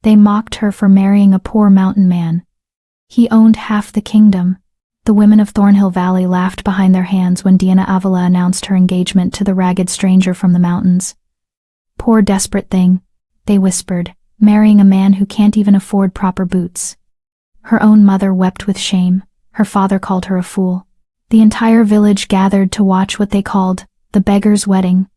They mocked her for marrying a poor mountain man. He owned half the kingdom. The women of Thornhill Valley laughed behind their hands when Diana Avila announced her engagement to the ragged stranger from the mountains. Poor desperate thing, they whispered, marrying a man who can't even afford proper boots. Her own mother wept with shame. Her father called her a fool. The entire village gathered to watch what they called the beggar's wedding,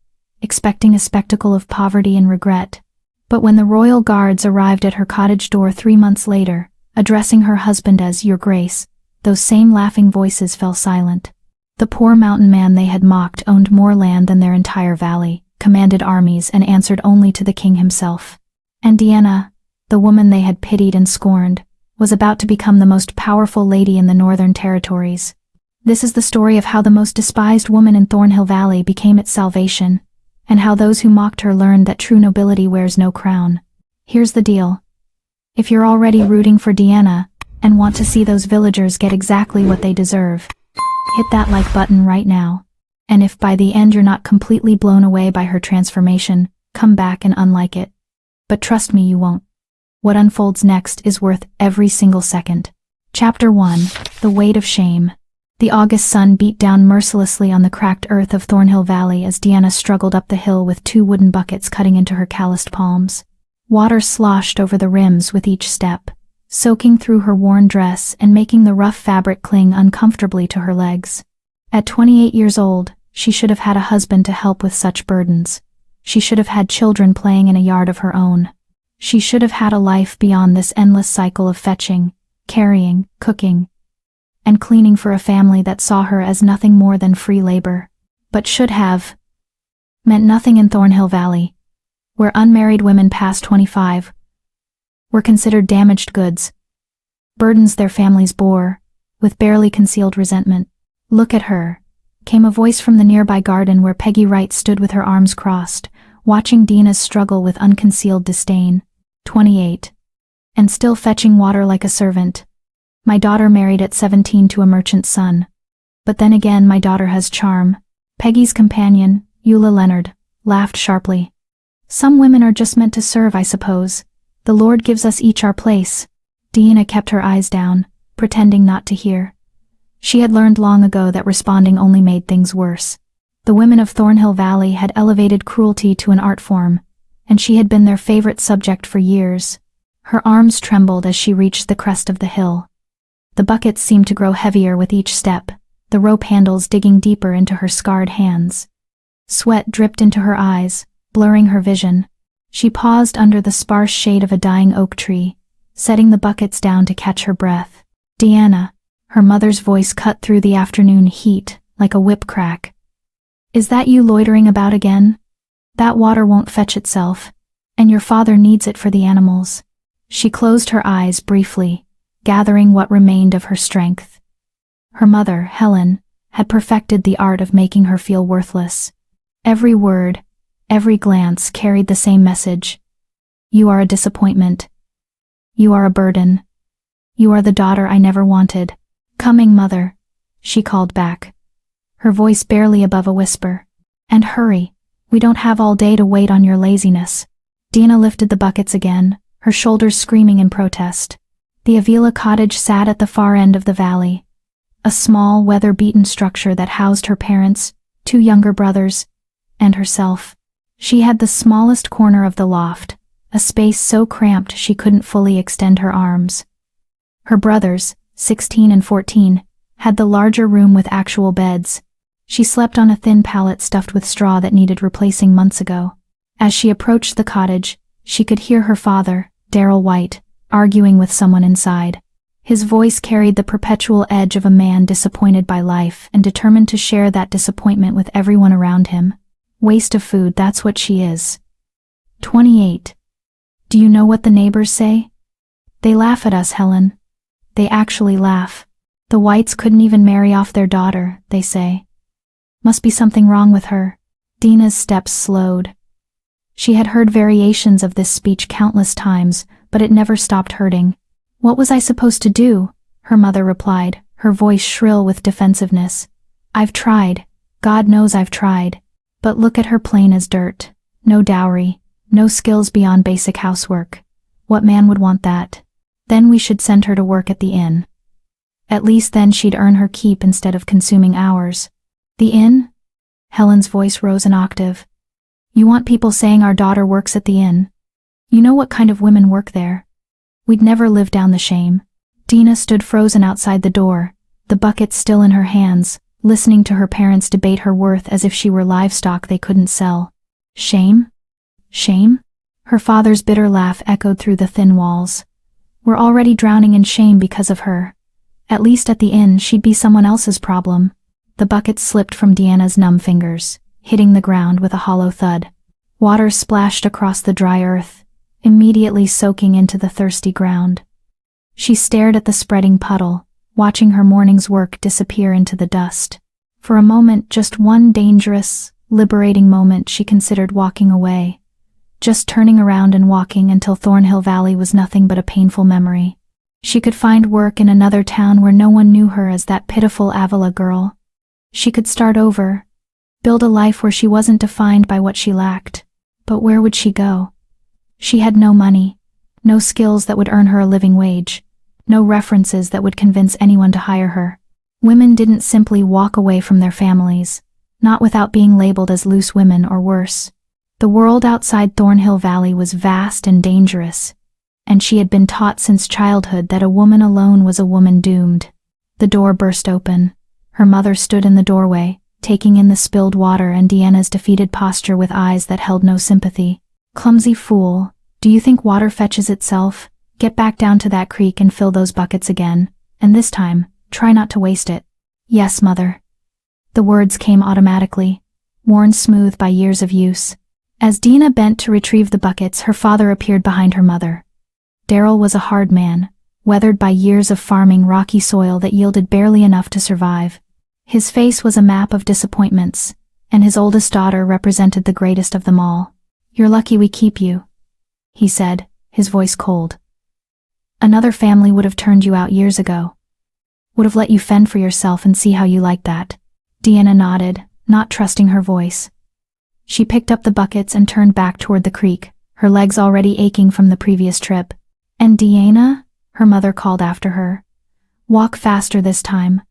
expecting a spectacle of poverty and regret. But when the royal guards arrived at her cottage door 3 months later, addressing her husband as Your Grace, those same laughing voices fell silent. The poor mountain man they had mocked owned more land than their entire valley, commanded armies, and answered only to the king himself. And Diana, the woman they had pitied and scorned, was about to become the most powerful lady in the Northern Territories. This is the story of how the most despised woman in Thornhill Valley became its salvation, and how those who mocked her learned that true nobility wears no crown. Here's the deal. If you're already rooting for Diana, and want to see those villagers get exactly what they deserve, hit that like button right now. And if by the end you're not completely blown away by her transformation, come back and unlike it. But trust me, you won't. What unfolds next is worth every single second. Chapter 1. The Weight of Shame. The August sun beat down mercilessly on the cracked earth of Thornhill Valley as Diana struggled up the hill with 2 wooden buckets cutting into her calloused palms. Water sloshed over the rims with each step, soaking through her worn dress and making the rough fabric cling uncomfortably to her legs. At 28 years old, she should have had a husband to help with such burdens. She should have had children playing in a yard of her own. She should have had a life beyond this endless cycle of fetching, carrying, cooking, and cleaning for a family that saw her as nothing more than free labor. But should have meant nothing in Thornhill Valley, where unmarried women past 25 were considered damaged goods, burdens their families bore, with barely concealed resentment. Look at her, came a voice from the nearby garden where Peggy Wright stood with her arms crossed, watching Dina's struggle with unconcealed disdain. 28. And still fetching water like a servant. My daughter married at 17 to a merchant's son. But then again, my daughter has charm. Peggy's companion, Eula Leonard, laughed sharply. Some women are just meant to serve, I suppose. The Lord gives us each our place. Dina kept her eyes down, pretending not to hear. She had learned long ago that responding only made things worse. The women of Thornhill Valley had elevated cruelty to an art form, and she had been their favorite subject for years. Her arms trembled as she reached the crest of the hill. The buckets seemed to grow heavier with each step, the rope handles digging deeper into her scarred hands. Sweat dripped into her eyes, blurring her vision. She paused under the sparse shade of a dying oak tree, setting the buckets down to catch her breath. Diana, her mother's voice cut through the afternoon heat like a whip crack. Is that you loitering about again? That water won't fetch itself, and your father needs it for the animals. She closed her eyes briefly, gathering what remained of her strength. Her mother, Helen, had perfected the art of making her feel worthless. Every word, every glance carried the same message. You are a disappointment. You are a burden. You are the daughter I never wanted. Coming, mother, she called back, her voice barely above a whisper. And hurry, we don't have all day to wait on your laziness. Dina lifted the buckets again, her shoulders screaming in protest. The Avila cottage sat at the far end of the valley, a small, weather-beaten structure that housed her parents, 2 younger brothers, and herself. She had the smallest corner of the loft, a space so cramped she couldn't fully extend her arms. Her brothers, 16 and 14, had the larger room with actual beds. She slept on a thin pallet stuffed with straw that needed replacing months ago. As she approached the cottage, she could hear her father, Darrell White, arguing with someone inside. His voice carried the perpetual edge of a man disappointed by life and determined to share that disappointment with everyone around him. Waste of food, that's what she is. 28. Do you know what the neighbors say? They laugh at us, Helen. They actually laugh. The Whites couldn't even marry off their daughter, they say. Must be something wrong with her. Dina's steps slowed. She had heard variations of this speech countless times, but it never stopped hurting. What was I supposed to do? Her mother replied, her voice shrill with defensiveness. I've tried. God knows I've tried. But look at her plain as dirt. No dowry, no skills beyond basic housework. What man would want that? Then we should send her to work at the inn. At least then she'd earn her keep instead of consuming ours. The inn? Helen's voice rose an octave. You want people saying our daughter works at the inn? You know what kind of women work there? We'd never live down the shame. Dina stood frozen outside the door, the bucket still in her hands, listening to her parents debate her worth as if she were livestock they couldn't sell. Shame? Shame? Her father's bitter laugh echoed through the thin walls. We're already drowning in shame because of her. At least at the inn she'd be someone else's problem. The bucket slipped from Deanna's numb fingers, hitting the ground with a hollow thud. Water splashed across the dry earth, immediately soaking into the thirsty ground. She stared at the spreading puddle, watching her morning's work disappear into the dust. For a moment, just one dangerous, liberating moment, she considered walking away. Just turning around and walking until Thornhill Valley was nothing but a painful memory. She could find work in another town where no one knew her as that pitiful Avila girl. She could start over, build a life where she wasn't defined by what she lacked. But where would she go? She had no money, no skills that would earn her a living wage, no references that would convince anyone to hire her. Women didn't simply walk away from their families, not without being labeled as loose women or worse. The world outside Thornhill Valley was vast and dangerous, and she had been taught since childhood that a woman alone was a woman doomed. The door burst open. Her mother stood in the doorway, taking in the spilled water and Deanna's defeated posture with eyes that held no sympathy. Clumsy fool, do you think water fetches itself? Get back down to that creek and fill those buckets again, and this time, try not to waste it. Yes, mother. The words came automatically, worn smooth by years of use. As Dina bent to retrieve the buckets, her father appeared behind her mother. Daryl was a hard man, weathered by years of farming rocky soil that yielded barely enough to survive. His face was a map of disappointments, and his oldest daughter represented the greatest of them all. You're lucky we keep you, he said, his voice cold. Another family would have turned you out years ago. Would have let you fend for yourself and see how you liked that. Deanna nodded, not trusting her voice. She picked up the buckets and turned back toward the creek, her legs already aching from the previous trip. And Deanna? Her mother called after her. Walk faster this time.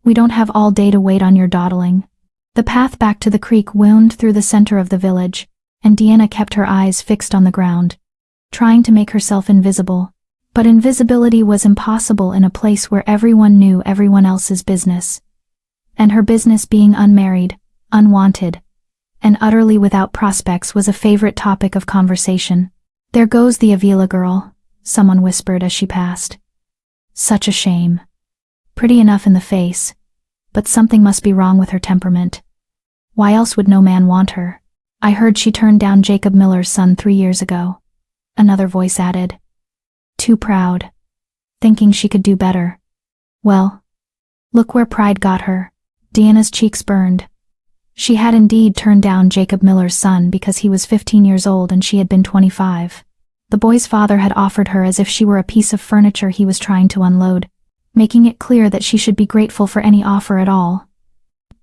We don't have all day to wait on your dawdling. The path back to the creek wound through the center of the village, and Deanna kept her eyes fixed on the ground, trying to make herself invisible. But invisibility was impossible in a place where everyone knew everyone else's business. And her business being unmarried, unwanted, and utterly without prospects was a favorite topic of conversation. There goes the Avila girl, someone whispered as she passed. Such a shame. Pretty enough in the face, but something must be wrong with her temperament. Why else would no man want her? I heard she turned down Jacob Miller's son 3 years ago. Another voice added. Too proud. Thinking she could do better. Well, look where pride got her. Deanna's cheeks burned. She had indeed turned down Jacob Miller's son because he was 15 years old and she had been 25. The boy's father had offered her as if she were a piece of furniture he was trying to unload, making it clear that she should be grateful for any offer at all.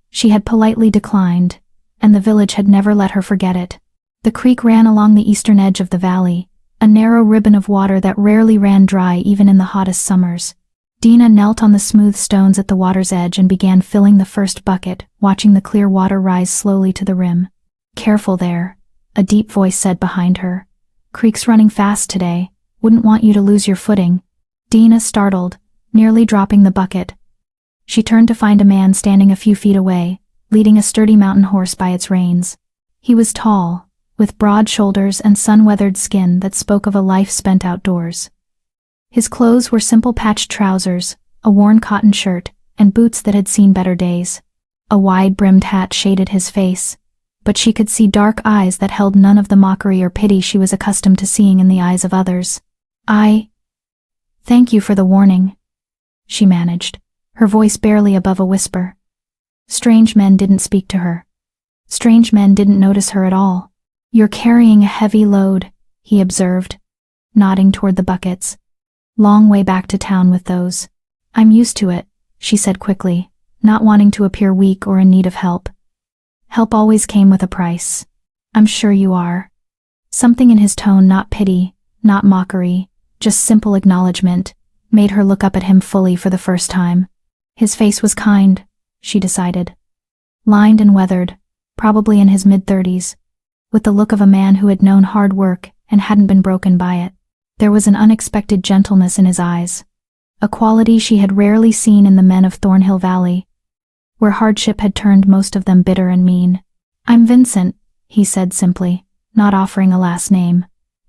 She had politely declined, and the village had never let her forget it. The creek ran along the eastern edge of the valley, a narrow ribbon of water that rarely ran dry even in the hottest summers. Dina knelt on the smooth stones at the water's edge and began filling the first bucket, watching the clear water rise slowly to the rim. Careful there, a deep voice said behind her. Creek's running fast today, wouldn't want you to lose your footing. Dina startled, nearly dropping the bucket. She turned to find a man standing a few feet away, leading a sturdy mountain horse by its reins. He was tall, with broad shoulders and sun-weathered skin that spoke of a life spent outdoors. His clothes were simple patched trousers, a worn cotton shirt, and boots that had seen better days. A wide-brimmed hat shaded his face, but she could see dark eyes that held none of the mockery or pity she was accustomed to seeing in the eyes of others. Thank you for the warning, she managed, her voice barely above a whisper. Strange men didn't speak to her. Strange men didn't notice her at all. You're carrying a heavy load, he observed, nodding toward the buckets. Long way back to town with those. I'm used to it, she said quickly, not wanting to appear weak or in need of help. Help always came with a price. I'm sure you are. Something in his tone, not pity, not mockery, just simple acknowledgement, made her look up at him fully for the first time. His face was kind, she decided. Lined and weathered, probably in his mid-30s, with the look of a man who had known hard work and hadn't been broken by it. There was an unexpected gentleness in his eyes, a quality she had rarely seen in the men of Thornhill Valley, where hardship had turned most of them bitter and mean. "I'm Vincent," he said simply, not offering a last name.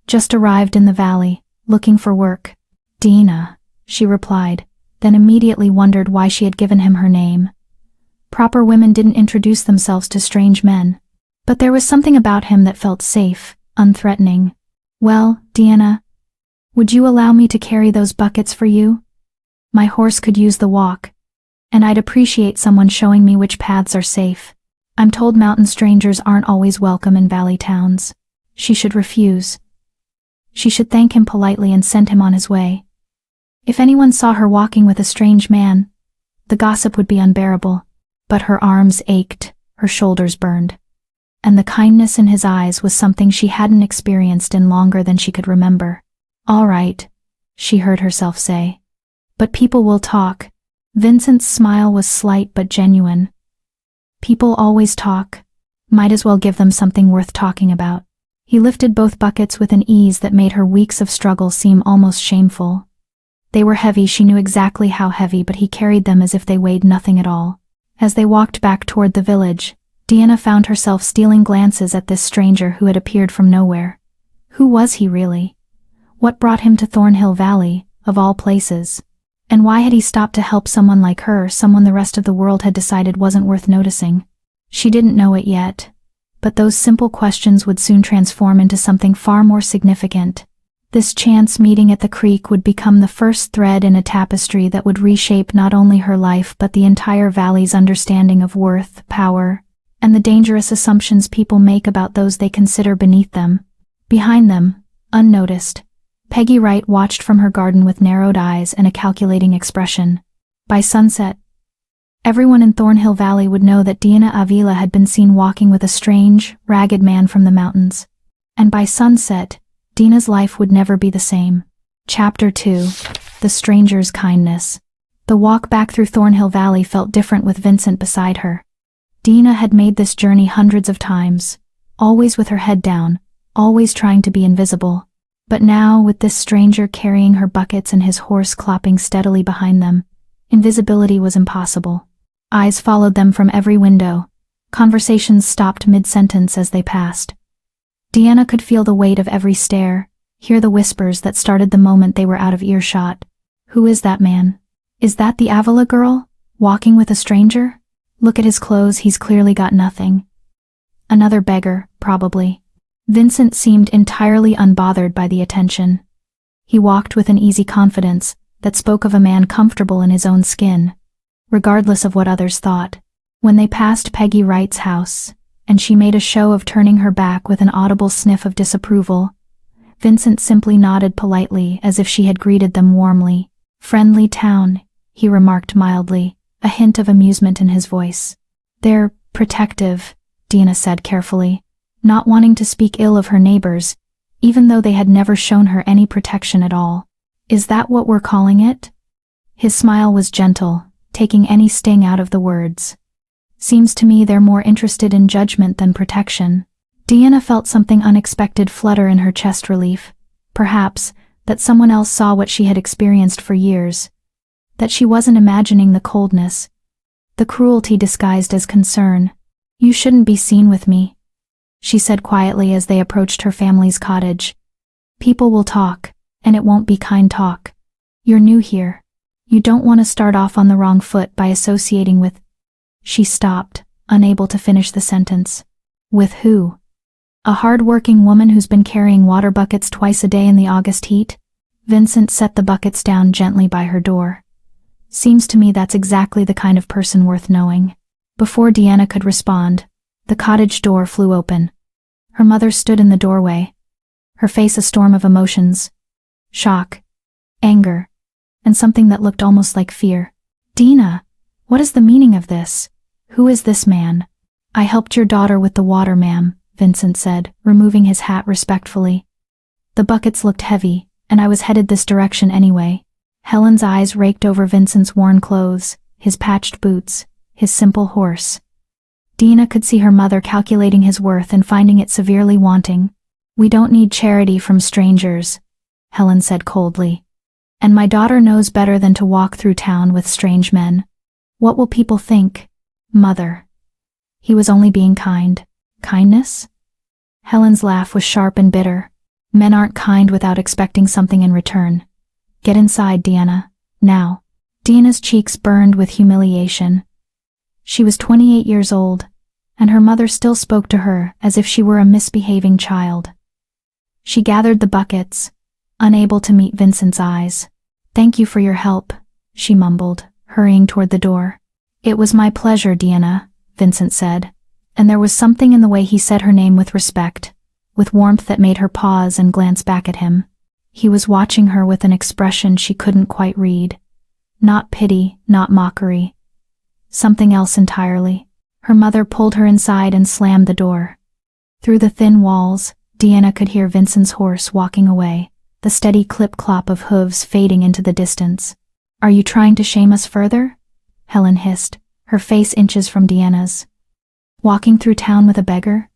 "Just arrived in the valley, looking for work." "Dina," she replied, then immediately wondered why she had given him her name. Proper women didn't introduce themselves to strange men. But there was something about him that felt safe, unthreatening. "Well, Dina, would you allow me to carry those buckets for you? My horse could use the walk, and I'd appreciate someone showing me which paths are safe. I'm told mountain strangers aren't always welcome in valley towns." She should refuse. She should thank him politely and send him on his way. If anyone saw her walking with a strange man, the gossip would be unbearable. But her arms ached, her shoulders burned, and the kindness in his eyes was something she hadn't experienced in longer than she could remember. "All right," she heard herself say. "But people will talk." Vincent's smile was slight but genuine. "People always talk. Might as well give them something worth talking about." He lifted both buckets with an ease that made her weeks of struggle seem almost shameful. They were heavy, she knew exactly how heavy, but he carried them as if they weighed nothing at all. As they walked back toward the village, Dina found herself stealing glances at this stranger who had appeared from nowhere. Who was he really? What brought him to Thornhill Valley, of all places? And why had he stopped to help someone like her, someone the rest of the world had decided wasn't worth noticing? She didn't know it yet, but those simple questions would soon transform into something far more significant. This chance meeting at the creek would become the first thread in a tapestry that would reshape not only her life but the entire valley's understanding of worth, power, and the dangerous assumptions people make about those they consider beneath them. Behind them, unnoticed, Peggy Wright watched from her garden with narrowed eyes and a calculating expression. By sunset, everyone in Thornhill Valley would know that Dina Avila had been seen walking with a strange, ragged man from the mountains. And by sunset, Dina's life would never be the same. Chapter 2. The Stranger's Kindness. The walk back through Thornhill Valley felt different with Vincent beside her. Dina had made this journey hundreds of times, always with her head down, always trying to be invisible. But now, with this stranger carrying her buckets and his horse clopping steadily behind them, invisibility was impossible. Eyes followed them from every window. Conversations stopped mid-sentence as they passed. Dina could feel the weight of every stare, hear the whispers that started the moment they were out of earshot. Who is that man? Is that the Avila girl, walking with a stranger? Look at his clothes, he's clearly got nothing. Another beggar, probably. Vincent seemed entirely unbothered by the attention. He walked with an easy confidence that spoke of a man comfortable in his own skin, regardless of what others thought. When they passed Peggy Wright's house, and she made a show of turning her back with an audible sniff of disapproval, Vincent simply nodded politely as if she had greeted them warmly. "Friendly town," he remarked mildly, a hint of amusement in his voice. "They're protective," Dina said carefully, not wanting to speak ill of her neighbors, even though they had never shown her any protection at all. "Is that what we're calling it?" His smile was gentle, taking any sting out of the words. "Seems to me they're more interested in judgment than protection." Dina felt something unexpected flutter in her chest, relief, perhaps, that someone else saw what she had experienced for years, that she wasn't imagining the coldness, the cruelty disguised as concern. "You shouldn't be seen with me," she said quietly as they approached her family's cottage. "People will talk, and it won't be kind talk. You're new here. You don't want to start off on the wrong foot by associating with—" She stopped, unable to finish the sentence. "With who? A hard-working woman who's been carrying water buckets twice a day in the August heat?" Vincent set the buckets down gently by her door. "Seems to me that's exactly the kind of person worth knowing." Before Dina could respond, the cottage door flew open. Her mother stood in the doorway, her face a storm of emotions: shock, anger, and something that looked almost like fear. "Dina, what is the meaning of this? Who is this man?" "I helped your daughter with the water, ma'am," Vincent said, removing his hat respectfully. The buckets looked heavy, and I was headed this direction anyway. Helen's eyes raked over Vincent's worn clothes, his patched boots, his simple horse. Dina could see her mother calculating his worth and finding it severely wanting. "We don't need charity from strangers," Helen said coldly. "And my daughter knows better than to walk through town with strange men. What will people think, Mother?" He was only being kind. Kindness? Helen's laugh was sharp and bitter. "Men aren't kind without expecting something in return. Get inside, Deanna, now." Deanna's cheeks burned with humiliation. She was 28 years old, and her mother still spoke to her as if she were a misbehaving child. She gathered the buckets, unable to meet Vincent's eyes. "Thank you for your help," she mumbled, hurrying toward the door. "It was my pleasure, Deanna," Vincent said, and there was something in the way he said her name with respect, with warmth that made her pause and glance back at him. He was watching her with an expression she couldn't quite read. Not pity, not mockery. Something else entirely. Her mother pulled her inside and slammed the door. Through the thin walls, Deanna could hear Vincent's horse walking away, the steady clip-clop of hooves fading into the distance. "Are you trying to shame us further?" Helen hissed, her face inches from Deanna's. "Walking through town with a beggar?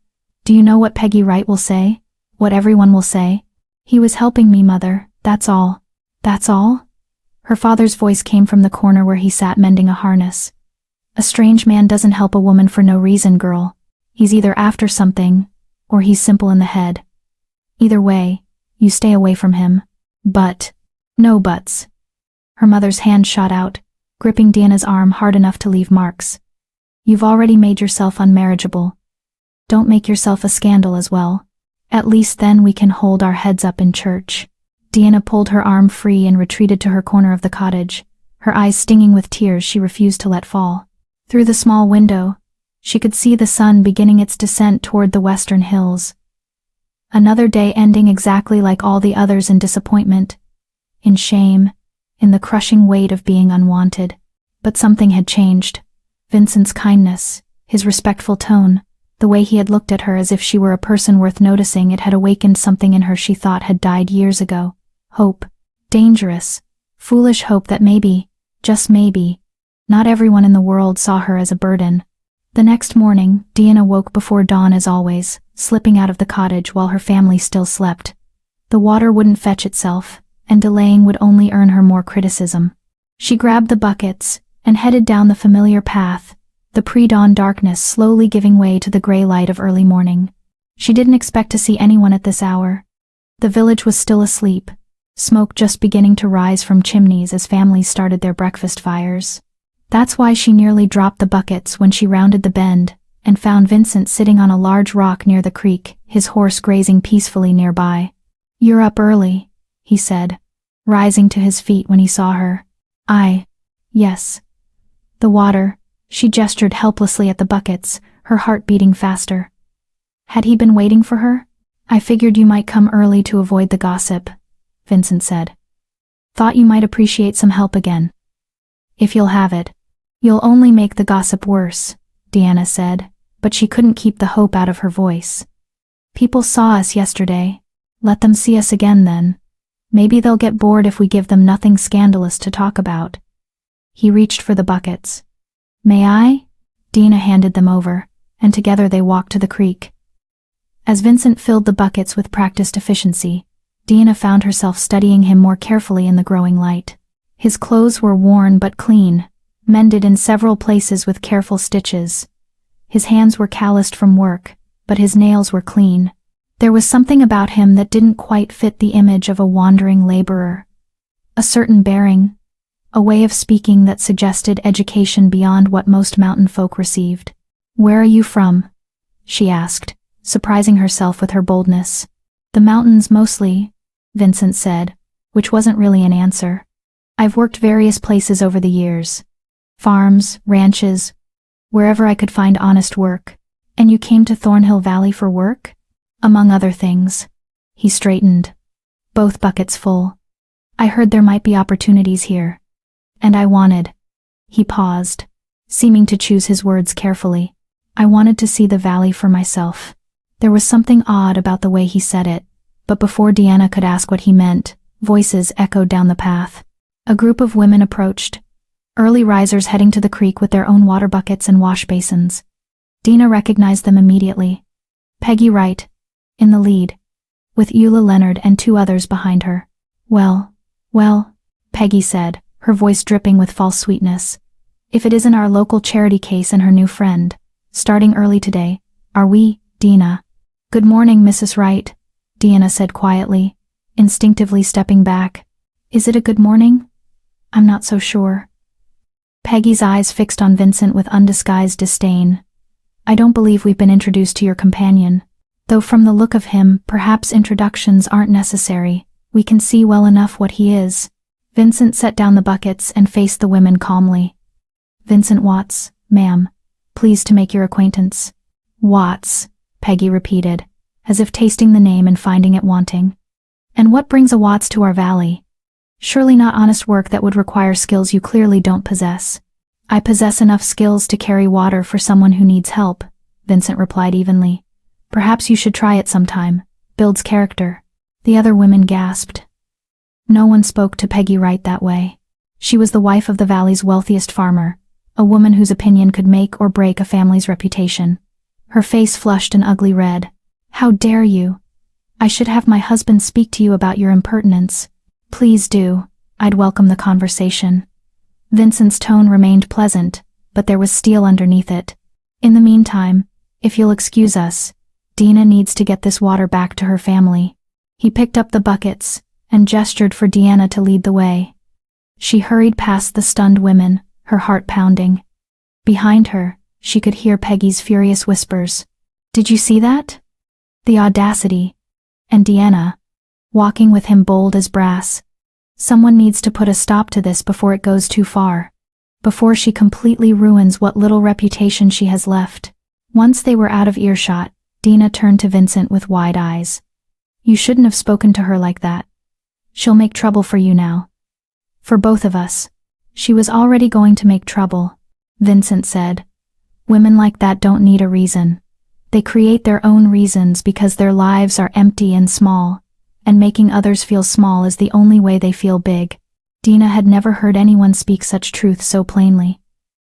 Do you know what Peggy Wright will say? What everyone will say? He was helping me, Mother, that's all." "That's all?" Her father's voice came from the corner where he sat mending a harness. "A strange man doesn't help a woman for no reason, girl. He's either after something, or he's simple in the head. Either way, you stay away from him." "But..." "No buts." Her mother's hand shot out, gripping Deanna's arm hard enough to leave marks. "You've already made yourself unmarriageable. Don't make yourself a scandal as well. At least then we can hold our heads up in church." Deanna pulled her arm free and retreated to her corner of the cottage, her eyes stinging with tears she refused to let fall. Through the small window, she could see the sun beginning its descent toward the western hills. Another day ending exactly like all the others in disappointment, in shame, in the crushing weight of being unwanted. But something had changed. Vincent's kindness, his respectful tone, the way he had looked at her as if she were a person worth noticing, it had awakened something in her she thought had died years ago. Hope. Dangerous, foolish hope that maybe, just maybe, not everyone in the world saw her as a burden. The next morning, Deanna woke before dawn as always, slipping out of the cottage while her family still slept. The water wouldn't fetch itself, and delaying would only earn her more criticism. She grabbed the buckets and headed down the familiar path, the pre-dawn darkness slowly giving way to the gray light of early morning. She didn't expect to see anyone at this hour. The village was still asleep, smoke just beginning to rise from chimneys as families started their breakfast fires. That's why she nearly dropped the buckets when she rounded the bend and found Vincent sitting on a large rock near the creek, his horse grazing peacefully nearby. "You're up early," he said, rising to his feet when he saw her. Yes. The water." She gestured helplessly at the buckets, her heart beating faster. Had he been waiting for her? "I figured you might come early to avoid the gossip," Vincent said. "Thought you might appreciate some help again. If you'll have it." "You'll only make the gossip worse," Deanna said, but she couldn't keep the hope out of her voice. "People saw us yesterday. Let them see us again then. Maybe they'll get bored if we give them nothing scandalous to talk about." He reached for the buckets. "May I?" Deanna handed them over, and together they walked to the creek. As Vincent filled the buckets with practiced efficiency, Deanna found herself studying him more carefully in the growing light. His clothes were worn but clean, mended in several places with careful stitches. His hands were calloused from work, but his nails were clean. There was something about him that didn't quite fit the image of a wandering laborer. A certain bearing, a way of speaking that suggested education beyond what most mountain folk received. "Where are you from?" she asked, surprising herself with her boldness. "The mountains mostly," Vincent said, which wasn't really an answer. "I've worked various places over the years. Farms, ranches, wherever I could find honest work." "And you came to Thornhill Valley for work?" "Among other things." He straightened, both buckets full. "I heard there might be opportunities here. And I wanted..." He paused, seeming to choose his words carefully. "I wanted to see the valley for myself." There was something odd about the way he said it, but before Deanna could ask what he meant, Voices echoed down the path. A group of women approached, early risers heading to the creek with their own water buckets and wash basins. Dina recognized them immediately. Peggy Wright, in the lead, with Eula Leonard and 2 others behind her. Well, Peggy said, her voice dripping with false sweetness. If it isn't our local charity case and her new friend, starting early today, are we, Dina? Good morning, Mrs. Wright, Deanna said quietly, instinctively stepping back. Is it a good morning? I'm not so sure. Peggy's eyes fixed on Vincent with undisguised disdain. I don't believe we've been introduced to your companion. Though from the look of him, perhaps introductions aren't necessary. We can see well enough what he is. Vincent set down the buckets and faced the women calmly. Vincent Watts, ma'am. Pleased to make your acquaintance. Watts, Peggy repeated, as if tasting the name and finding it wanting. And what brings a Watts to our valley? Surely not honest work that would require skills you clearly don't possess. I possess enough skills to carry water for someone who needs help, Vincent replied evenly. Perhaps you should try it sometime. Builds character. The other women gasped. No one spoke to Peggy Wright that way. She was the wife of the valley's wealthiest farmer, a woman whose opinion could make or break a family's reputation. Her face flushed an ugly red. How dare you? I should have my husband speak to you about your impertinence. Please do. I'd welcome the conversation. Vincent's tone remained pleasant, but there was steel underneath it. In the meantime, if you'll excuse us, Dina needs to get this water back to her family. He picked up the buckets and gestured for Deanna to lead the way. She hurried past the stunned women, her heart pounding. Behind her, she could hear Peggy's furious whispers. Did you see that? The audacity. And Deanna, walking with him bold as brass. Someone needs to put a stop to this before it goes too far. Before she completely ruins what little reputation she has left. Once they were out of earshot, Dina turned to Vincent with wide eyes. You shouldn't have spoken to her like that. She'll make trouble for you now. For both of us. She was already going to make trouble, Vincent said. Women like that don't need a reason. They create their own reasons because their lives are empty and small, and making others feel small is the only way they feel big. Dina had never heard anyone speak such truth so plainly.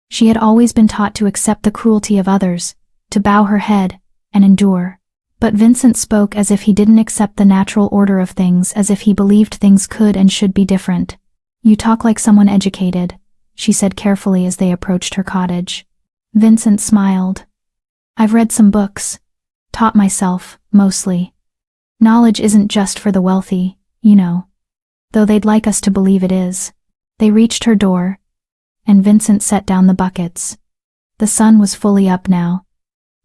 She had always been taught to accept the cruelty of others, to bow her head, and endure. But Vincent spoke as if he didn't accept the natural order of things, as if he believed things could and should be different. You talk like someone educated, she said carefully as they approached her cottage. Vincent smiled. I've read some books. Taught myself, mostly. Knowledge isn't just for the wealthy, you know. Though they'd like us to believe it is. They reached her door, and Vincent set down the buckets. The sun was fully up now,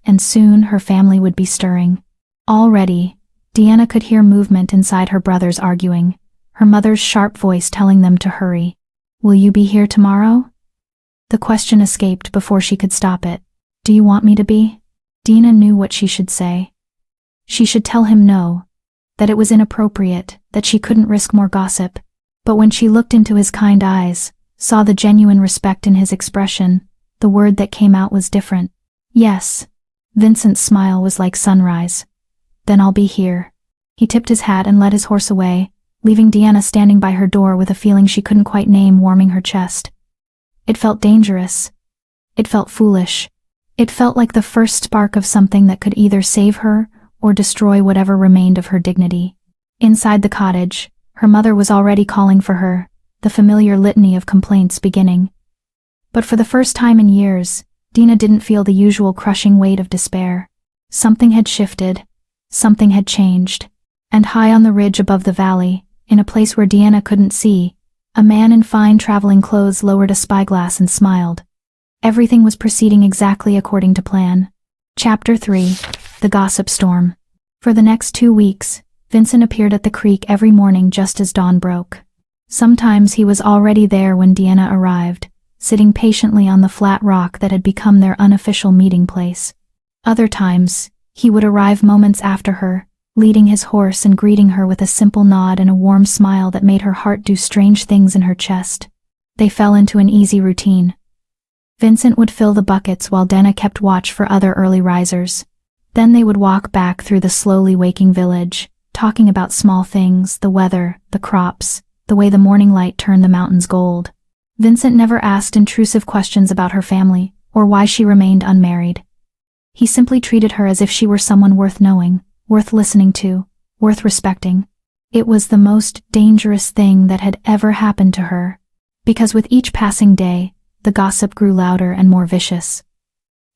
and soon her family would be stirring. Already, Deanna could hear movement inside her brothers arguing, her mother's sharp voice telling them to hurry. Will you be here tomorrow? The question escaped before she could stop it. Do you want me to be? Dina knew what she should say. She should tell him no, that it was inappropriate, that she couldn't risk more gossip. But when she looked into his kind eyes, saw the genuine respect in his expression, the word that came out was different. Yes. Vincent's smile was like sunrise. Then I'll be here. He tipped his hat and led his horse away, leaving Deanna standing by her door with a feeling she couldn't quite name warming her chest. It felt dangerous. It felt foolish. It felt like the first spark of something that could either save her or destroy whatever remained of her dignity. Inside the cottage, her mother was already calling for her, the familiar litany of complaints beginning. But for the first time in years, Dina didn't feel the usual crushing weight of despair. Something had shifted, something had changed, and high on the ridge above the valley, in a place where Deanna couldn't see, a man in fine traveling clothes lowered a spyglass and smiled. Everything was proceeding exactly according to plan. Chapter 3. The Gossip Storm. For the next 2 weeks, Vincent appeared at the creek every morning just as dawn broke. Sometimes he was already there when Deanna arrived, sitting patiently on the flat rock that had become their unofficial meeting place. Other times, he would arrive moments after her, leading his horse and greeting her with a simple nod and a warm smile that made her heart do strange things in her chest. They fell into an easy routine. Vincent would fill the buckets while Dina kept watch for other early risers. Then they would walk back through the slowly waking village, talking about small things, the weather, the crops, the way the morning light turned the mountains gold. Vincent never asked intrusive questions about her family, or why she remained unmarried. He simply treated her as if she were someone worth knowing, worth listening to, worth respecting. It was the most dangerous thing that had ever happened to her, because with each passing day, the gossip grew louder and more vicious.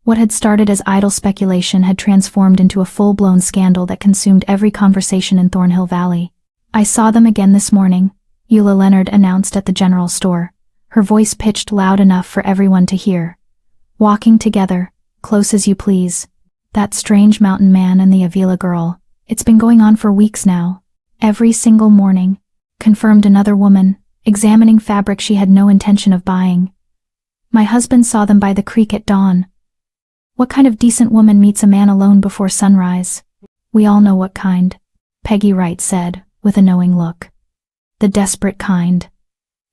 What had started as idle speculation had transformed into a full-blown scandal that consumed every conversation in Thornhill Valley. "I saw them again this morning," Eula Leonard announced at the general store, her voice pitched loud enough for everyone to hear. "Walking together, close as you please. That strange mountain man and the Avila girl. It's been going on for weeks now. Every single morning," confirmed another woman, examining fabric she had no intention of buying. "My husband saw them by the creek at dawn." "What kind of decent woman meets a man alone before sunrise?" "We all know what kind," Peggy Wright said, with a knowing look. "The desperate kind.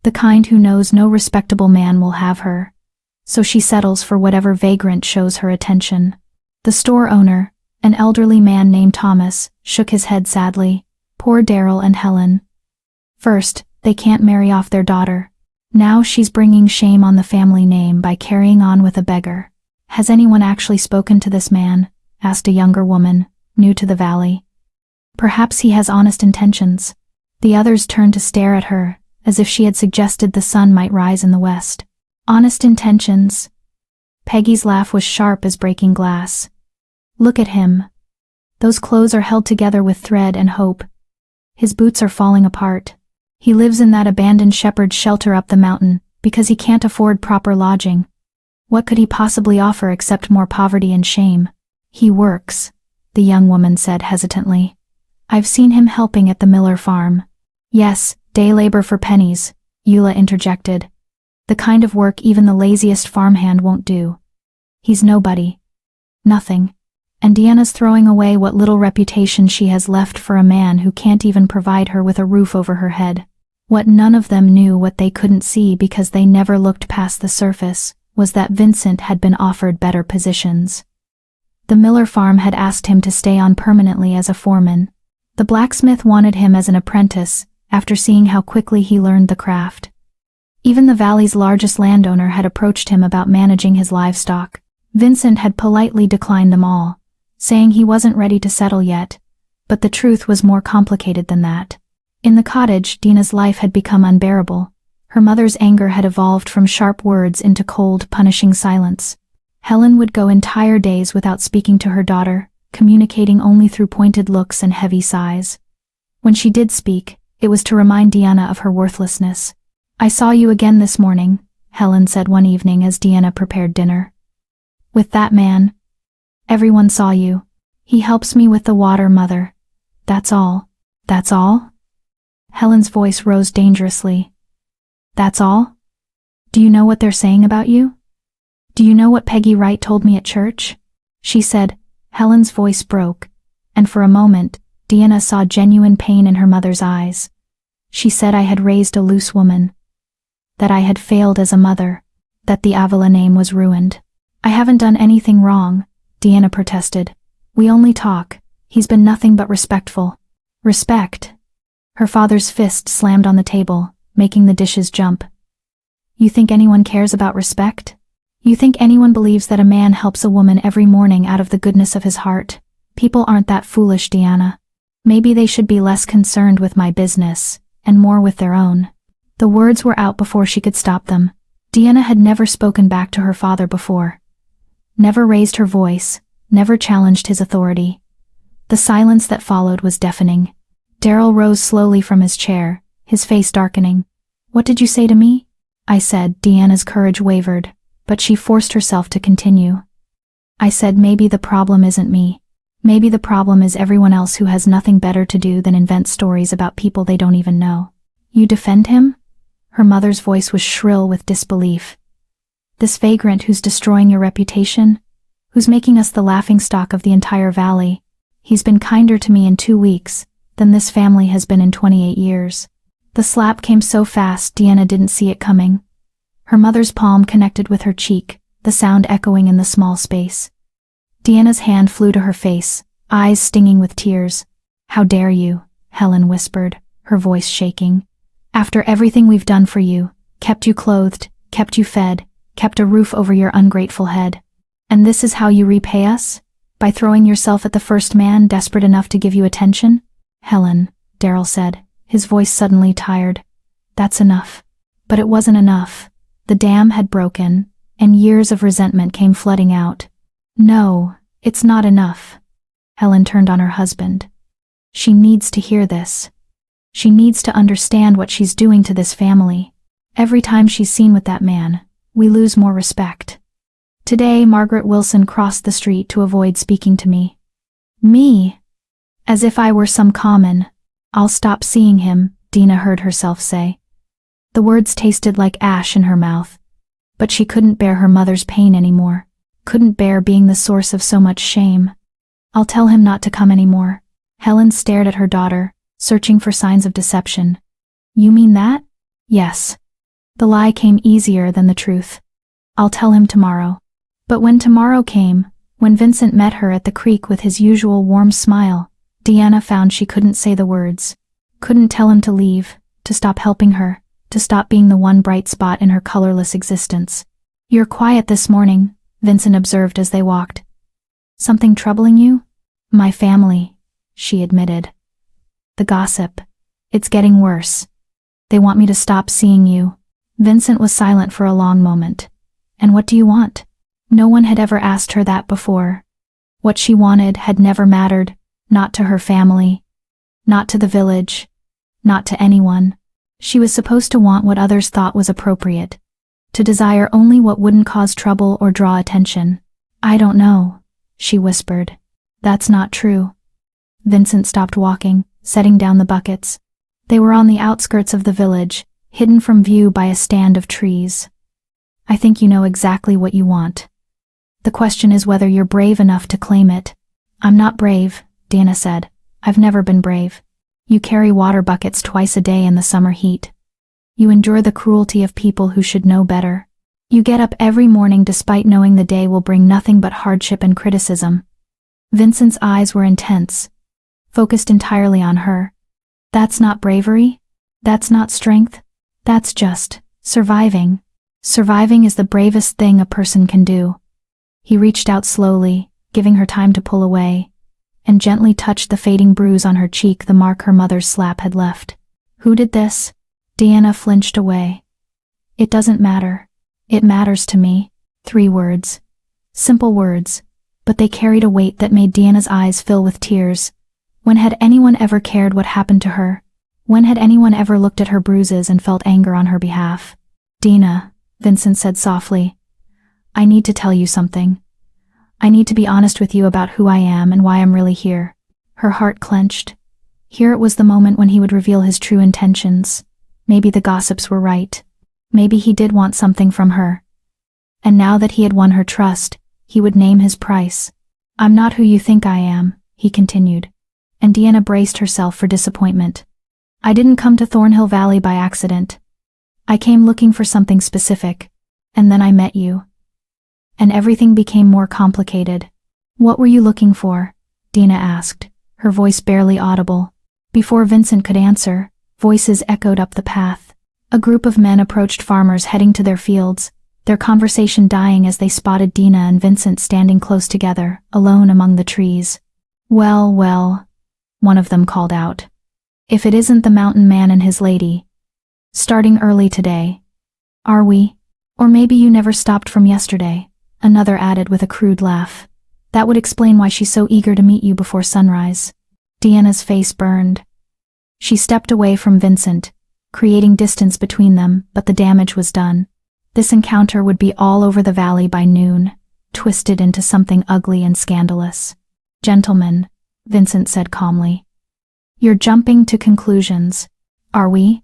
The kind who knows no respectable man will have her, so she settles for whatever vagrant shows her attention." The store owner, an elderly man named Thomas, shook his head sadly. "Poor Daryl and Helen. First, they can't marry off their daughter. Now she's bringing shame on the family name by carrying on with a beggar." "Has anyone actually spoken to this man?" asked a younger woman, new to the valley. "Perhaps he has honest intentions." The others turned to stare at her, as if she had suggested the sun might rise in the west. "Honest intentions?" Peggy's laugh was sharp as breaking glass. "Look at him. Those clothes are held together with thread and hope. His boots are falling apart. He lives in that abandoned shepherd's shelter up the mountain, because he can't afford proper lodging. What could he possibly offer except more poverty and shame?" "He works," the young woman said hesitantly. "I've seen him helping at the Miller farm." "Yes, day labor for pennies," Eula interjected. "The kind of work even the laziest farmhand won't do. He's nobody. Nothing. And Deanna's throwing away what little reputation she has left for a man who can't even provide her with a roof over her head." What none of them knew, what they couldn't see because they never looked past the surface, was that Vincent had been offered better positions. The Miller farm had asked him to stay on permanently as a foreman. The blacksmith wanted him as an apprentice, after seeing how quickly he learned the craft. Even the valley's largest landowner had approached him about managing his livestock. Vincent had politely declined them all, saying he wasn't ready to settle yet, but the truth was more complicated than that. In the cottage, Dina's life had become unbearable. Her mother's anger had evolved from sharp words into cold, punishing silence. Helen would go entire days without speaking to her daughter, communicating only through pointed looks and heavy sighs. When she did speak, it was to remind Deanna of her worthlessness. "I saw you again this morning," Helen said one evening as Deanna prepared dinner. "With that man. Everyone saw you. He helps me with the water, Mother. That's all." "That's all?" Helen's voice rose dangerously. "That's all? Do you know what they're saying about you? Do you know what Peggy Wright told me at church?" She said. Helen's voice broke, and for a moment, Deanna saw genuine pain in her mother's eyes. "She said I had raised a loose woman. That I had failed as a mother. That the Avila name was ruined." "I haven't done anything wrong," Deanna protested. "We only talk. He's been nothing but respectful." "Respect?" Her father's fist slammed on the table, making the dishes jump. "You think anyone cares about respect? You think anyone believes that a man helps a woman every morning out of the goodness of his heart? People aren't that foolish, Deanna. Maybe they should be less concerned with my business, and more with their own." The words were out before she could stop them. Deanna had never spoken back to her father before. Never raised her voice, never challenged his authority. The silence that followed was deafening. Daryl rose slowly from his chair, his face darkening. "What did you say to me?" "I said," Deanna's courage wavered, but she forced herself to continue. "I said maybe the problem isn't me. Maybe the problem is everyone else who has nothing better to do than invent stories about people they don't even know." "You defend him?" Her mother's voice was shrill with disbelief. "This vagrant who's destroying your reputation? Who's making us the laughingstock of the entire valley? He's been kinder to me in 2 weeks than this family has been in 28 years. The slap came so fast Deanna didn't see it coming. Her mother's palm connected with her cheek, the sound echoing in the small space. Deanna's hand flew to her face, eyes stinging with tears. How dare you, Helen whispered, her voice shaking. After everything we've done for you, kept you clothed, kept you fed, kept a roof over your ungrateful head. And this is how you repay us? By throwing yourself at the first man desperate enough to give you attention? Helen, Darryl said, his voice suddenly tired. That's enough. But it wasn't enough. The dam had broken, and years of resentment came flooding out. No, it's not enough. Helen turned on her husband. She needs to hear this. She needs to understand what she's doing to this family. Every time she's seen with that man, we lose more respect. Today, Margaret Wilson crossed the street to avoid speaking to me. Me? As if I were some common. I'll stop seeing him, Dina heard herself say. The words tasted like ash in her mouth. But she couldn't bear her mother's pain anymore. Couldn't bear being the source of so much shame. I'll tell him not to come anymore. Helen stared at her daughter, searching for signs of deception. You mean that? Yes. The lie came easier than the truth. I'll tell him tomorrow. But when tomorrow came, when Vincent met her at the creek with his usual warm smile, Deanna found she couldn't say the words. Couldn't tell him to leave, to stop helping her, to stop being the one bright spot in her colorless existence. You're quiet this morning, Vincent observed as they walked. Something troubling you? My family, she admitted. The gossip. It's getting worse. They want me to stop seeing you. Vincent was silent for a long moment. And what do you want? No one had ever asked her that before. What she wanted had never mattered, not to her family, not to the village, not to anyone. She was supposed to want what others thought was appropriate, to desire only what wouldn't cause trouble or draw attention. I don't know, she whispered. That's not true. Vincent stopped walking, setting down the buckets. They were on the outskirts of the village, hidden from view by a stand of trees. I think you know exactly what you want. The question is whether you're brave enough to claim it. I'm not brave, Dana said. I've never been brave. You carry water buckets twice a day in the summer heat. You endure the cruelty of people who should know better. You get up every morning despite knowing the day will bring nothing but hardship and criticism. Vincent's eyes were intense, focused entirely on her. That's not bravery. That's not strength. That's just surviving. Surviving is the bravest thing a person can do. He reached out slowly, giving her time to pull away, and gently touched the fading bruise on her cheek, the mark her mother's slap had left. Who did this? Deanna flinched away. It doesn't matter. It matters to me. 3 words. Simple words, but they carried a weight that made Deanna's eyes fill with tears. When had anyone ever cared what happened to her? When had anyone ever looked at her bruises and felt anger on her behalf? Dina, Vincent said softly, I need to tell you something. I need to be honest with you about who I am and why I'm really here. Her heart clenched. Here it was the moment when he would reveal his true intentions. Maybe the gossips were right. Maybe he did want something from her. And now that he had won her trust, he would name his price. I'm not who you think I am, he continued. And Deanna braced herself for disappointment. I didn't come to Thornhill Valley by accident. I came looking for something specific, and then I met you. And everything became more complicated. What were you looking for? Dina asked, her voice barely audible. Before Vincent could answer, voices echoed up the path. A group of men approached farmers heading to their fields, their conversation dying as they spotted Dina and Vincent standing close together, alone among the trees. Well, well, one of them called out. If it isn't the mountain man and his lady. Starting early today. Are we? Or maybe you never stopped from yesterday, another added with a crude laugh. That would explain why she's so eager to meet you before sunrise. Deanna's face burned. She stepped away from Vincent, creating distance between them, but the damage was done. This encounter would be all over the valley by noon, twisted into something ugly and scandalous. Gentlemen, Vincent said calmly. You're jumping to conclusions. Are we?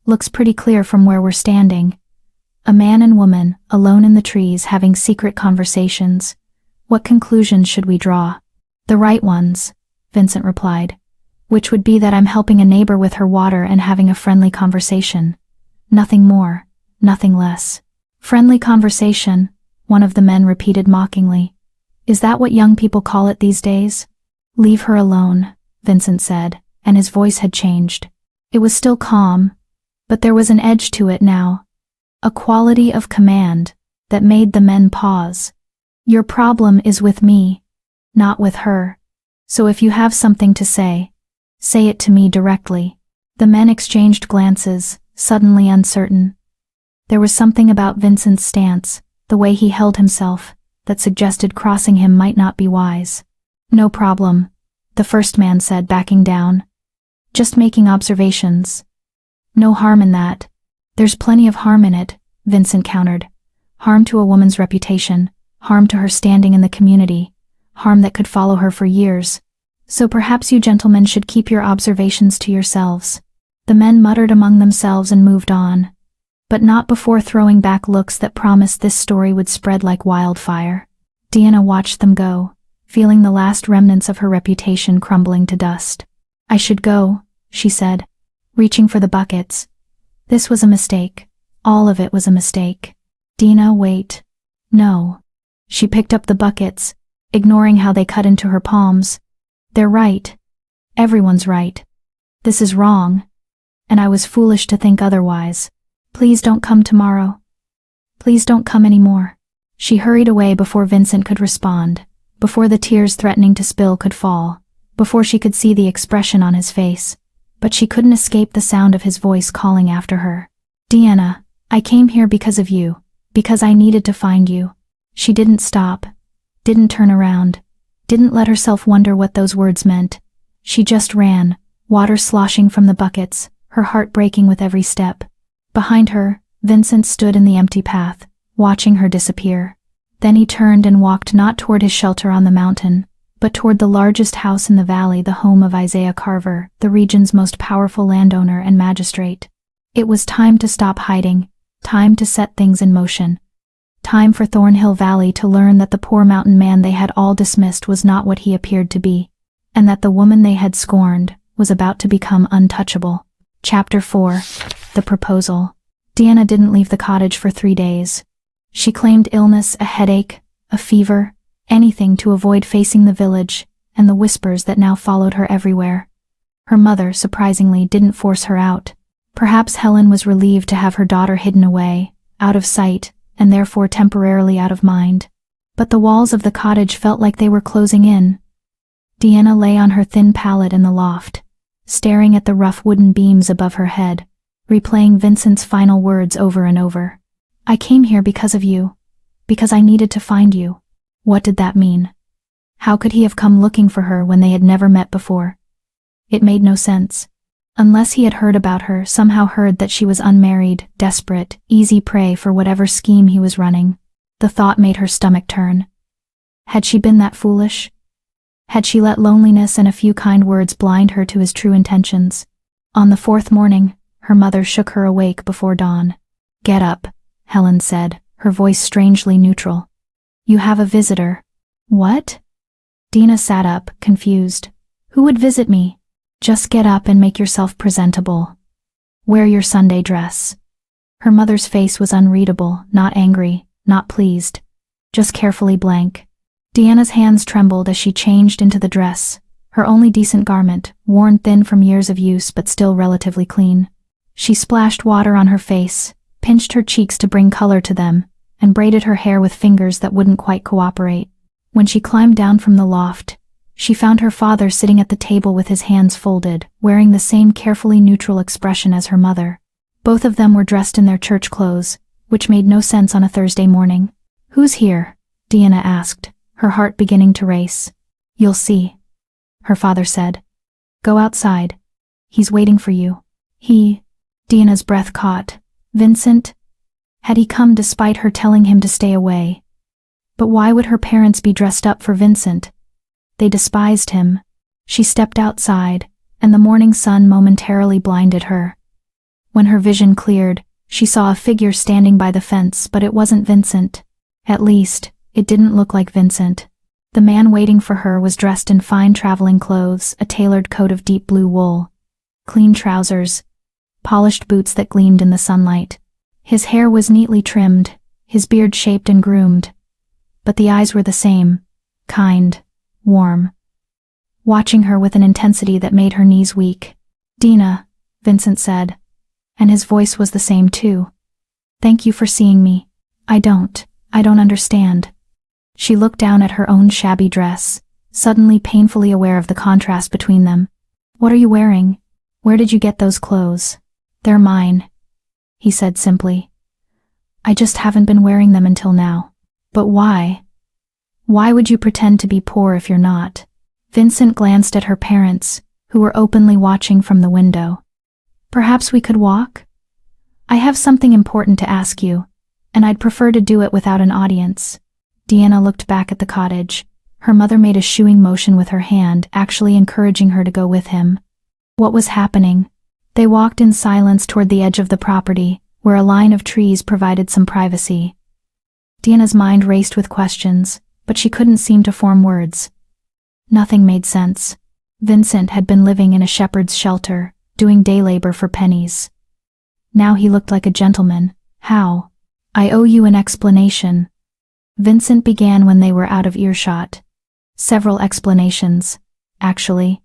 Looks pretty clear from where we're standing. A man and woman, alone in the trees, having secret conversations. What conclusions should we draw? The right ones, Vincent replied. Which would be that I'm helping a neighbor with her water and having a friendly conversation. Nothing more, nothing less. Friendly conversation, one of the men repeated mockingly. Is that what young people call it these days? Leave her alone, Vincent said, and his voice had changed. It was still calm, but there was an edge to it now, a quality of command that made the men pause. Your problem is with me, not with her. So if you have something to say it to me directly. The men exchanged glances, suddenly uncertain. There was something about Vincent's stance, the way he held himself, that suggested crossing him might not be wise. No problem, the first man said, backing down. Just making observations. No harm in that. There's plenty of harm in it, Vincent countered. Harm to a woman's reputation, harm to her standing in the community, harm that could follow her for years. So perhaps you gentlemen should keep your observations to yourselves. The men muttered among themselves and moved on, but not before throwing back looks that promised this story would spread like wildfire. Deanna watched them go, feeling the last remnants of her reputation crumbling to dust. I should go, she said, reaching for the buckets. This was a mistake. All of it was a mistake. Dina, wait. No. She picked up the buckets, ignoring how they cut into her palms. They're right. Everyone's right. This is wrong. And I was foolish to think otherwise. Please don't come tomorrow. Please don't come anymore. She hurried away before Vincent could respond, before the tears threatening to spill could fall, before she could see the expression on his face. But she couldn't escape the sound of his voice calling after her. Deanna, I came here because of you, because I needed to find you. She didn't stop, didn't turn around, didn't let herself wonder what those words meant. She just ran, water sloshing from the buckets, her heart breaking with every step. Behind her, Vincent stood in the empty path, watching her disappear. Then he turned and walked not toward his shelter on the mountain, but toward the largest house in the valley, the home of Isaiah Carver, the region's most powerful landowner and magistrate. It was time to stop hiding, time to set things in motion. Time for Thornhill Valley to learn that the poor mountain man they had all dismissed was not what he appeared to be, and that the woman they had scorned was about to become untouchable. Chapter 4. The Proposal. Deanna didn't leave the cottage for 3 days. She claimed illness, a headache, a fever, anything to avoid facing the village and the whispers that now followed her everywhere. Her mother, surprisingly, didn't force her out. Perhaps Helen was relieved to have her daughter hidden away, out of sight, and therefore temporarily out of mind. But the walls of the cottage felt like they were closing in. Deanna lay on her thin pallet in the loft, staring at the rough wooden beams above her head, replaying Vincent's final words over and over. I came here because of you, because I needed to find you. What did that mean? How could he have come looking for her when they had never met before? It made no sense. Unless he had heard about her, somehow heard that she was unmarried, desperate, easy prey for whatever scheme he was running. The thought made her stomach turn. Had she been that foolish? Had she let loneliness and a few kind words blind her to his true intentions? On the 4th morning, her mother shook her awake before dawn. Get up, Helen said, her voice strangely neutral. You have a visitor. What? Dina sat up, confused. Who would visit me? Just get up and make yourself presentable. Wear your Sunday dress. Her mother's face was unreadable, not angry, not pleased, just carefully blank. Deanna's hands trembled as she changed into the dress, her only decent garment, worn thin from years of use but still relatively clean. She splashed water on her face, pinched her cheeks to bring color to them, and braided her hair with fingers that wouldn't quite cooperate. When she climbed down from the loft, she found her father sitting at the table with his hands folded, wearing the same carefully neutral expression as her mother. Both of them were dressed in their church clothes, which made no sense on a Thursday morning. Who's here? Deanna asked, her heart beginning to race. You'll see, her father said. Go outside. He's waiting for you. Deanna's breath caught. Vincent? Had he come despite her telling him to stay away? But why would her parents be dressed up for Vincent? They despised him. She stepped outside, and the morning sun momentarily blinded her. When her vision cleared, she saw a figure standing by the fence, but it wasn't Vincent. At least, it didn't look like Vincent. The man waiting for her was dressed in fine traveling clothes, a tailored coat of deep blue wool, clean trousers, polished boots that gleamed in the sunlight. His hair was neatly trimmed, his beard shaped and groomed, but the eyes were the same, kind, warm. watching her with an intensity that made her knees weak. "Dina," Vincent said, and his voice was the same too. "Thank you for seeing me. I don't understand." She looked down at her own shabby dress, suddenly painfully aware of the contrast between them. "What are you wearing? Where did you get those clothes?" "They're mine," he said simply. "I just haven't been wearing them until now." "But why? Why would you pretend to be poor if you're not?" Vincent glanced at her parents, who were openly watching from the window. "Perhaps we could walk? I have something important to ask you, and I'd prefer to do it without an audience." Deanna looked back at the cottage. Her mother made a shooing motion with her hand, actually encouraging her to go with him. What was happening? They walked in silence toward the edge of the property, where a line of trees provided some privacy. Deanna's mind raced with questions, but she couldn't seem to form words. Nothing made sense. Vincent had been living in a shepherd's shelter, doing day labor for pennies. Now he looked like a gentleman. How? "I owe you an explanation." Vincent began when they were out of earshot. "Several explanations, actually.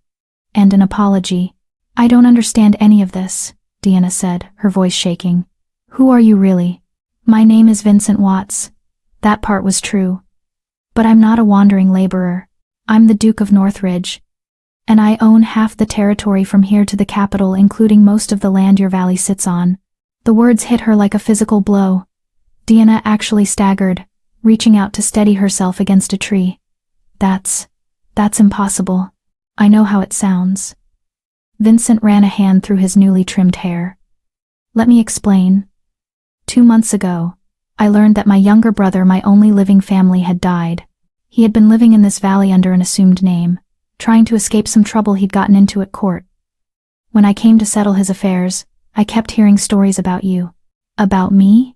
And an apology." "I don't understand any of this," Deanna said, her voice shaking. "Who are you really?" "My name is Vincent Watts." That part was true. "But I'm not a wandering laborer. I'm the Duke of Northridge. And I own half the territory from here to the capital, including most of the land your valley sits on." The words hit her like a physical blow. Deanna actually staggered, reaching out to steady herself against a tree. That's impossible. I know how it sounds." Vincent ran a hand through his newly trimmed hair. "Let me explain. 2 months ago, I learned that my younger brother, my only living family, had died. He had been living in this valley under an assumed name, trying to escape some trouble he'd gotten into at court. When I came to settle his affairs, I kept hearing stories about you." "About me?"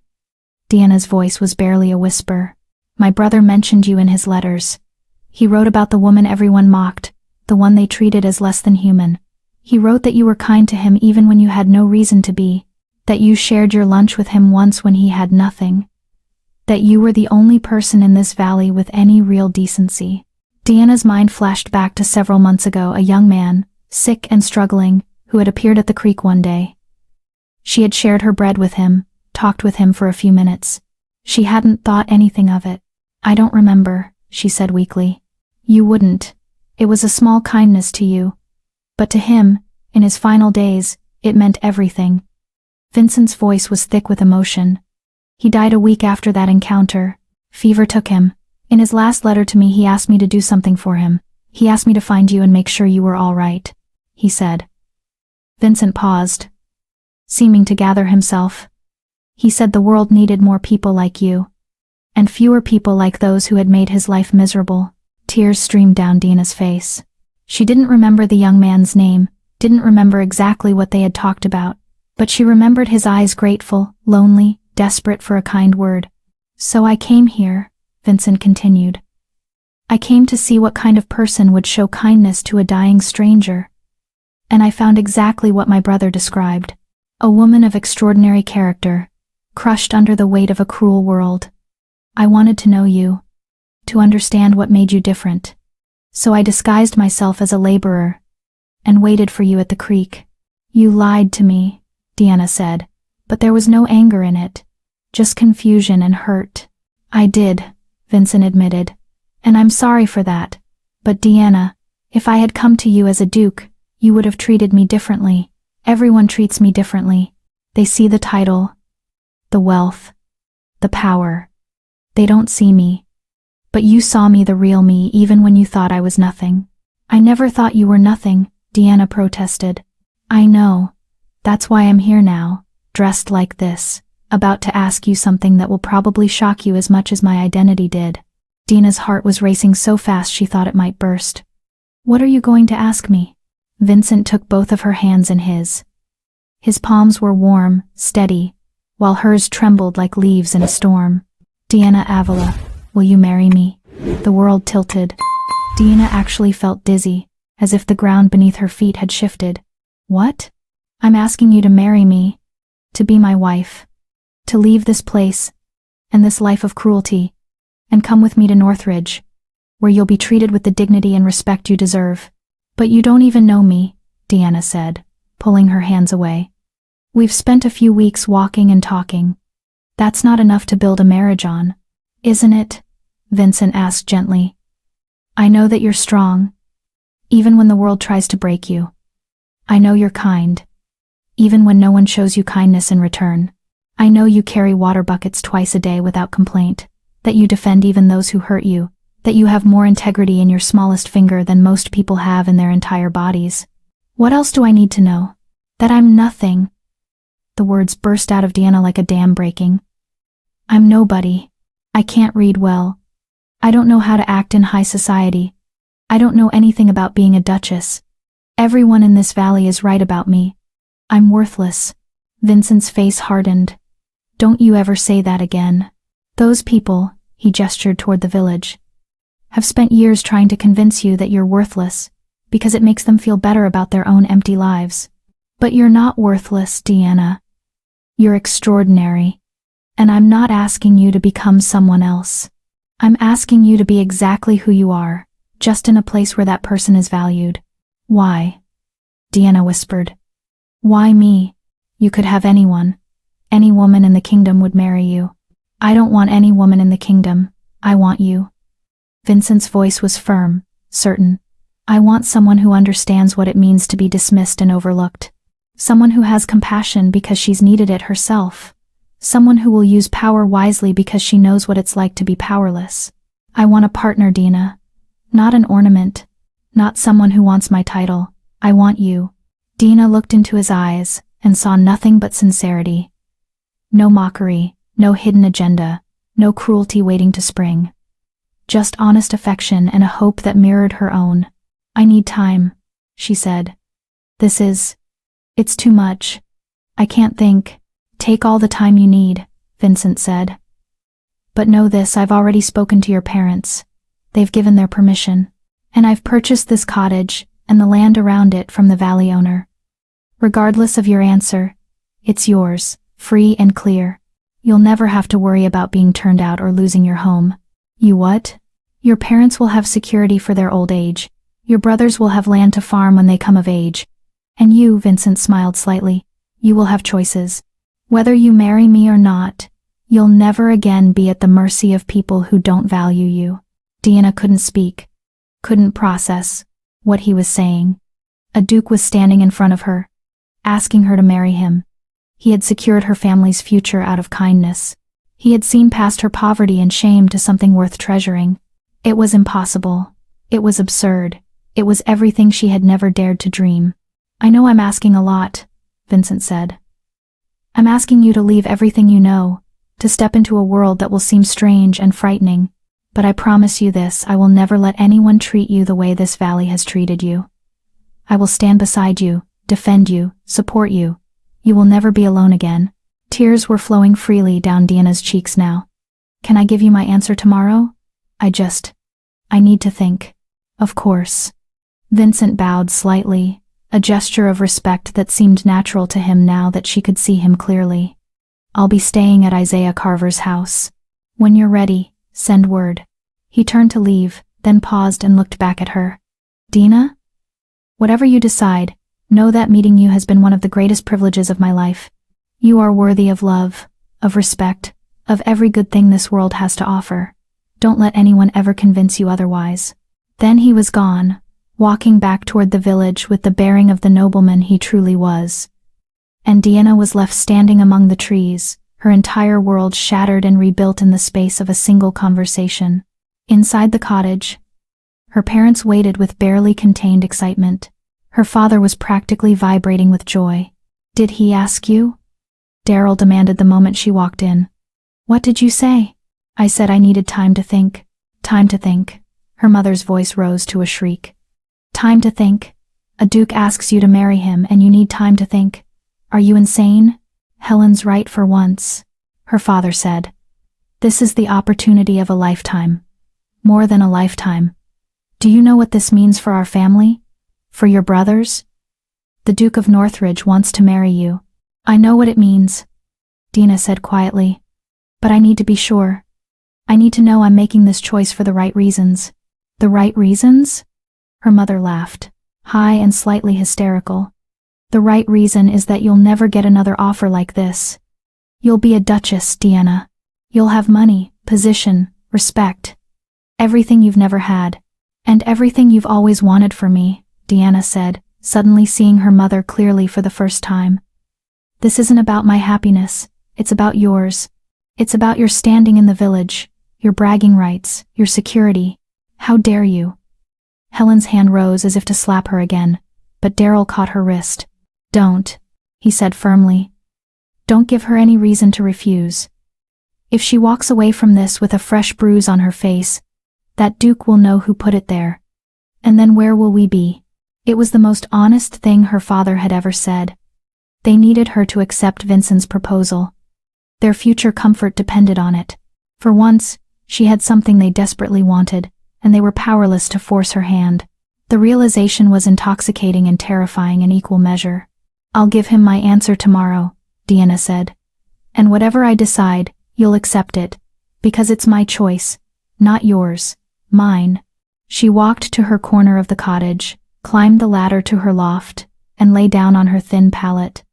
Deanna's voice was barely a whisper. "My brother mentioned you in his letters. He wrote about the woman everyone mocked, the one they treated as less than human. He wrote that you were kind to him even when you had no reason to be, that you shared your lunch with him once when he had nothing, that you were the only person in this valley with any real decency." Deanna's mind flashed back to several months ago, a young man, sick and struggling, who had appeared at the creek one day. She had shared her bread with him, talked with him for a few minutes. She hadn't thought anything of it. "I don't remember," she said weakly. "You wouldn't. It was a small kindness to you. But to him, in his final days, it meant everything." Vincent's voice was thick with emotion. "He died a week after that encounter. Fever took him. In his last letter to me, he asked me to do something for him. He asked me to find you and make sure you were all right," he said. Vincent paused, seeming to gather himself. "He said the world needed more people like you, and fewer people like those who had made his life miserable." Tears streamed down Deanna's face. She didn't remember the young man's name, didn't remember exactly what they had talked about, but she remembered his eyes, grateful, lonely, desperate for a kind word. "So I came here," Vincent continued. "I came to see what kind of person would show kindness to a dying stranger. And I found exactly what my brother described. A woman of extraordinary character, crushed under the weight of a cruel world. I wanted to know you, to understand what made you different. So I disguised myself as a laborer, and waited for you at the creek." "You lied to me," Deanna said, but there was no anger in it, just confusion and hurt. "I did," Vincent admitted, "and I'm sorry for that. But Deanna, if I had come to you as a duke, you would have treated me differently. Everyone treats me differently. They see the title, the wealth, the power. They don't see me. But you saw me, the real me, even when you thought I was nothing." "I never thought you were nothing," Deanna protested. "I know. That's why I'm here now, dressed like this, about to ask you something that will probably shock you as much as my identity did." Deanna's heart was racing so fast she thought it might burst. "What are you going to ask me?" Vincent took both of her hands in his. His palms were warm, steady, while hers trembled like leaves in a storm. "Deanna Avila, will you marry me?" The world tilted. Deanna actually felt dizzy, as if the ground beneath her feet had shifted. "What?" "I'm asking you to marry me, to be my wife, to leave this place, and this life of cruelty, and come with me to Northridge, where you'll be treated with the dignity and respect you deserve." But you don't even know me, Deanna said, pulling her hands away. We've spent a few weeks walking and talking. That's not enough to build a marriage on, isn't it? Vincent asked gently. I know that you're strong, even when the world tries to break you. I know you're kind, even when no one shows you kindness in return. I know you carry water buckets twice a day without complaint, that you defend even those who hurt you, that you have more integrity in your smallest finger than most people have in their entire bodies. What else do I need to know? That I'm nothing. The words burst out of Deanna like a dam breaking. I'm nobody. I can't read well. I don't know how to act in high society. I don't know anything about being a duchess. Everyone in this valley is right about me. I'm worthless. Vincent's face hardened. Don't you ever say that again. Those people, he gestured toward the village, have spent years trying to convince you that you're worthless, because it makes them feel better about their own empty lives. But you're not worthless, Deanna. You're extraordinary. And I'm not asking you to become someone else. I'm asking you to be exactly who you are, just in a place where that person is valued. Why? Deanna whispered. Why me? You could have anyone. Any woman in the kingdom would marry you. I don't want any woman in the kingdom. I want you. Vincent's voice was firm, certain. I want someone who understands what it means to be dismissed and overlooked. Someone who has compassion because she's needed it herself. Someone who will use power wisely because she knows what it's like to be powerless. I want a partner, Dina. Not an ornament. Not someone who wants my title. I want you. Dina looked into his eyes and saw nothing but sincerity. No mockery, no hidden agenda, no cruelty waiting to spring. Just honest affection and a hope that mirrored her own. I need time, she said. It's too much. I can't think. Take all the time you need, Vincent said. But know this, I've already spoken to your parents. They've given their permission. And I've purchased this cottage and the land around it from the valley owner. Regardless of your answer, it's yours, free and clear. You'll never have to worry about being turned out or losing your home. You what? Your parents will have security for their old age. Your brothers will have land to farm when they come of age. And you, Vincent smiled slightly, you will have choices. Whether you marry me or not, you'll never again be at the mercy of people who don't value you. Deanna couldn't speak, couldn't process what he was saying. A duke was standing in front of her, asking her to marry him. He had secured her family's future out of kindness. He had seen past her poverty and shame to something worth treasuring. It was impossible. It was absurd. It was everything she had never dared to dream. I know I'm asking a lot, Vincent said. I'm asking you to leave everything you know, to step into a world that will seem strange and frightening. But I promise you this, I will never let anyone treat you the way this valley has treated you. I will stand beside you, defend you, support you. You will never be alone again. Tears were flowing freely down Deanna's cheeks now. Can I give you my answer tomorrow? I need to think. Of course. Vincent bowed slightly, a gesture of respect that seemed natural to him now that she could see him clearly. I'll be staying at Isaiah Carver's house. When you're ready, send word. He turned to leave, then paused and looked back at her. Dina? Whatever you decide, know that meeting you has been one of the greatest privileges of my life. You are worthy of love, of respect, of every good thing this world has to offer. Don't let anyone ever convince you otherwise. Then he was gone, walking back toward the village with the bearing of the nobleman he truly was. And Deanna was left standing among the trees, her entire world shattered and rebuilt in the space of a single conversation. Inside the cottage, her parents waited with barely contained excitement. Her father was practically vibrating with joy. Did he ask you? Daryl demanded the moment she walked in. What did you say? I said I needed time to think. Time to think. Her mother's voice rose to a shriek. Time to think. A duke asks you to marry him and you need time to think. Are you insane? Helen's right for once, her father said. This is the opportunity of a lifetime. More than a lifetime. Do you know what this means for our family? For your brothers? The Duke of Northridge wants to marry you. I know what it means, Dina said quietly. But I need to be sure. I need to know I'm making this choice for the right reasons. The right reasons? Her mother laughed. high and slightly hysterical. The right reason is that you'll never get another offer like this. You'll be a duchess, Deanna. You'll have money, position, respect. Everything you've never had. And everything you've always wanted for me, Deanna said, suddenly seeing her mother clearly for the first time. This isn't about my happiness, it's about yours. It's about your standing in the village, your bragging rights, your security. How dare you? Helen's hand rose as if to slap her again, but Darryl caught her wrist. Don't, he said firmly. Don't give her any reason to refuse. If she walks away from this with a fresh bruise on her face, that Duke will know who put it there. And then where will we be? It was the most honest thing her father had ever said. They needed her to accept Vincent's proposal. Their future comfort depended on it. For once, she had something they desperately wanted, and they were powerless to force her hand. The realization was intoxicating and terrifying in equal measure. I'll give him my answer tomorrow, Deanna said. And whatever I decide, you'll accept it, because it's my choice, not yours, mine. She walked to her corner of the cottage, climbed the ladder to her loft, and lay down on her thin pallet.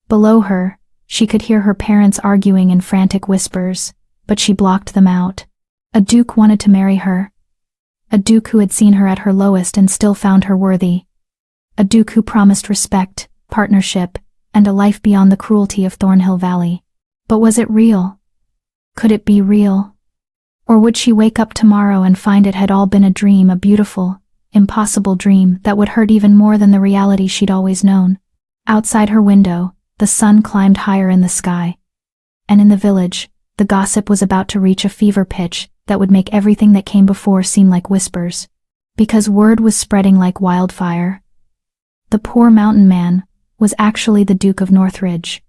Below her, she could hear her parents arguing in frantic whispers, but she blocked them out. A duke wanted to marry her. A duke who had seen her at her lowest and still found her worthy. A duke who promised respect, partnership, and a life beyond the cruelty of Thornhill Valley. But was it real? Could it be real? Or would she wake up tomorrow and find it had all been a dream, a beautiful, impossible dream that would hurt even more than the reality she'd always known? Outside her window, the sun climbed higher in the sky. And in the village, the gossip was about to reach a fever pitch that would make everything that came before seem like whispers. Because word was spreading like wildfire. The poor mountain man was actually the Duke of Northridge.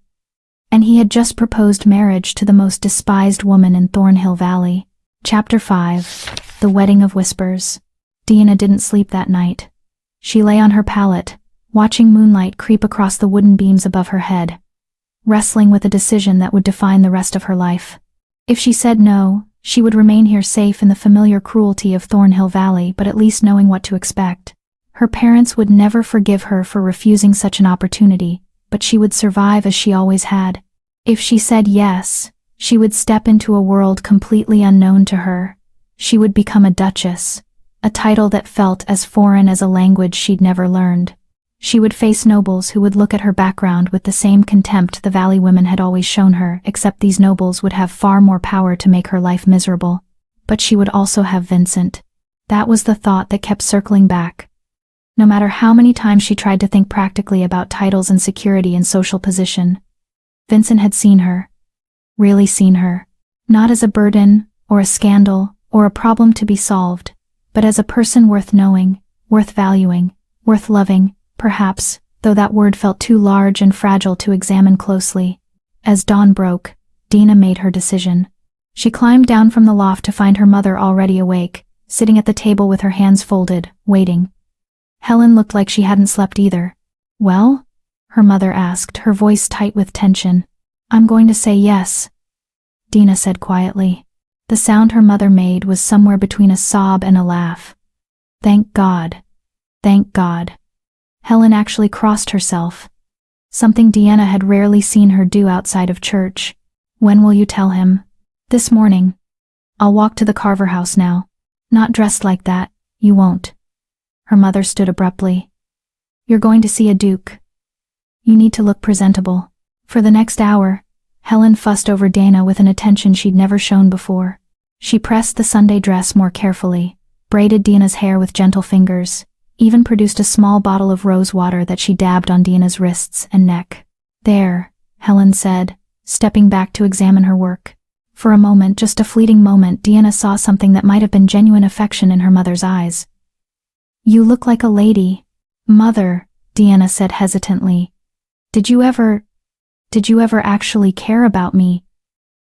And he had just proposed marriage to the most despised woman in Thornhill Valley. Chapter 5. The Wedding of Whispers. Deanna didn't sleep that night. She lay on her pallet, watching moonlight creep across the wooden beams above her head, wrestling with a decision that would define the rest of her life. If she said no, she would remain here safe in the familiar cruelty of Thornhill Valley, but at least knowing what to expect. Her parents would never forgive her for refusing such an opportunity, but she would survive as she always had. If she said yes, she would step into a world completely unknown to her. She would become a duchess, a title that felt as foreign as a language she'd never learned. She would face nobles who would look at her background with the same contempt the valley women had always shown her, except these nobles would have far more power to make her life miserable. But she would also have Vincent. That was the thought that kept circling back. No matter how many times she tried to think practically about titles and security and social position, Vincent had seen her. Really seen her. Not as a burden, or a scandal, or a problem to be solved, but as a person worth knowing, worth valuing, worth loving, perhaps, though that word felt too large and fragile to examine closely. As dawn broke, Deanna made her decision. She climbed down from the loft to find her mother already awake, sitting at the table with her hands folded, waiting. Helen looked like she hadn't slept either. Well? Her mother asked, her voice tight with tension. I'm going to say yes, Deanna said quietly. The sound her mother made was somewhere between a sob and a laugh. Thank God. Thank God. Helen actually crossed herself. Something Deanna had rarely seen her do outside of church. When will you tell him? This morning. I'll walk to the Carver house now. Not dressed like that, you won't. Her mother stood abruptly. You're going to see a duke. You need to look presentable. For the next hour, Helen fussed over Dana with an attention she'd never shown before. She pressed the Sunday dress more carefully, braided Dana's hair with gentle fingers, even produced a small bottle of rose water that she dabbed on Dana's wrists and neck. There, Helen said, stepping back to examine her work. For a moment, just a fleeting moment, Deanna saw something that might have been genuine affection in her mother's eyes. You look like a lady. Mother, Deanna said hesitantly. Did you ever actually care about me?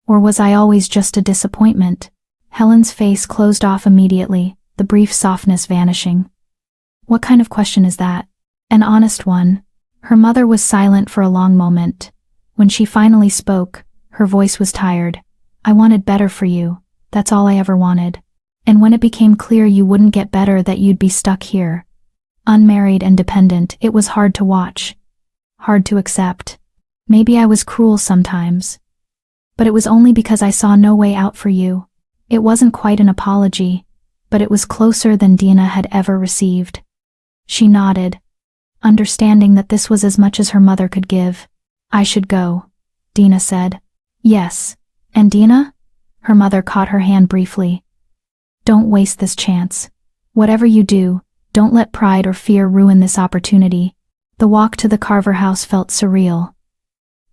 Or was I always just a disappointment? Helen's face closed off immediately, the brief softness vanishing. What kind of question is that? An honest one. Her mother was silent for a long moment. When she finally spoke, her voice was tired. I wanted better for you. That's all I ever wanted. And when it became clear you wouldn't get better, that you'd be stuck here, Unmarried and dependent, it was hard to watch. Hard to accept. Maybe I was cruel sometimes. But it was only because I saw no way out for you. It wasn't quite an apology, but it was closer than Dina had ever received. She nodded, understanding that this was as much as her mother could give. I should go, Dina said. Yes. And Dina? Her mother caught her hand briefly. Don't waste this chance. Whatever you do, don't let pride or fear ruin this opportunity. The walk to the Carver house felt surreal.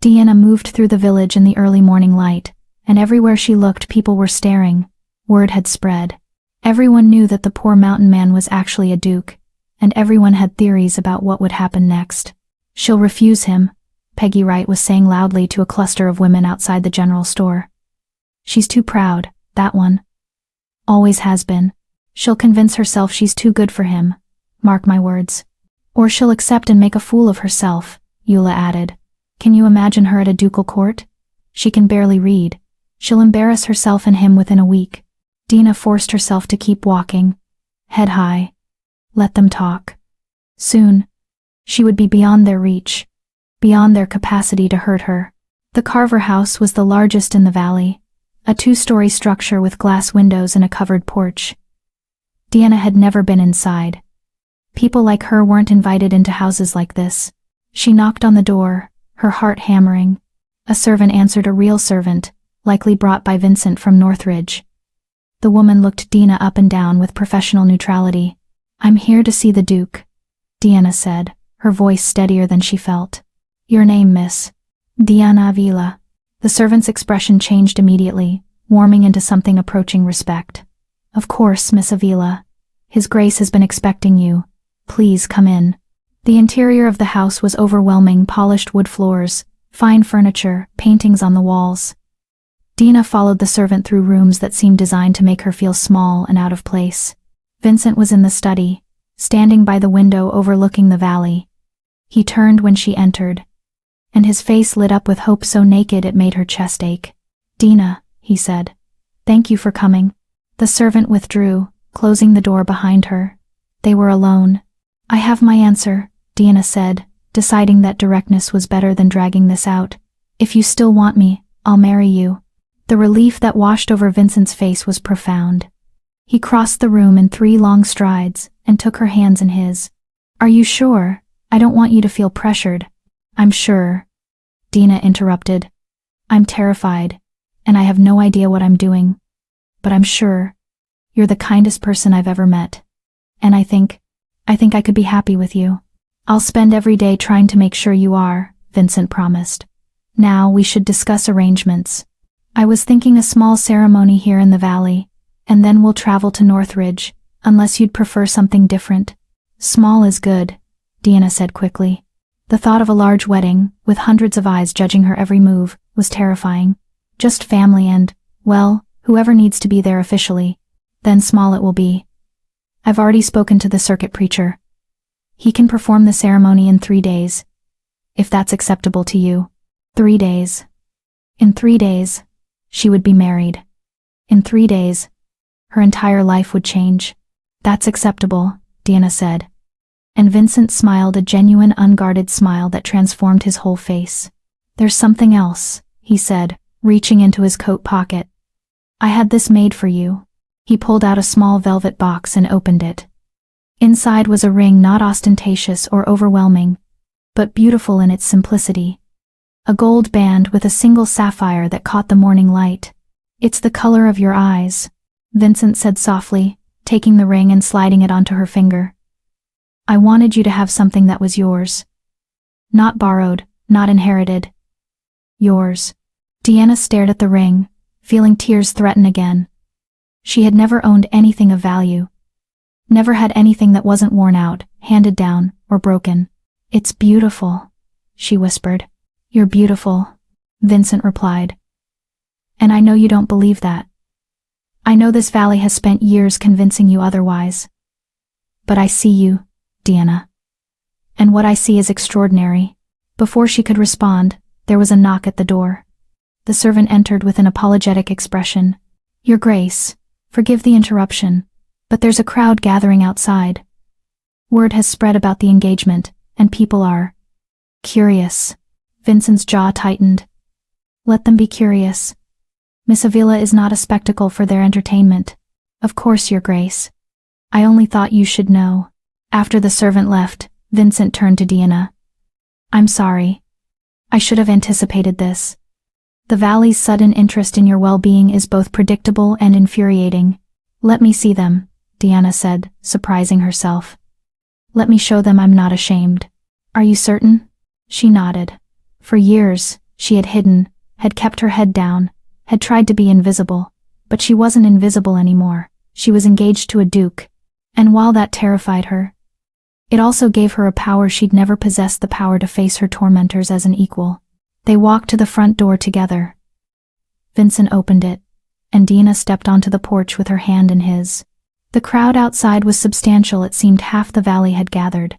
Deanna moved through the village in the early morning light, and everywhere she looked people were staring. Word had spread. Everyone knew that the poor mountain man was actually a duke, and everyone had theories about what would happen next. She'll refuse him, Peggy Wright was saying loudly to a cluster of women outside the general store. She's too proud, that one. Always has been. She'll convince herself she's too good for him, mark my words. Or she'll accept and make a fool of herself, Eula added. Can you imagine her at a ducal court? She can barely read. She'll embarrass herself and him within a week. Dina forced herself to keep walking, head high. Let them talk. Soon, she would be beyond their reach, beyond their capacity to hurt her. The Carver house was the largest in the valley, a 2-story structure with glass windows and a covered porch. Deanna had never been inside. People like her weren't invited into houses like this. She knocked on the door, her heart hammering. A servant answered, a real servant, likely brought by Vincent from Northridge. The woman looked Dina up and down with professional neutrality. I'm here to see the Duke, Deanna said, her voice steadier than she felt. Your name, miss? Diana Avila. The servant's expression changed immediately, warming into something approaching respect. Of course, Miss Avila. His Grace has been expecting you. Please come in. The interior of the house was overwhelming, polished wood floors, fine furniture, paintings on the walls. Dina followed the servant through rooms that seemed designed to make her feel small and out of place. Vincent was in the study, standing by the window overlooking the valley. He turned when she entered, and his face lit up with hope so naked it made her chest ache. Dina, he said. Thank you for coming. The servant withdrew, closing the door behind her. They were alone. I have my answer, Dina said, deciding that directness was better than dragging this out. If you still want me, I'll marry you. The relief that washed over Vincent's face was profound. He crossed the room in 3 long strides and took her hands in his. Are you sure? I don't want you to feel pressured. I'm sure. Dina interrupted. I'm terrified, and I have no idea what I'm doing. But I'm sure. You're the kindest person I've ever met. And I think I could be happy with you. I'll spend every day trying to make sure you are, Vincent promised. Now we should discuss arrangements. I was thinking a small ceremony here in the valley, and then we'll travel to Northridge, unless you'd prefer something different. Small is good, Deanna said quickly. The thought of a large wedding, with hundreds of eyes judging her every move, was terrifying. Just family and, well, whoever needs to be there officially. Then small it will be. I've already spoken to the circuit preacher. He can perform the ceremony in 3 days. If that's acceptable to you. 3 days. In 3 days, she would be married. In 3 days, her entire life would change. That's acceptable, Deanna said. And Vincent smiled, a genuine, unguarded smile that transformed his whole face. There's something else, he said, reaching into his coat pocket. I had this made for you. He pulled out a small velvet box and opened it. Inside was a ring not ostentatious or overwhelming, but beautiful in its simplicity. A gold band with a single sapphire that caught the morning light. It's the color of your eyes, Vincent said softly, taking the ring and sliding it onto her finger. I wanted you to have something that was yours. Not borrowed, not inherited. Yours. Deanna stared at the ring, feeling tears threaten again. She had never owned anything of value. Never had anything that wasn't worn out, handed down, or broken. It's beautiful, she whispered. You're beautiful, Vincent replied. And I know you don't believe that. I know this valley has spent years convincing you otherwise. But I see you, Deanna. And what I see is extraordinary. Before she could respond, there was a knock at the door. The servant entered with an apologetic expression. Your Grace, forgive the interruption, but there's a crowd gathering outside. Word has spread about the engagement, and people are curious. Vincent's jaw tightened. Let them be curious. Miss Avila is not a spectacle for their entertainment. Of course, Your Grace. I only thought you should know. After the servant left, Vincent turned to Diana. I'm sorry. I should have anticipated this. The Valley's sudden interest in your well-being is both predictable and infuriating. Let me see them, Diana said, surprising herself. Let me show them I'm not ashamed. Are you certain? She nodded. For years, she had hidden, had kept her head down, had tried to be invisible. But she wasn't invisible anymore. She was engaged to a duke. And while that terrified her, it also gave her a power she'd never possessed, the power to face her tormentors as an equal. They walked to the front door together. Vincent opened it, and Diana stepped onto the porch with her hand in his. The crowd outside was substantial. It seemed half the Valley had gathered.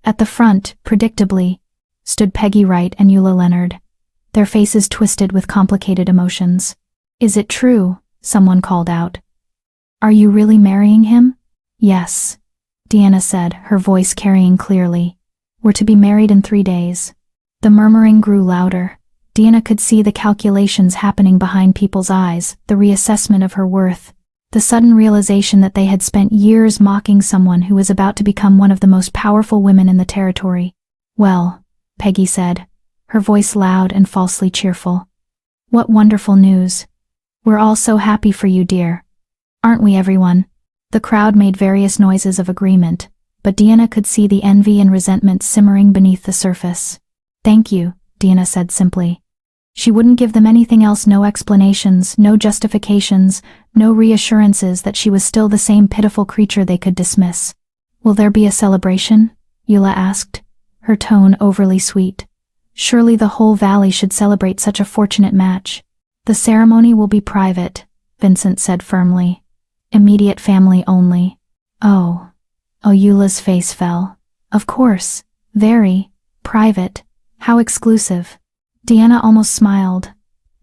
At the front, predictably, stood Peggy Wright and Eula Leonard, their faces twisted with complicated emotions. Is it true? Someone called out. Are you really marrying him? Yes, Diana said, her voice carrying clearly. We're to be married in 3 days. The murmuring grew louder. Diana could see the calculations happening behind people's eyes, the reassessment of her worth, the sudden realization that they had spent years mocking someone who was about to become one of the most powerful women in the territory. Well, Peggy said, her voice loud and falsely cheerful. What wonderful news. We're all so happy for you, dear. Aren't we, everyone? The crowd made various noises of agreement, but Diana could see the envy and resentment simmering beneath the surface. Thank you, Diana said simply. She wouldn't give them anything else, no explanations, no justifications, no reassurances that she was still the same pitiful creature they could dismiss. Will there be a celebration? Eula asked, her tone overly sweet. Surely the whole Valley should celebrate such a fortunate match. The ceremony will be private, Vincent said firmly. Immediate family only. Oh, Eula's face fell. Of course, very private. How exclusive. Diana almost smiled.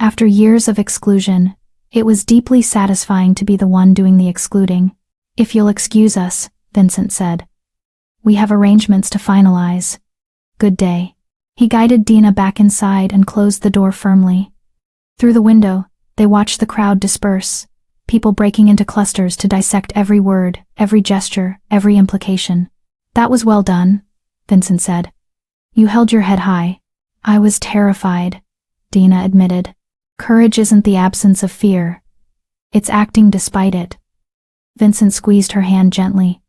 After years of exclusion, it was deeply satisfying to be the one doing the excluding. If you'll excuse us, Vincent said. We have arrangements to finalize. Good day. He guided Diana back inside and closed the door firmly. Through the window, they watched the crowd disperse, people breaking into clusters to dissect every word, every gesture, every implication. That was well done, Vincent said. You held your head high. I was terrified, Diana admitted. Courage isn't the absence of fear. It's acting despite it. Vincent squeezed her hand gently.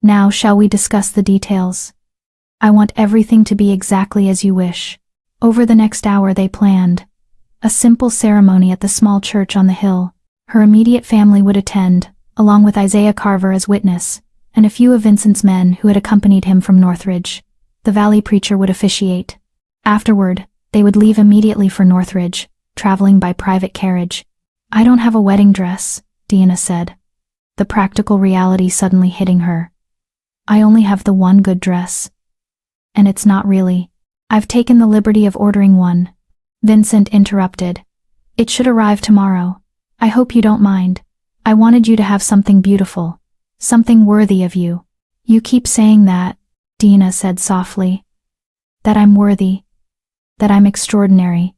Now shall we discuss the details? I want everything to be exactly as you wish. Over the next hour they planned a simple ceremony at the small church on the hill. Her immediate family would attend, along with Isaiah Carver as witness, and a few of Vincent's men who had accompanied him from Northridge. The Valley preacher would officiate. Afterward, they would leave immediately for Northridge, traveling by private carriage. I don't have a wedding dress, Diana said, the practical reality suddenly hitting her. I only have the one good dress. And it's not really. I've taken the liberty of ordering one. Vincent interrupted. It should arrive tomorrow. I hope you don't mind. I wanted you to have something beautiful, something worthy of you. You keep saying that, Diana said softly. That I'm worthy. That I'm extraordinary.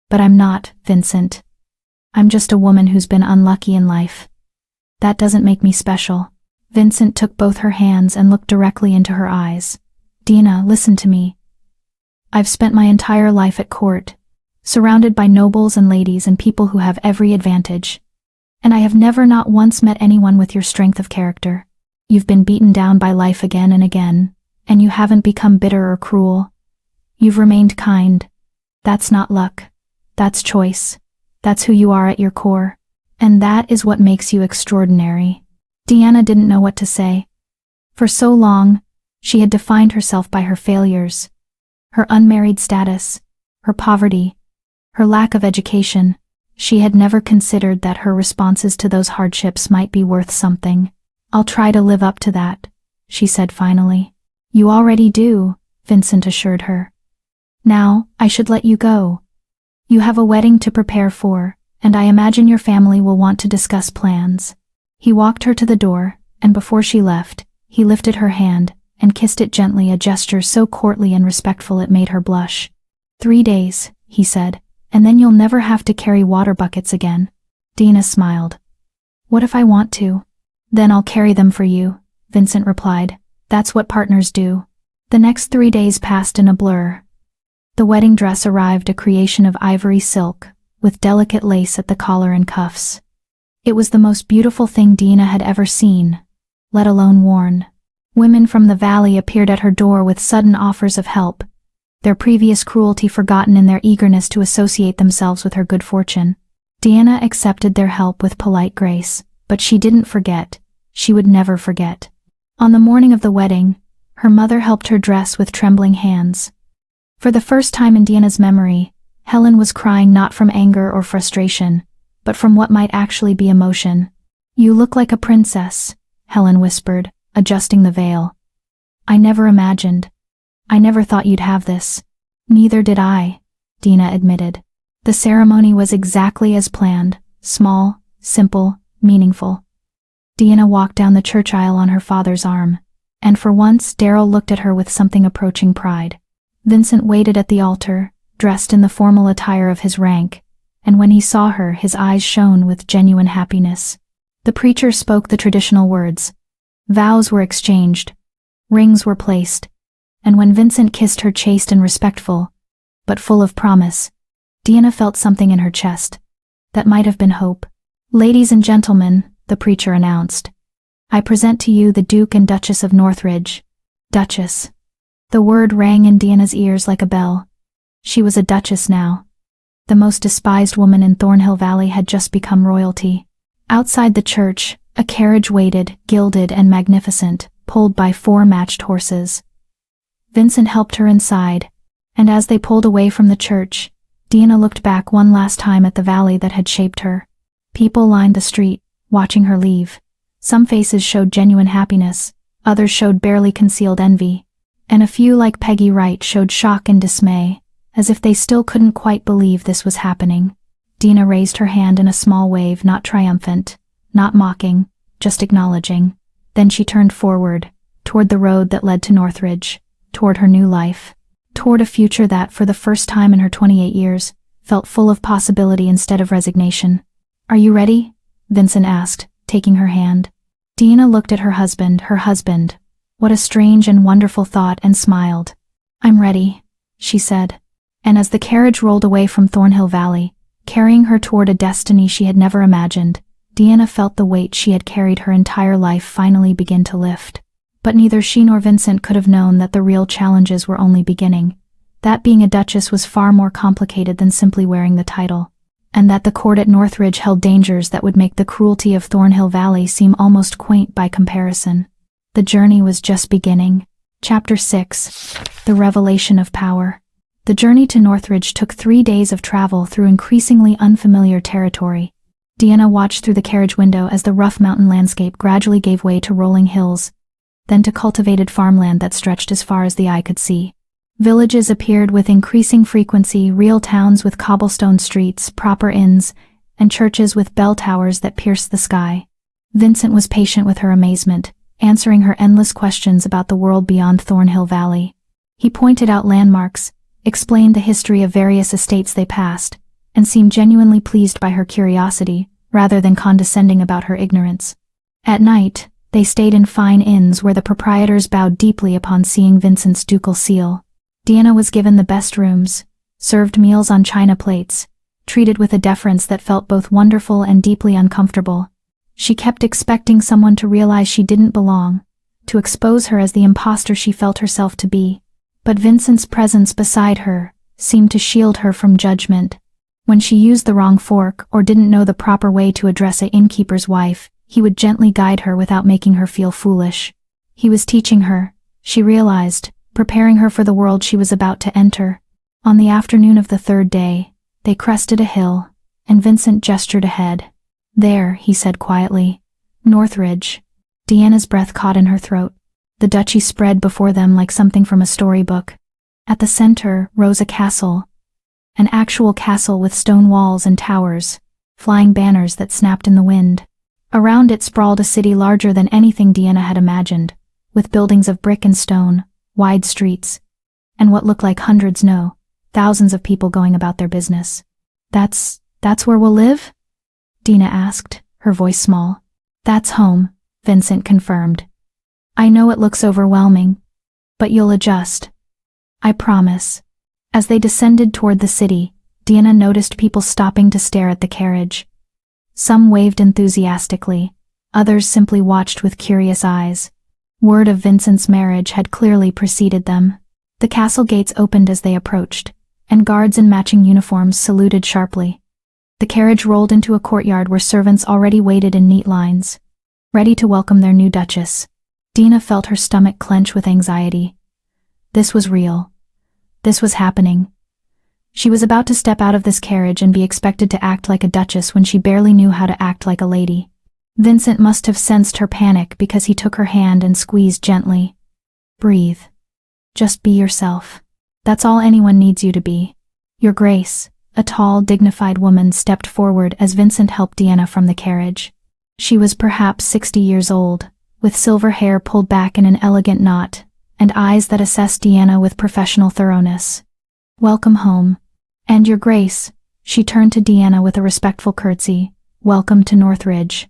But I'm not, Vincent. I'm just a woman who's been unlucky in life. That doesn't make me special. Vincent took both her hands and looked directly into her eyes. Diana, listen to me. I've spent my entire life at court, surrounded by nobles and ladies and people who have every advantage. And I have never not once met anyone with your strength of character. You've been beaten down by life again and again, and you haven't become bitter or cruel. You've remained kind. That's not luck. That's choice. That's who you are at your core. And that is what makes you extraordinary. Diana didn't know what to say. For so long, she had defined herself by her failures, her unmarried status, her poverty, her lack of education. She had never considered that her responses to those hardships might be worth something. I'll try to live up to that, she said finally. You already do, Vincent assured her. Now, I should let you go. You have a wedding to prepare for, and I imagine your family will want to discuss plans. He walked her to the door, and before she left, He lifted her hand and kissed it gently, a gesture so courtly and respectful it made her blush. 3 days, he said, and then you'll never have to carry water buckets again. Dina smiled. What if I want to? Then I'll carry them for you, Vincent replied. That's what partners do. The next 3 days passed in a blur. The wedding dress arrived, a creation of ivory silk, with delicate lace at the collar and cuffs. It was the most beautiful thing Dina had ever seen, let alone worn. Women from the valley appeared at her door with sudden offers of help, their previous cruelty forgotten in their eagerness to associate themselves with her good fortune. Dina accepted their help with polite grace, but she didn't forget. She would never forget. On the morning of the wedding, her mother helped her dress with trembling hands. For the first time in Dina's memory, Helen was crying not from anger or frustration, but from what might actually be emotion. You look like a princess, Helen whispered, adjusting the veil. I never imagined. I never thought you'd have this. Neither did I, Dina admitted. The ceremony was exactly as planned, small, simple, meaningful. Dina walked down the church aisle on her father's arm, and for once Darryl looked at her with something approaching pride. Vincent waited at the altar, dressed in the formal attire of his rank, and when he saw her, his eyes shone with genuine happiness. The preacher spoke the traditional words. Vows were exchanged, rings were placed, and when Vincent kissed her, chaste and respectful, but full of promise, Dina felt something in her chest. That might have been hope. Ladies and gentlemen, the preacher announced, I present to you the Duke and Duchess of Northridge. Duchess. The word rang in Dina's ears like a bell. She was a duchess now. The most despised woman in Thornhill Valley had just become royalty. Outside the church, a carriage waited, gilded and magnificent, pulled by 4 matched horses. Vincent helped her inside, and as they pulled away from the church, Dina looked back one last time at the valley that had shaped her. People lined the street, watching her leave. Some faces showed genuine happiness, others showed barely concealed envy, and a few, like Peggy Wright, showed shock and dismay, as if they still couldn't quite believe this was happening. Dina raised her hand in a small wave, not triumphant, not mocking, just acknowledging. Then she turned forward, toward the road that led to Northridge, toward her new life, toward a future that, for the first time in her 28 years, felt full of possibility instead of resignation. Are you ready? Vincent asked, taking her hand. Dina looked at her husband. What a strange and wonderful thought, and smiled. I'm ready, she said. And as the carriage rolled away from Thornhill Valley, carrying her toward a destiny she had never imagined, Dina felt the weight she had carried her entire life finally begin to lift. But neither she nor Vincent could have known that the real challenges were only beginning, that being a duchess was far more complicated than simply wearing the title, and that the court at Northridge held dangers that would make the cruelty of Thornhill Valley seem almost quaint by comparison. The journey was just beginning. Chapter 6. The Revelation of Power. The journey to Northridge took 3 days of travel through increasingly unfamiliar territory. Dina watched through the carriage window as the rough mountain landscape gradually gave way to rolling hills, then to cultivated farmland that stretched as far as the eye could see. Villages appeared with increasing frequency, real towns with cobblestone streets, proper inns, and churches with bell towers that pierced the sky. Vincent was patient with her amazement, answering her endless questions about the world beyond Thornhill Valley. He pointed out landmarks, explained the history of various estates they passed, and seemed genuinely pleased by her curiosity, rather than condescending about her ignorance. At night, they stayed in fine inns where the proprietors bowed deeply upon seeing Vincent's ducal seal. Dina was given the best rooms, served meals on china plates, treated with a deference that felt both wonderful and deeply uncomfortable. She kept expecting someone to realize she didn't belong, to expose her as the imposter she felt herself to be. But Vincent's presence beside her seemed to shield her from judgment. When she used the wrong fork or didn't know the proper way to address an innkeeper's wife, he would gently guide her without making her feel foolish. He was teaching her, she realized, preparing her for the world she was about to enter. On the afternoon of the 3rd day, they crested a hill, and Vincent gestured ahead. There, he said quietly. Northridge. Dina's breath caught in her throat. The duchy spread before them like something from a storybook. At the center rose a castle. An actual castle with stone walls and towers, flying banners that snapped in the wind. Around it sprawled a city larger than anything Dina had imagined, with buildings of brick and stone, wide streets, and what looked like hundreds, no, thousands of people going about their business. That's where we'll live? Dina asked, her voice small. That's home, Vincent confirmed. I know it looks overwhelming, but you'll adjust. I promise. As they descended toward the city, Dina noticed people stopping to stare at the carriage. Some waved enthusiastically, others simply watched with curious eyes. Word of Vincent's marriage had clearly preceded them. The castle gates opened as they approached, and guards in matching uniforms saluted sharply. The carriage rolled into a courtyard where servants already waited in neat lines, ready to welcome their new duchess. Dina felt her stomach clench with anxiety. This was real. This was happening. She was about to step out of this carriage and be expected to act like a duchess when she barely knew how to act like a lady. Vincent must have sensed her panic because he took her hand and squeezed gently. Breathe. Just be yourself. That's all anyone needs you to be. Your Grace, a tall, dignified woman stepped forward as Vincent helped Dina from the carriage. She was perhaps 60 years old, with silver hair pulled back in an elegant knot, and eyes that assessed Dina with professional thoroughness. Welcome home. And Your Grace, she turned to Dina with a respectful curtsy, welcome to Northridge.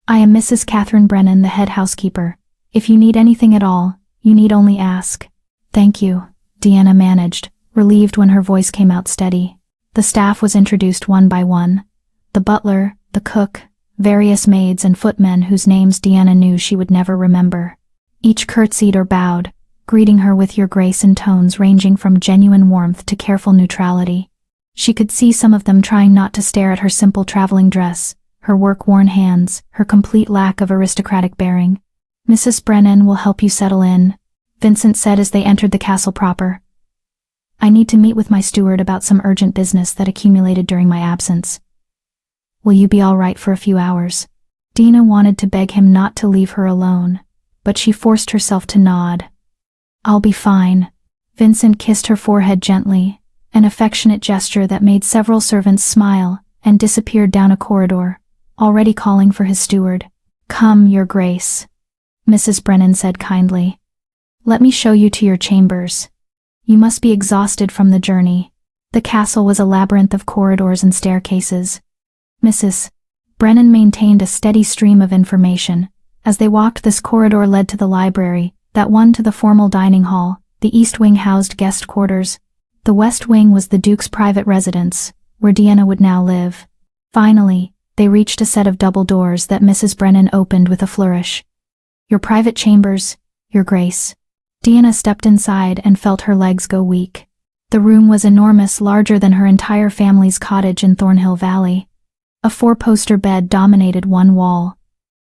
I am Mrs. Catherine Brennan, the head housekeeper. If you need anything at all, you need only ask. Thank you, Dina managed, relieved when her voice came out steady. The staff was introduced one by one. The butler, the cook, various maids and footmen whose names Dina knew she would never remember. Each curtsied or bowed, greeting her with Your Grace in tones ranging from genuine warmth to careful neutrality. She could see some of them trying not to stare at her simple traveling dress, her work-worn hands, her complete lack of aristocratic bearing. Mrs. Brennan will help you settle in, Vincent said as they entered the castle proper. I need to meet with my steward about some urgent business that accumulated during my absence. Will you be all right for a few hours? Dina wanted to beg him not to leave her alone, but she forced herself to nod. I'll be fine. Vincent kissed her forehead gently, an affectionate gesture that made several servants smile, and disappeared down a corridor, already calling for his steward. Come, Your Grace, Mrs. Brennan said kindly. Let me show you to your chambers. You must be exhausted from the journey. The castle was a labyrinth of corridors and staircases. Mrs. Brennan maintained a steady stream of information. As they walked, this corridor led to the library, that one to the formal dining hall. The east wing housed guest quarters. The west wing was the Duke's private residence, where Dina would now live. Finally, they reached a set of double doors that Mrs. Brennan opened with a flourish. Your private chambers, Your Grace. Dina stepped inside and felt her legs go weak. The room was enormous, larger than her entire family's cottage in Thornhill Valley. A four-poster bed dominated one wall,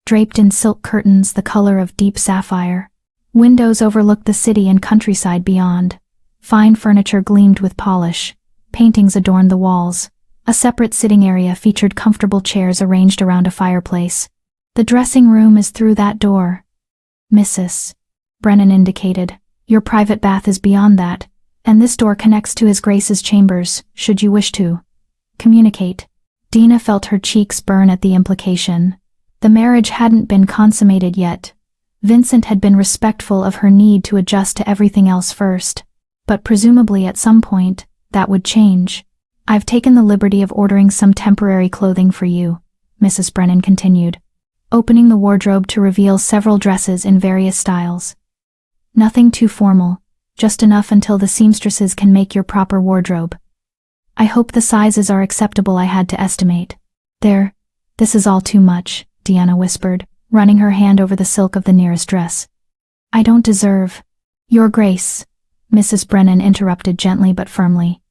draped in silk curtains the color of deep sapphire. Windows overlooked the city and countryside beyond. Fine furniture gleamed with polish. Paintings adorned the walls. A separate sitting area featured comfortable chairs arranged around a fireplace. The dressing room is through that door, Mrs. Brennan indicated. Your private bath is beyond that, and this door connects to His Grace's chambers, should you wish to communicate. Dina felt her cheeks burn at the implication. The marriage hadn't been consummated yet. Vincent had been respectful of her need to adjust to everything else first, but presumably at some point, that would change. I've taken the liberty of ordering some temporary clothing for you, Mrs. Brennan continued, opening the wardrobe to reveal several dresses in various styles. Nothing too formal, just enough until the seamstresses can make your proper wardrobe. I hope the sizes are acceptable. I had to estimate. This is all too much, Dina whispered, running her hand over the silk of the nearest dress. I don't deserve. Your Grace, Mrs. Brennan interrupted gently but firmly.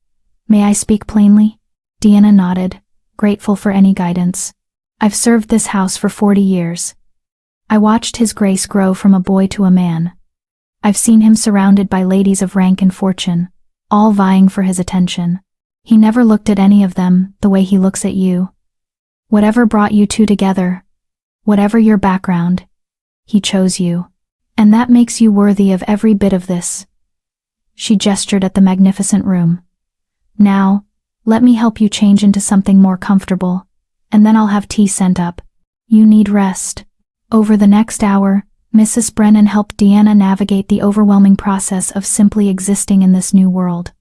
May I speak plainly? Dina nodded, grateful for any guidance. I've served this house for 40 years. I watched His Grace grow from a boy to a man. I've seen him surrounded by ladies of rank and fortune, all vying for his attention. He never looked at any of them the way he looks at you. Whatever brought you two together, whatever your background, he chose you. And that makes you worthy of every bit of this. She gestured at the magnificent room. Now, let me help you change into something more comfortable, and then I'll have tea sent up. You need rest. Over the next hour, Mrs. Brennan helped Deanna navigate the overwhelming process of simply existing in this new world.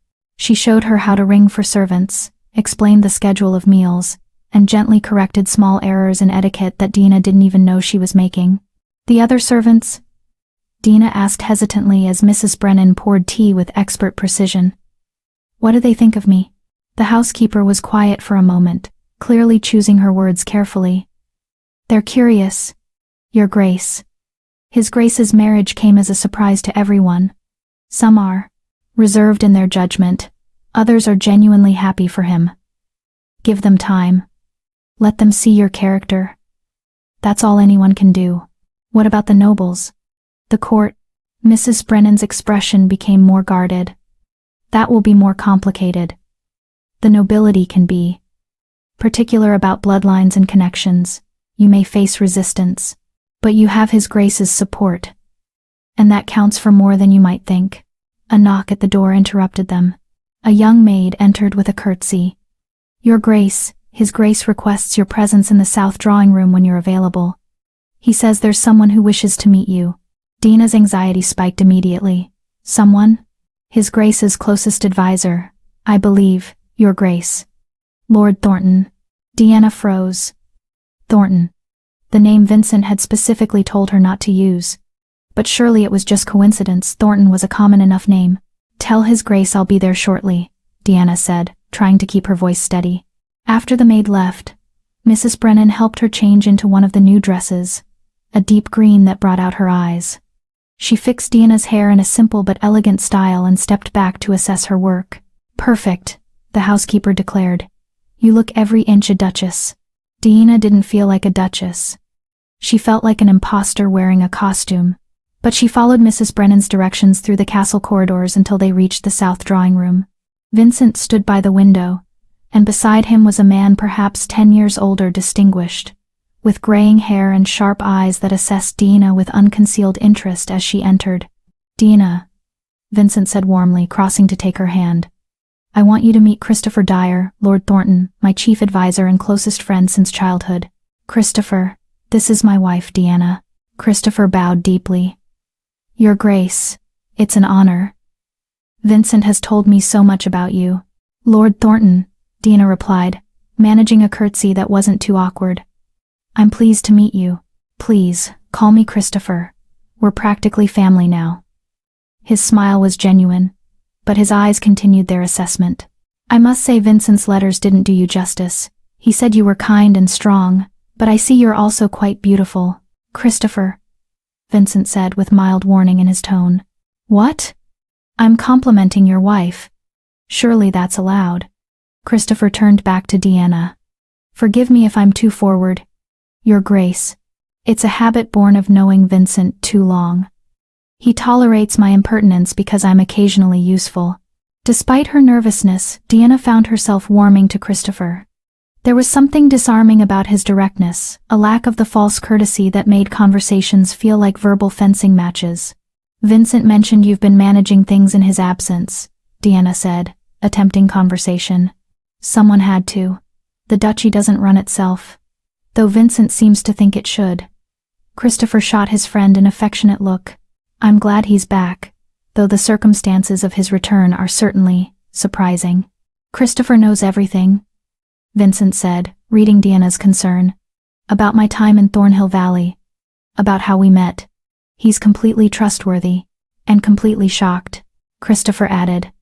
She showed her how to ring for servants, explained the schedule of meals, and gently corrected small errors in etiquette that Dina didn't even know she was making. The other servants? Dina asked hesitantly as Mrs. Brennan poured tea with expert precision. What do they think of me? The housekeeper was quiet for a moment, clearly choosing her words carefully. They're curious. Your Grace. His Grace's marriage came as a surprise to everyone. Some are reserved in their judgment, others are genuinely happy for him. Give them time. Let them see your character. That's all anyone can do. What about the nobles? The court? Mrs. Brennan's expression became more guarded. That will be more complicated. The nobility can be particular about bloodlines and connections. You may face resistance, but you have His Grace's support. And that counts for more than you might think. A knock at the door interrupted them. A young maid entered with a curtsy. Your Grace, His Grace requests your presence in the south drawing room when you're available. He says there's someone who wishes to meet you. Dina's anxiety spiked immediately. Someone? His Grace's closest advisor, I believe, Your Grace. Lord Thornton. Deanna froze. Thornton. The name Vincent had specifically told her not to use. But surely it was just coincidence. Thornton was a common enough name. Tell His Grace I'll be there shortly, Deanna said, trying to keep her voice steady. After the maid left, Mrs. Brennan helped her change into one of the new dresses, a deep green that brought out her eyes. She fixed Deanna's hair in a simple but elegant style and stepped back to assess her work. Perfect, the housekeeper declared. You look every inch a duchess. Deanna didn't feel like a duchess. She felt like an imposter wearing a costume. But she followed Mrs. Brennan's directions through the castle corridors until they reached the south drawing room. Vincent stood by the window, and beside him was a man perhaps 10 years older, distinguished, with graying hair and sharp eyes that assessed Dina with unconcealed interest as she entered. Dina, Vincent said warmly, crossing to take her hand. I want you to meet Christopher Dyer, Lord Thornton, my chief advisor and closest friend since childhood. Christopher, this is my wife, Deanna. Christopher bowed deeply. Your Grace, it's an honor. Vincent has told me so much about you. Lord Thornton, Dina replied, managing a curtsy that wasn't too awkward. I'm pleased to meet you. Please, call me Christopher. We're practically family now. His smile was genuine, but his eyes continued their assessment. I must say Vincent's letters didn't do you justice. He said you were kind and strong, but I see you're also quite beautiful. Christopher, Vincent said with mild warning in his tone. What? I'm complimenting your wife. Surely that's allowed. Christopher turned back to Deanna. Forgive me if I'm too forward. Your Grace. It's a habit born of knowing Vincent too long. He tolerates my impertinence because I'm occasionally useful. Despite her nervousness, Deanna found herself warming to Christopher. There was something disarming about his directness, a lack of the false courtesy that made conversations feel like verbal fencing matches. Vincent mentioned you've been managing things in his absence, Deanna said, attempting conversation. Someone had to. The duchy doesn't run itself, though Vincent seems to think it should. Christopher shot his friend an affectionate look. I'm glad he's back, though the circumstances of his return are certainly surprising. Christopher knows everything, Vincent said, reading Deanna's concern. About my time in Thornhill Valley. About how we met. He's completely trustworthy. And completely shocked, Christopher added.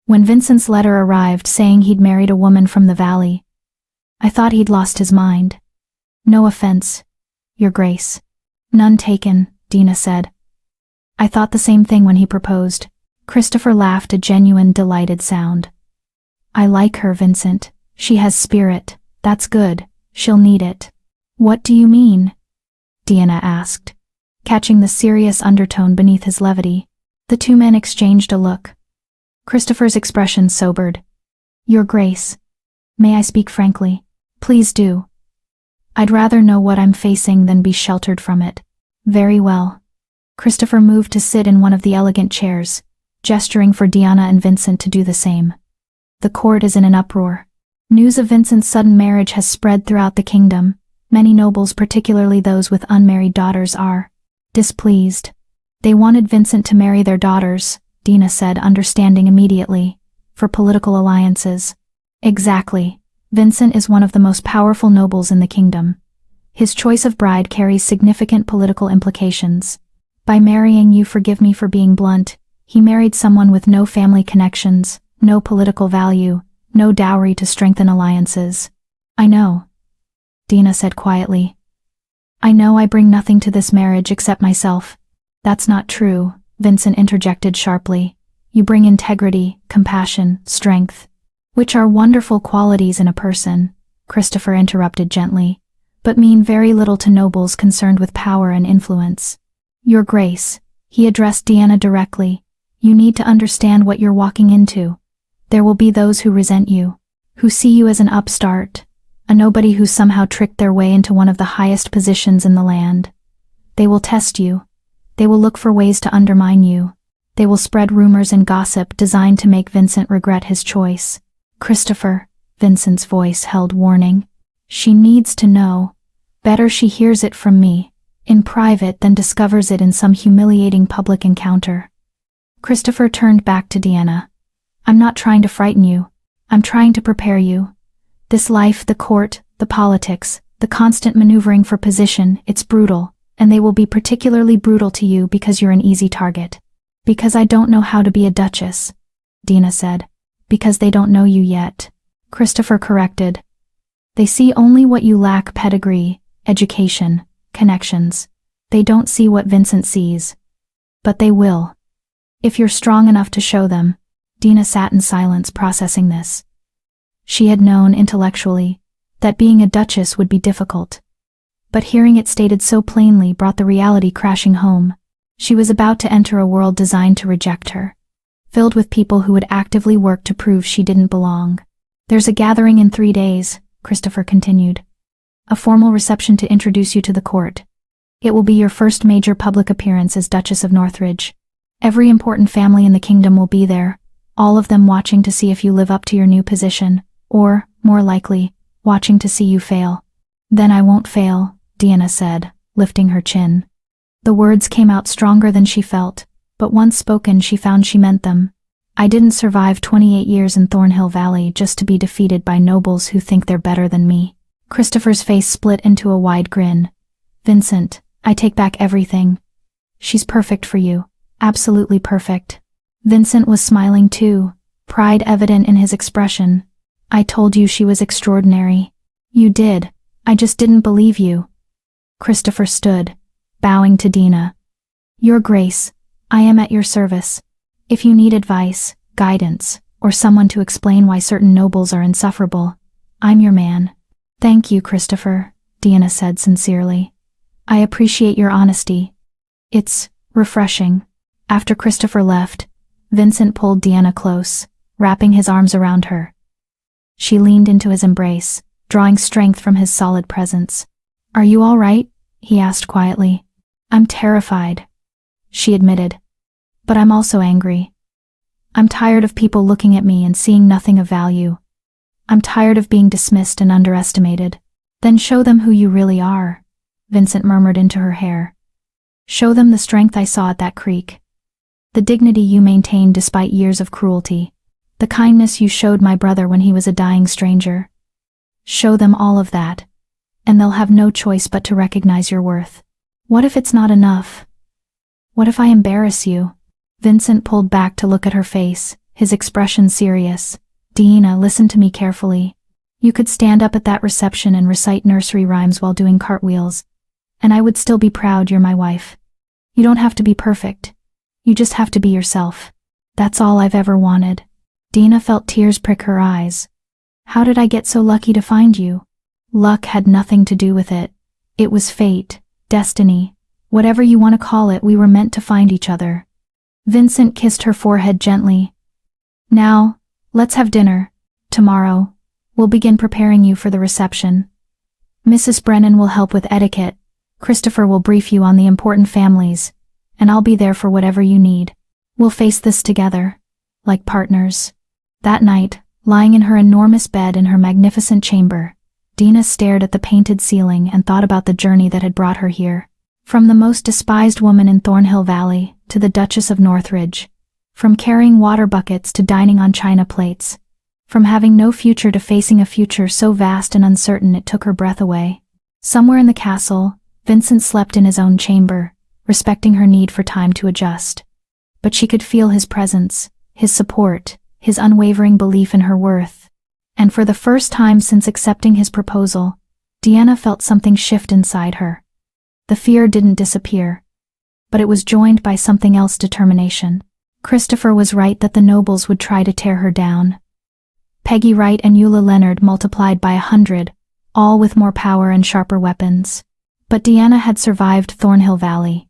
When Vincent's letter arrived saying he'd married a woman from the valley, I thought he'd lost his mind. No offense, Your Grace. None taken, Dina said. I thought the same thing when he proposed. Christopher laughed, a genuine, delighted sound. I like her, Vincent. She has spirit. That's good. She'll need it. What do you mean? Deanna asked, catching the serious undertone beneath his levity. The two men exchanged a look. Christopher's expression sobered. Your Grace. May I speak frankly? Please do. I'd rather know what I'm facing than be sheltered from it. Very well. Christopher moved to sit in one of the elegant chairs, gesturing for Deanna and Vincent to do the same. The court is in an uproar. News of Vincent's sudden marriage has spread throughout the kingdom. Many nobles, particularly those with unmarried daughters, are displeased. They wanted Vincent to marry their daughters, Dina said, understanding immediately, for political alliances. Exactly. Vincent is one of the most powerful nobles in the kingdom. His choice of bride carries significant political implications. By marrying you, forgive me for being blunt, he married someone with no family connections, no political value, no dowry to strengthen alliances. I know, Dina said quietly. I know I bring nothing to this marriage except myself. That's not true, Vincent interjected sharply. You bring integrity, compassion, strength, which are wonderful qualities in a person, Christopher interrupted gently, but mean very little to nobles concerned with power and influence. Your Grace, he addressed Diana directly, you need to understand what you're walking into. There will be those who resent you, who see you as an upstart, a nobody who somehow tricked their way into one of the highest positions in the land. They will test you. They will look for ways to undermine you. They will spread rumors and gossip designed to make Vincent regret his choice. Christopher, Vincent's voice held warning. She needs to know. Better she hears it from me, in private, than discovers it in some humiliating public encounter. Christopher turned back to Diana. I'm not trying to frighten you. I'm trying to prepare you. This life, the court, the politics, the constant maneuvering for position, it's brutal, and they will be particularly brutal to you because you're an easy target. Because I don't know how to be a duchess, Dina said. Because they don't know you yet, Christopher corrected. They see only what you lack: pedigree, education, connections. They don't see what Vincent sees. But they will. If you're strong enough to show them. Dina sat in silence, processing this. She had known intellectually that being a duchess would be difficult. But hearing it stated so plainly brought the reality crashing home. She was about to enter a world designed to reject her, filled with people who would actively work to prove she didn't belong. There's a gathering in 3 days, Christopher continued. A formal reception to introduce you to the court. It will be your first major public appearance as Duchess of Northridge. Every important family in the kingdom will be there, all of them watching to see if you live up to your new position, or, more likely, watching to see you fail. Then I won't fail, Diana said, lifting her chin. The words came out stronger than she felt, but once spoken she found she meant them. I didn't survive 28 years in Thornhill Valley just to be defeated by nobles who think they're better than me. Christopher's face split into a wide grin. Vincent, I take back everything. She's perfect for you, absolutely perfect. Vincent was smiling too, pride evident in his expression. I told you she was extraordinary. You did, I just didn't believe you. Christopher stood, bowing to Dina. Your Grace, I am at your service. If you need advice, guidance, or someone to explain why certain nobles are insufferable, I'm your man. Thank you, Christopher, Diana said sincerely. I appreciate your honesty. It's refreshing. After Christopher left, Vincent pulled Diana close, wrapping his arms around her. She leaned into his embrace, drawing strength from his solid presence. Are you all right? He asked quietly. I'm terrified, she admitted. But I'm also angry. I'm tired of people looking at me and seeing nothing of value. I'm tired of being dismissed and underestimated. Then show them who you really are, Vincent murmured into her hair. Show them the strength I saw at that creek. The dignity you maintained despite years of cruelty. The kindness you showed my brother when he was a dying stranger. Show them all of that, and they'll have no choice but to recognize your worth. What if it's not enough? What if I embarrass you? Vincent pulled back to look at her face, his expression serious. Dina, listen to me carefully. You could stand up at that reception and recite nursery rhymes while doing cartwheels, and I would still be proud you're my wife. You don't have to be perfect. You just have to be yourself. That's all I've ever wanted. Dina felt tears prick her eyes. How did I get so lucky to find you? Luck had nothing to do with it. It was fate, destiny, whatever you want to call it. We were meant to find each other. Vincent kissed her forehead gently. Now, let's have dinner. Tomorrow, we'll begin preparing you for the reception. Mrs. Brennan will help with etiquette. Christopher will brief you on the important families, and I'll be there for whatever you need. We'll face this together, like partners. That night, lying in her enormous bed in her magnificent chamber, Dina stared at the painted ceiling and thought about the journey that had brought her here. From the most despised woman in Thornhill Valley to the Duchess of Northridge. From carrying water buckets to dining on china plates. From having no future to facing a future so vast and uncertain it took her breath away. Somewhere in the castle, Vincent slept in his own chamber, respecting her need for time to adjust. But she could feel his presence, his support, his unwavering belief in her worth. And for the first time since accepting his proposal, Deanna felt something shift inside her. The fear didn't disappear, but it was joined by something else: determination. Christopher was right that the nobles would try to tear her down. Peggy Wright and Eula Leonard multiplied by 100, all with more power and sharper weapons. But Deanna had survived Thornhill Valley.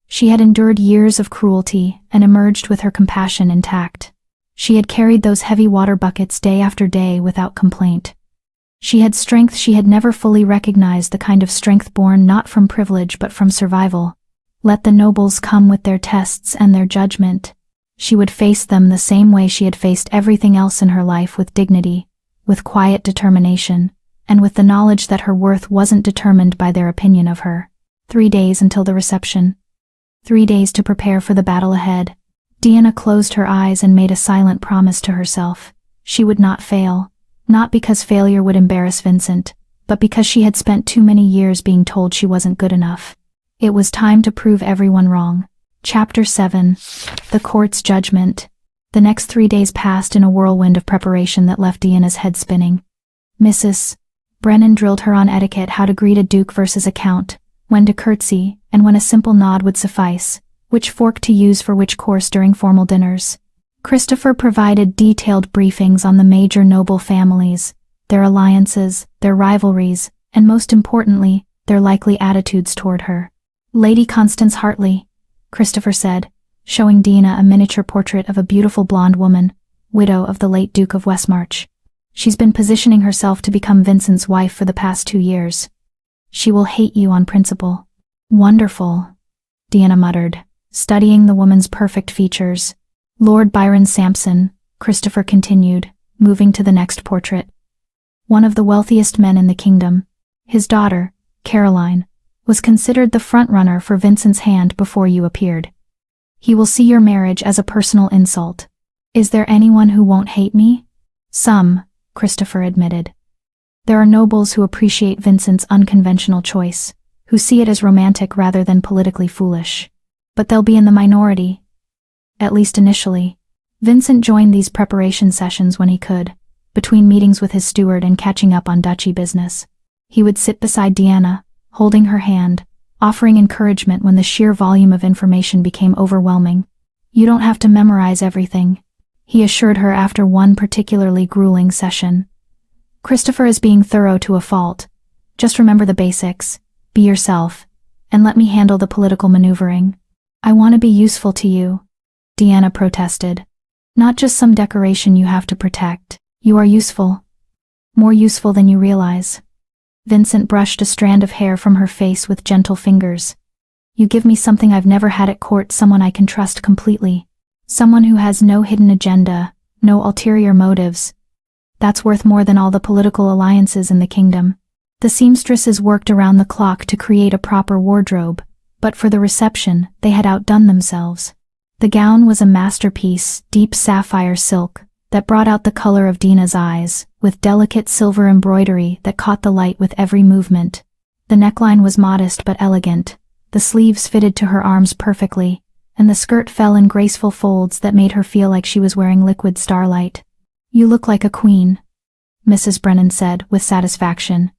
She had endured years of cruelty and emerged with her compassion intact. She had carried those heavy water buckets day after day without complaint. She had strength she had never fully recognized, the kind of strength born not from privilege but from survival. Let the nobles come with their tests and their judgment. She would face them the same way she had faced everything else in her life, with dignity, with quiet determination, and with the knowledge that her worth wasn't determined by their opinion of her. 3 days until the reception. 3 days to prepare for the battle ahead. Deanna closed her eyes and made a silent promise to herself. She would not fail, not because failure would embarrass Vincent, but because she had spent too many years being told she wasn't good enough. It was time to prove everyone wrong. Chapter 7. The Court's Judgment. The next 3 days passed in a whirlwind of preparation that left Deanna's head spinning. Mrs. Brennan drilled her on etiquette, how to greet a duke versus a count, when to curtsy, and when a simple nod would suffice, which fork to use for which course during formal dinners. Christopher provided detailed briefings on the major noble families, their alliances, their rivalries, and most importantly, their likely attitudes toward her. Lady Constance Hartley, Christopher said, showing Deanna a miniature portrait of a beautiful blonde woman, widow of the late Duke of Westmarch. She's been positioning herself to become Vincent's wife for the past 2 years. She will hate you on principle. Wonderful, Deanna muttered, studying the woman's perfect features. Lord Byron Sampson, Christopher continued, moving to the next portrait. One of the wealthiest men in the kingdom. His daughter, Caroline, was considered the front-runner for Vincent's hand before you appeared. He will see your marriage as a personal insult. Is there anyone who won't hate me? Some, Christopher admitted. There are nobles who appreciate Vincent's unconventional choice, who see it as romantic rather than politically foolish. But they'll be in the minority. At least initially. Vincent joined these preparation sessions when he could, between meetings with his steward and catching up on duchy business. He would sit beside Deanna, holding her hand, offering encouragement when the sheer volume of information became overwhelming. You don't have to memorize everything, he assured her after one particularly grueling session. Christopher is being thorough to a fault. Just remember the basics, be yourself, and let me handle the political maneuvering. I want to be useful to you, Deanna protested. Not just some decoration you have to protect. You are useful. More useful than you realize. Vincent brushed a strand of hair from her face with gentle fingers. You give me something I've never had at court, someone I can trust completely. Someone who has no hidden agenda, no ulterior motives. That's worth more than all the political alliances in the kingdom. The seamstresses worked around the clock to create a proper wardrobe, but for the reception, they had outdone themselves. The gown was a masterpiece, deep sapphire silk, that brought out the color of Deanna's eyes, with delicate silver embroidery that caught the light with every movement. The neckline was modest but elegant, the sleeves fitted to her arms perfectly, and the skirt fell in graceful folds that made her feel like she was wearing liquid starlight. You look like a queen, Mrs. Brennan said with satisfaction,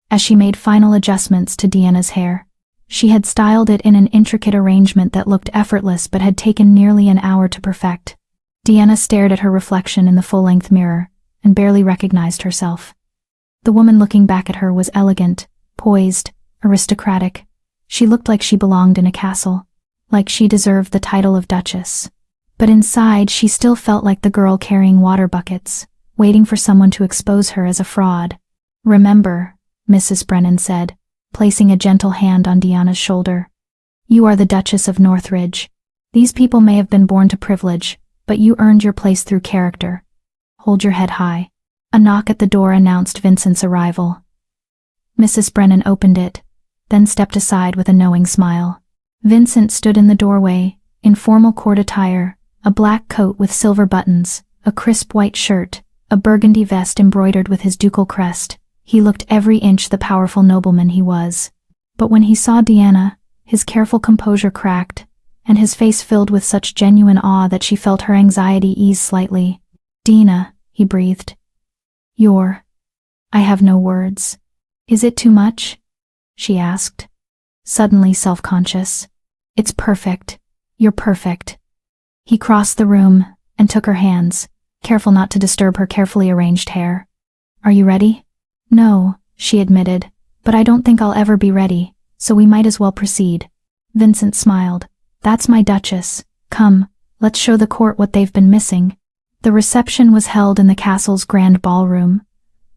as she made final adjustments to Deanna's hair. She had styled it in an intricate arrangement that looked effortless but had taken nearly an hour to perfect. Deanna stared at her reflection in the full-length mirror, and barely recognized herself. The woman looking back at her was elegant, poised, aristocratic. She looked like she belonged in a castle, like she deserved the title of Duchess. But inside she still felt like the girl carrying water buckets, waiting for someone to expose her as a fraud. Remember, Mrs. Brennan said, placing a gentle hand on Deanna's shoulder. You are the Duchess of Northridge. These people may have been born to privilege, but you earned your place through character. Hold your head high. A knock at the door announced Vincent's arrival. Mrs. Brennan opened it, then stepped aside with a knowing smile. Vincent stood in the doorway, in formal court attire, a black coat with silver buttons, a crisp white shirt, a burgundy vest embroidered with his ducal crest. He looked every inch the powerful nobleman he was. But when he saw Deanna, his careful composure cracked, and his face filled with such genuine awe that she felt her anxiety ease slightly. "Dina," he breathed. I have no words. "Is it too much?" she asked, suddenly self-conscious. "It's perfect. You're perfect." He crossed the room and took her hands, careful not to disturb her carefully arranged hair. "Are you ready?" "No," she admitted, "but I don't think I'll ever be ready, so we might as well proceed." Vincent smiled. "That's my Duchess. Come, let's show the court what they've been missing." The reception was held in the castle's grand ballroom,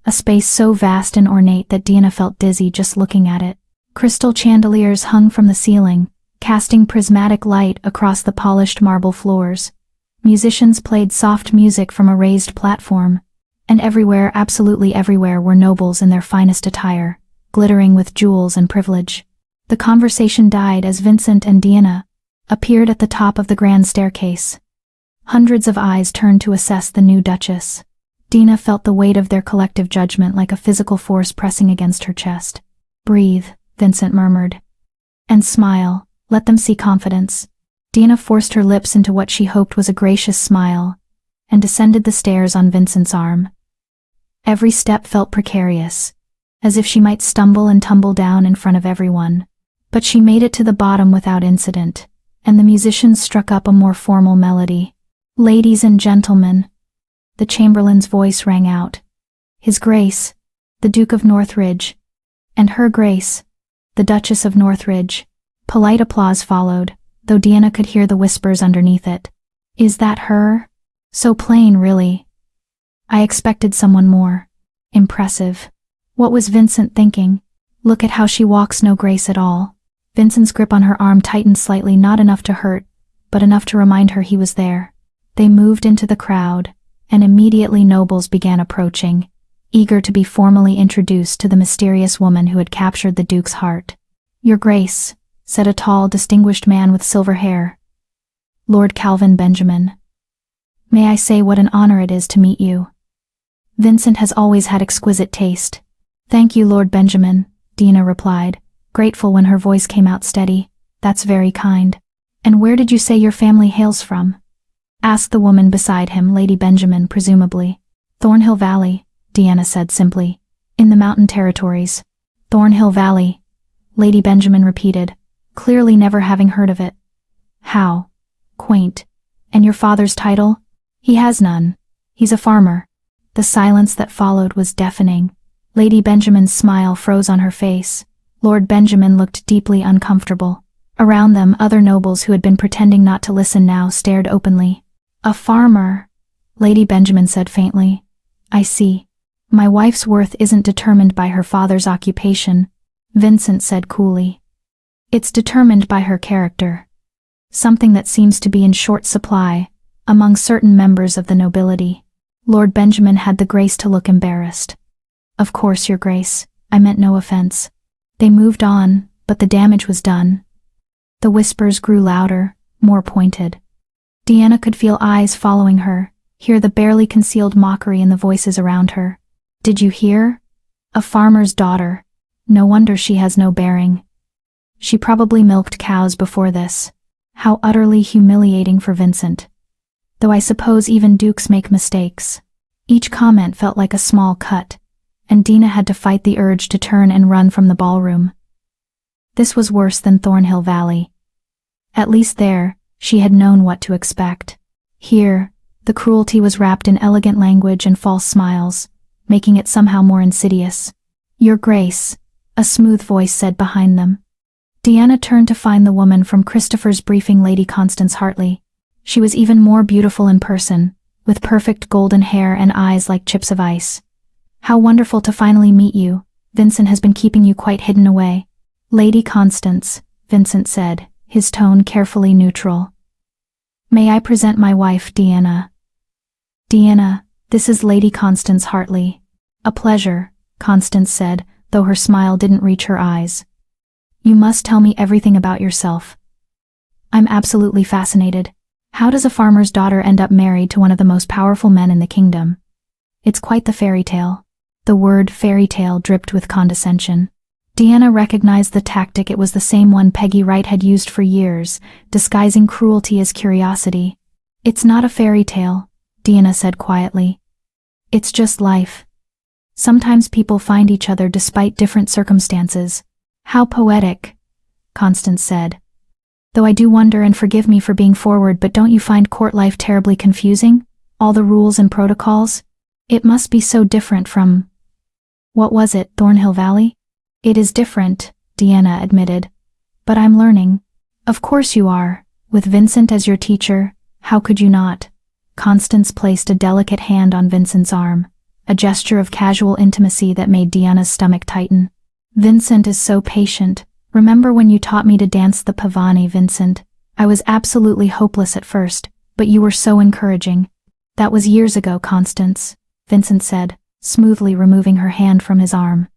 a space so vast and ornate that Deanna felt dizzy just looking at it. Crystal chandeliers hung from the ceiling, casting prismatic light across the polished marble floors. Musicians played soft music from a raised platform, and everywhere, absolutely everywhere, were nobles in their finest attire, glittering with jewels and privilege. The conversation died as Vincent and Deanna appeared at the top of the grand staircase. Hundreds of eyes turned to assess the new Duchess. Deanna felt the weight of their collective judgment like a physical force pressing against her chest. "Breathe," Vincent murmured. "And smile. Let them see confidence." Deanna forced her lips into what she hoped was a gracious smile, and descended the stairs on Vincent's arm. Every step felt precarious, as if she might stumble and tumble down in front of everyone. But she made it to the bottom without incident, and the musicians struck up a more formal melody. "Ladies and gentlemen," the chamberlain's voice rang out. "His Grace, the Duke of Northridge, and Her Grace, the Duchess of Northridge." Polite applause followed, though Deanna could hear the whispers underneath it. "Is that her? So plain, really. I expected someone more impressive." What was Vincent thinking? Look at how she walks, no grace at all. Vincent's grip on her arm tightened slightly, not enough to hurt, but enough to remind her he was there. They moved into the crowd, and immediately nobles began approaching, eager to be formally introduced to the mysterious woman who had captured the Duke's heart. "Your Grace," said a tall, distinguished man with silver hair. "Lord Calvin Benjamin. May I say what an honor it is to meet you?" Vincent has always had exquisite taste. "Thank you, Lord Benjamin," Deanna replied, grateful when her voice came out steady. "That's very kind." "And where did you say your family hails from?" asked the woman beside him, Lady Benjamin, presumably. "Thornhill Valley," Deanna said simply. "In the mountain territories." "Thornhill Valley," Lady Benjamin repeated, clearly never having heard of it. "How quaint. And your father's title?" "He has none. He's a farmer." The silence that followed was deafening. Lady Benjamin's smile froze on her face. Lord Benjamin looked deeply uncomfortable. Around them, other nobles who had been pretending not to listen now stared openly. "A farmer," Lady Benjamin said faintly. "I see. My wife's worth isn't determined by her father's occupation," Vincent said coolly. "It's determined by her character. Something that seems to be in short supply among certain members of the nobility." Lord Benjamin had the grace to look embarrassed. "Of course, Your Grace. I meant no offense." They moved on, but the damage was done. The whispers grew louder, more pointed. Deanna could feel eyes following her, hear the barely concealed mockery in the voices around her. "Did you hear? A farmer's daughter. No wonder she has no bearing. She probably milked cows before this." How utterly humiliating for Vincent. Though I suppose even dukes make mistakes. Each comment felt like a small cut, and Deanna had to fight the urge to turn and run from the ballroom. This was worse than Thornhill Valley. At least there, she had known what to expect. Here, the cruelty was wrapped in elegant language and false smiles, making it somehow more insidious. "Your Grace," a smooth voice said behind them. Deanna turned to find the woman from Christopher's briefing, Lady Constance Hartley. She was even more beautiful in person, with perfect golden hair and eyes like chips of ice. "How wonderful to finally meet you. Vincent has been keeping you quite hidden away." "Lady Constance," Vincent said, his tone carefully neutral. "May I present my wife, Deanna?" "Deanna, this is Lady Constance Hartley." "A pleasure," Constance said, though her smile didn't reach her eyes. You must tell me everything about yourself. I'm absolutely fascinated. How does a farmer's daughter end up married to one of the most powerful men in the kingdom? It's quite the fairy tale. The word fairy tale dripped with condescension. Deanna recognized the tactic. It was the same one Peggy Wright had used for years, disguising cruelty as curiosity. It's not a fairy tale, Deanna said quietly. It's just life. Sometimes people find each other despite different circumstances. How poetic, Constance said. Though I do wonder, and forgive me for being forward, but don't you find court life terribly confusing? All the rules and protocols? It must be so different from… What was it, Thornhill Valley? It is different, Deanna admitted. But I'm learning. Of course you are. With Vincent as your teacher, how could you not? Constance placed a delicate hand on Vincent's arm, a gesture of casual intimacy that made Deanna's stomach tighten. Vincent is so patient. Remember when you taught me to dance the Pavani, Vincent? I was absolutely hopeless at first, but you were so encouraging. That was years ago, Constance, Vincent said, smoothly removing her hand from his arm.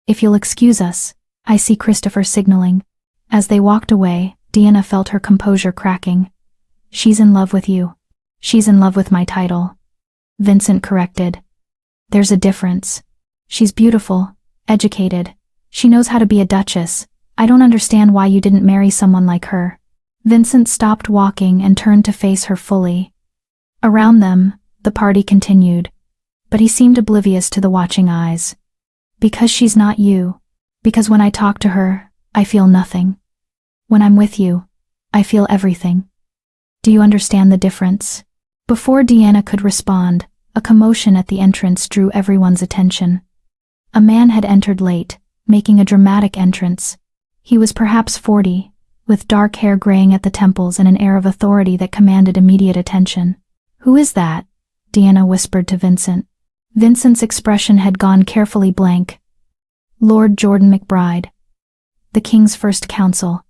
If you'll excuse us, I see Christopher signaling. As they walked away, Deanna felt her composure cracking. She's in love with you. She's in love with my title, Vincent corrected. There's a difference. She's beautiful, educated. She knows how to be a duchess. I don't understand why you didn't marry someone like her. Vincent stopped walking and turned to face her fully. Around them, the party continued, but he seemed oblivious to the watching eyes. Because she's not you. Because when I talk to her, I feel nothing. When I'm with you, I feel everything. Do you understand the difference? Before Deanna could respond, a commotion at the entrance drew everyone's attention. A man had entered late, making a dramatic entrance. He was perhaps 40, with dark hair graying at the temples and an air of authority that commanded immediate attention. Who is that? Deanna whispered to Vincent. Vincent's expression had gone carefully blank. Lord Jordan McBride, the king's first counsel,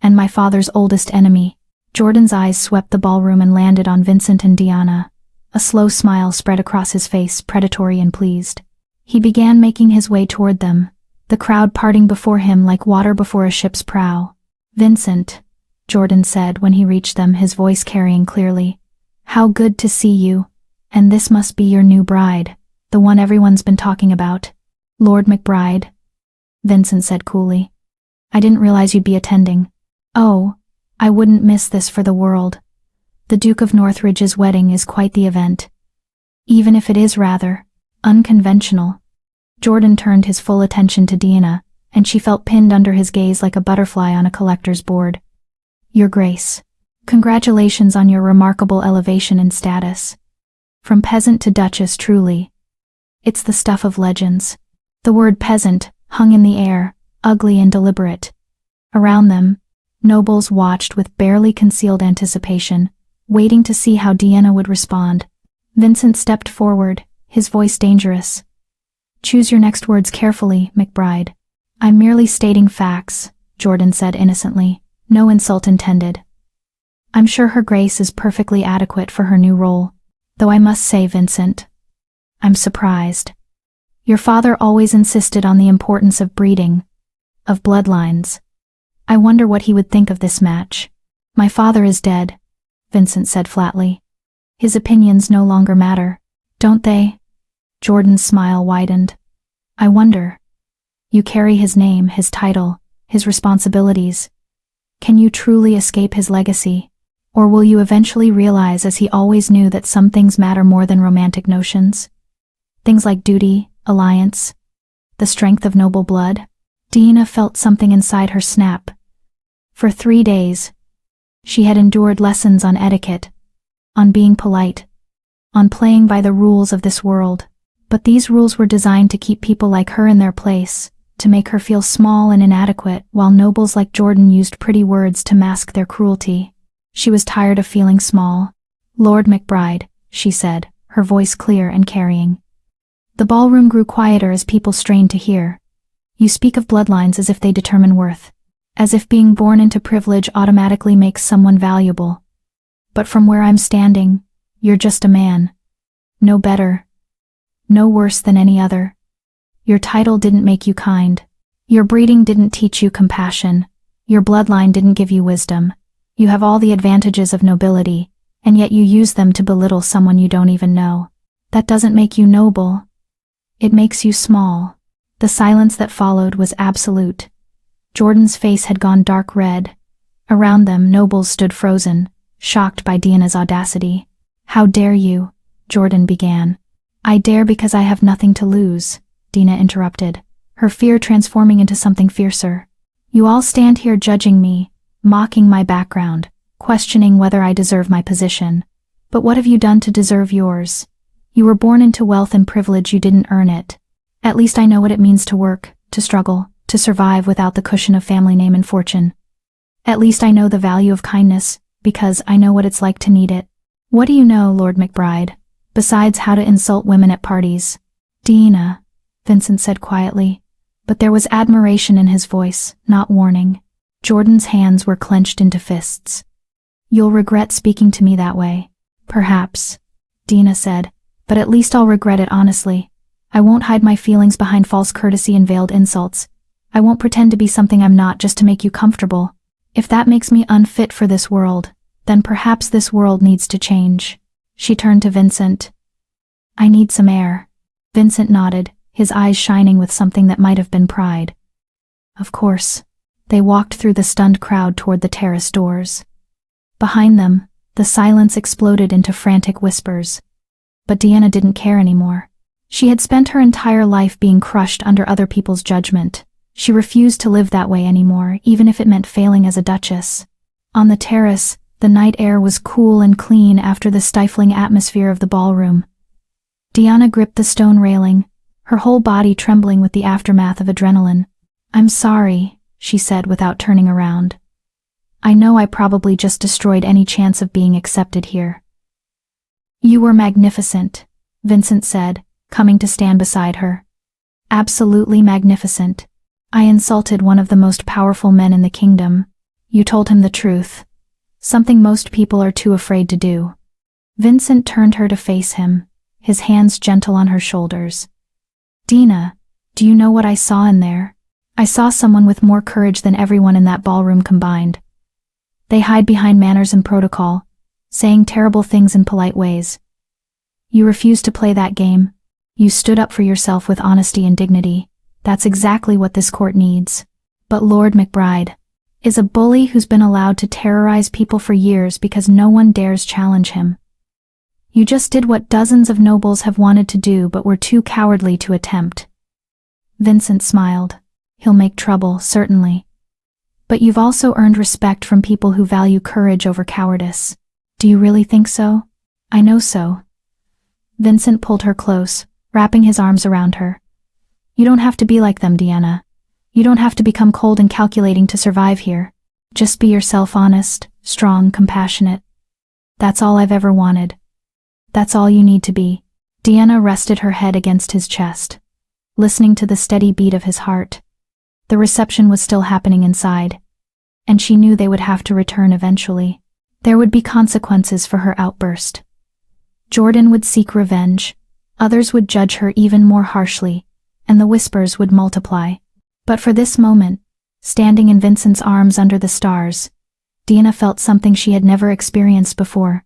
and my father's oldest enemy. Jordan's eyes swept the ballroom and landed on Vincent and Deanna. A slow smile spread across his face, predatory and pleased. He began making his way toward them, the crowd parting before him like water before a ship's prow. Vincent, Jordan said when he reached them, his voice carrying clearly. How good to see you. And this must be your new bride, the one everyone's been talking about. Lord McBride, Vincent said coolly. I didn't realize you'd be attending. Oh, I wouldn't miss this for the world. The Duke of Northridge's wedding is quite the event. Even if it is rather unconventional. Jordan turned his full attention to Deanna, and she felt pinned under his gaze like a butterfly on a collector's board. Your Grace, congratulations on your remarkable elevation in status. From peasant to duchess, truly. It's the stuff of legends. The word peasant hung in the air, ugly and deliberate. Around them, nobles watched with barely concealed anticipation, waiting to see how Deanna would respond. Vincent stepped forward, his voice dangerous. Choose your next words carefully, McBride. I'm merely stating facts, Jordan said innocently, no insult intended. I'm sure Her Grace is perfectly adequate for her new role, though I must say, Vincent, I'm surprised. Your father always insisted on the importance of breeding, of bloodlines. I wonder what he would think of this match. My father is dead, Vincent said flatly. His opinions no longer matter, don't they? Jordan's smile widened. I wonder. You carry his name, his title, his responsibilities. Can you truly escape his legacy? Or will you eventually realize, as he always knew, that some things matter more than romantic notions? Things like duty, alliance, the strength of noble blood? Deanna felt something inside her snap. For 3 days, she had endured lessons on etiquette, on being polite, on playing by the rules of this world. But these rules were designed to keep people like her in their place, to make her feel small and inadequate, while nobles like Jordan used pretty words to mask their cruelty. She was tired of feeling small. Lord McBride, she said, her voice clear and carrying. The ballroom grew quieter as people strained to hear. You speak of bloodlines as if they determine worth, as if being born into privilege automatically makes someone valuable. But from where I'm standing, you're just a man. No better. No worse than any other. Your title didn't make you kind. Your breeding didn't teach you compassion. Your bloodline didn't give you wisdom. You have all the advantages of nobility, and yet you use them to belittle someone you don't even know. That doesn't make you noble. It makes you small." The silence that followed was absolute. Jordan's face had gone dark red. Around them, nobles stood frozen, shocked by Diana's audacity. "How dare you?" Jordan began. "I dare because I have nothing to lose," Dina interrupted, her fear transforming into something fiercer. "You all stand here judging me, mocking my background, questioning whether I deserve my position. But what have you done to deserve yours? You were born into wealth and privilege, you didn't earn it. At least I know what it means to work, to struggle, to survive without the cushion of family name and fortune. At least I know the value of kindness, because I know what it's like to need it. What do you know, Lord McBride, besides how to insult women at parties?" "Dina," Vincent said quietly, but there was admiration in his voice, not warning. Jordan's hands were clenched into fists. "You'll regret speaking to me that way." "Perhaps," Dina said, "but at least I'll regret it honestly. I won't hide my feelings behind false courtesy and veiled insults. I won't pretend to be something I'm not just to make you comfortable. If that makes me unfit for this world, then perhaps this world needs to change." She turned to Vincent. "I need some air." Vincent nodded, his eyes shining with something that might have been pride. "Of course." They walked through the stunned crowd toward the terrace doors. Behind them, the silence exploded into frantic whispers. But Diana didn't care anymore. She had spent her entire life being crushed under other people's judgment. She refused to live that way anymore, even if it meant failing as a duchess. On the terrace, the night air was cool and clean after the stifling atmosphere of the ballroom. Diana gripped the stone railing, her whole body trembling with the aftermath of adrenaline. "I'm sorry," she said without turning around. "I know I probably just destroyed any chance of being accepted here." "You were magnificent," Vincent said, coming to stand beside her. "Absolutely magnificent. I insulted one of the most powerful men in the kingdom. You told him the truth. Something most people are too afraid to do." Vincent turned her to face him, his hands gentle on her shoulders. "Dina, do you know what I saw in there? I saw someone with more courage than everyone in that ballroom combined. They hide behind manners and protocol, saying terrible things in polite ways. You refused to play that game. You stood up for yourself with honesty and dignity. That's exactly what this court needs. But Lord McBride is a bully who's been allowed to terrorize people for years because no one dares challenge him. You just did what dozens of nobles have wanted to do but were too cowardly to attempt." Vincent smiled. "He'll make trouble, certainly. But you've also earned respect from people who value courage over cowardice." "Do you really think so?" "I know so." Vincent pulled her close, wrapping his arms around her. "You don't have to be like them, Diana. You don't have to become cold and calculating to survive here. Just be yourself, honest, strong, compassionate. That's all I've ever wanted. That's all you need to be." Diana rested her head against his chest, listening to the steady beat of his heart. The reception was still happening inside, and she knew they would have to return eventually. There would be consequences for her outburst. Jordan would seek revenge, others would judge her even more harshly, and the whispers would multiply. But for this moment, standing in Vincent's arms under the stars, Diana felt something she had never experienced before.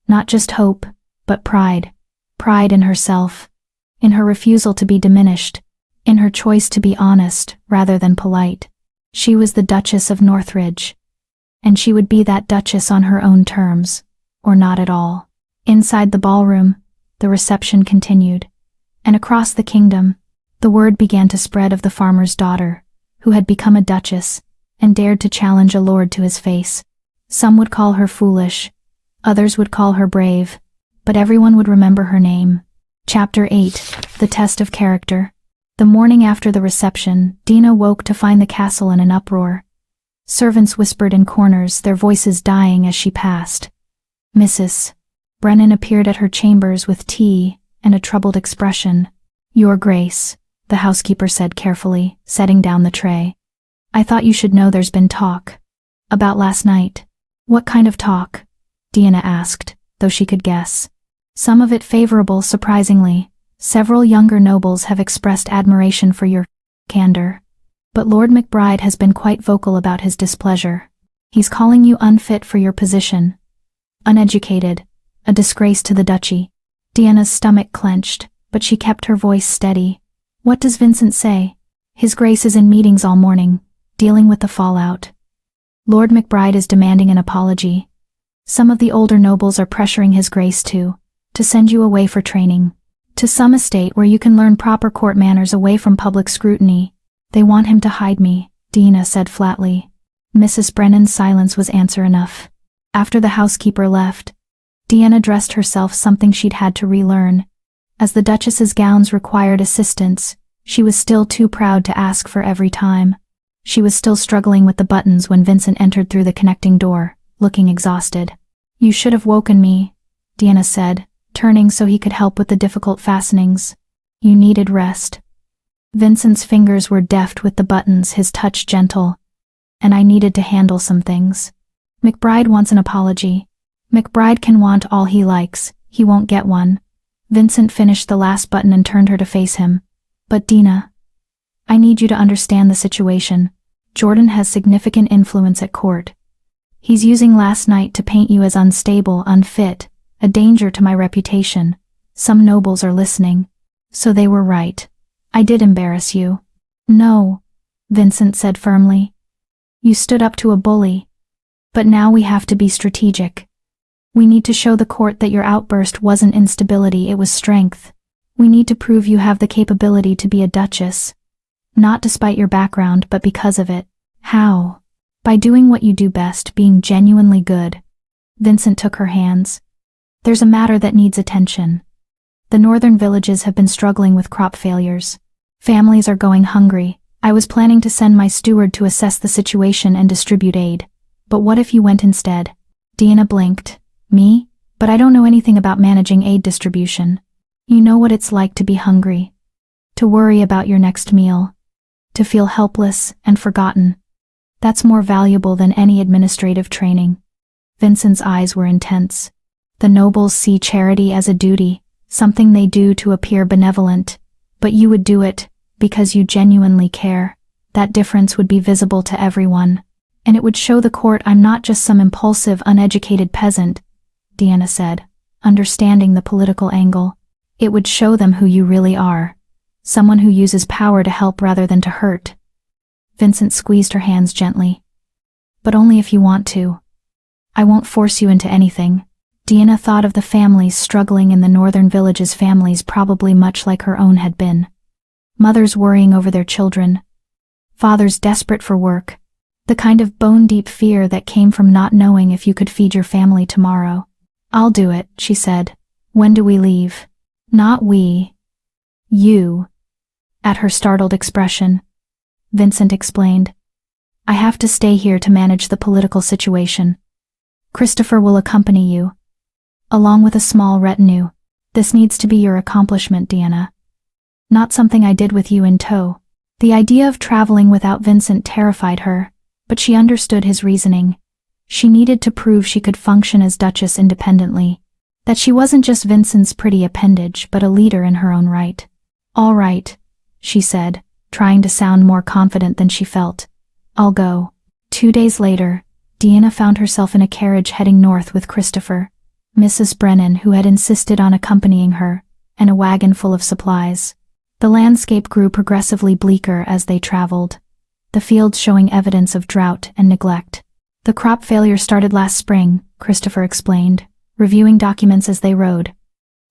Not just hope, but pride. Pride in herself, in her refusal to be diminished, in her choice to be honest rather than polite. She was the Duchess of Northridge, and she would be that duchess on her own terms, or not at all. Inside the ballroom, the reception continued, and across the kingdom, the word began to spread of the farmer's daughter, who had become a duchess and dared to challenge a lord to his face. Some would call her foolish, others would call her brave, but everyone would remember her name. Chapter 8: The Test of Character. The morning after the reception, Dina woke to find the castle in an uproar. Servants whispered in corners, their voices dying as she passed. Mrs. Brennan appeared at her chambers with tea and a troubled expression. "Your Grace," the housekeeper said carefully, setting down the tray. "I thought you should know there's been talk. About last night." "What kind of talk?" Diana asked, though she could guess. "Some of it favorable, surprisingly. Several younger nobles have expressed admiration for your candor." But Lord McBride has been quite vocal about his displeasure. He's calling you unfit for your position. Uneducated. A disgrace to the duchy. Deanna's stomach clenched, but she kept her voice steady. What does Vincent say? His Grace is in meetings all morning, dealing with the fallout. Lord McBride is demanding an apology. Some of the older nobles are pressuring His Grace to send you away for training. To some estate where you can learn proper court manners away from public scrutiny. They want him to hide me, Deanna said flatly. Mrs. Brennan's silence was answer enough. After the housekeeper left, Deanna dressed herself, something she'd had to relearn. As the Duchess's gowns required assistance, she was still too proud to ask for every time. She was still struggling with the buttons when Vincent entered through the connecting door, looking exhausted. You should have woken me, Deanna said, turning so he could help with the difficult fastenings. You needed rest. Vincent's fingers were deft with the buttons, his touch gentle. And I needed to handle some things. McBride wants an apology. McBride can want all he likes, he won't get one. Vincent finished the last button and turned her to face him. But Deanna, I need you to understand the situation. Jordan has significant influence at court. He's using last night to paint you as unstable, unfit, a danger to my reputation. Some nobles are listening. So they were right. I did embarrass you. No, Vincent said firmly. You stood up to a bully. But now we have to be strategic. We need to show the court that your outburst wasn't instability, it was strength. We need to prove you have the capability to be a duchess. Not despite your background, but because of it. How? By doing what you do best, being genuinely good. Vincent took her hands. There's a matter that needs attention. The northern villages have been struggling with crop failures. Families are going hungry. I was planning to send my steward to assess the situation and distribute aid. But what if you went instead? Deanna blinked. Me? But I don't know anything about managing aid distribution. You know what it's like to be hungry. To worry about your next meal. To feel helpless and forgotten. That's more valuable than any administrative training. Vincent's eyes were intense. The nobles see charity as a duty, something they do to appear benevolent. But you would do it because you genuinely care. That difference would be visible to everyone. And it would show the court I'm not just some impulsive, uneducated peasant, Deanna said, understanding the political angle. It would show them who you really are. Someone who uses power to help rather than to hurt. Vincent squeezed her hands gently. But only if you want to. I won't force you into anything. Deanna thought of the families struggling in the northern villages, families probably much like her own had been. Mothers worrying over their children. Fathers desperate for work. The kind of bone-deep fear that came from not knowing if you could feed your family tomorrow. I'll do it, she said. When do we leave? Not we. You. At her startled expression, Vincent explained. I have to stay here to manage the political situation. Christopher will accompany you, along with a small retinue. This needs to be your accomplishment, Deanna. Not something I did with you in tow. The idea of traveling without Vincent terrified her, but she understood his reasoning. She needed to prove she could function as Duchess independently, that she wasn't just Vincent's pretty appendage but a leader in her own right. All right, she said, trying to sound more confident than she felt. I'll go. 2 days later, Deanna found herself in a carriage heading north with Christopher, Mrs. Brennan, who had insisted on accompanying her, and a wagon full of supplies. The landscape grew progressively bleaker as they traveled, the fields showing evidence of drought and neglect. The crop failure started last spring, Christopher explained, reviewing documents as they rode.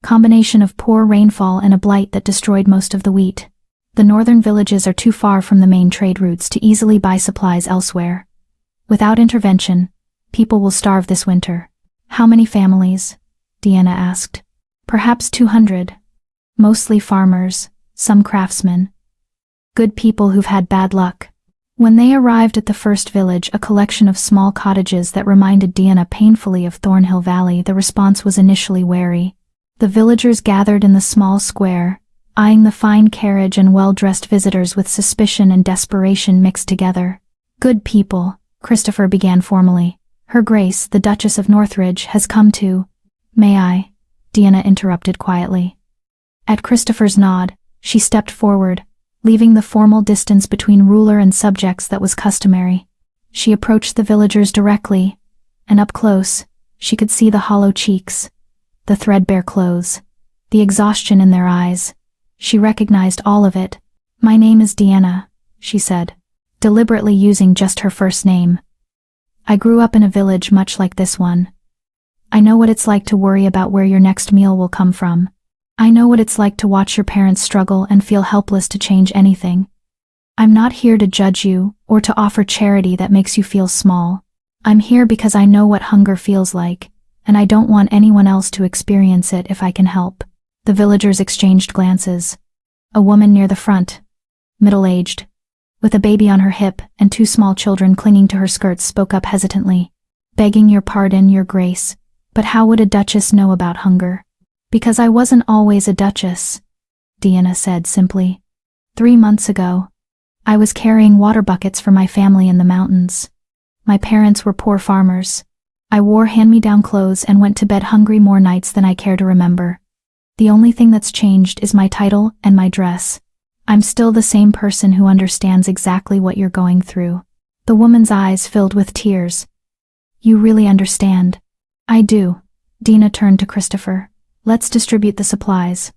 Combination of poor rainfall and a blight that destroyed most of the wheat. The northern villages are too far from the main trade routes to easily buy supplies elsewhere. Without intervention, people will starve this winter. How many families? Deanna asked. Perhaps 200. Mostly farmers, some craftsmen. Good people who've had bad luck. When they arrived at the first village, a collection of small cottages that reminded Deanna painfully of Thornhill Valley, the response was initially wary. The villagers gathered in the small square, eyeing the fine carriage and well-dressed visitors with suspicion and desperation mixed together. Good people, Christopher began formally. Her Grace, the Duchess of Northridge, has come to... May I? Deanna interrupted quietly. At Christopher's nod, she stepped forward, leaving the formal distance between ruler and subjects that was customary. She approached the villagers directly, and up close, she could see the hollow cheeks, the threadbare clothes, the exhaustion in their eyes. She recognized all of it. "My name is Deanna," she said, deliberately using just her first name. "I grew up in a village much like this one. I know what it's like to worry about where your next meal will come from. I know what it's like to watch your parents struggle and feel helpless to change anything. I'm not here to judge you or to offer charity that makes you feel small. I'm here because I know what hunger feels like, and I don't want anyone else to experience it if I can help." The villagers exchanged glances. A woman near the front, middle-aged, with a baby on her hip and two small children clinging to her skirts, spoke up hesitantly. "Begging your pardon, Your Grace, but how would a duchess know about hunger?" "Because I wasn't always a duchess," Deanna said simply. 3 months ago, I was carrying water buckets for my family in the mountains. My parents were poor farmers. I wore hand-me-down clothes and went to bed hungry more nights than I care to remember. The only thing that's changed is my title and my dress. I'm still the same person who understands exactly what you're going through." The woman's eyes filled with tears. "You really understand." "I do." Dina turned to Christopher. "Let's distribute the supplies.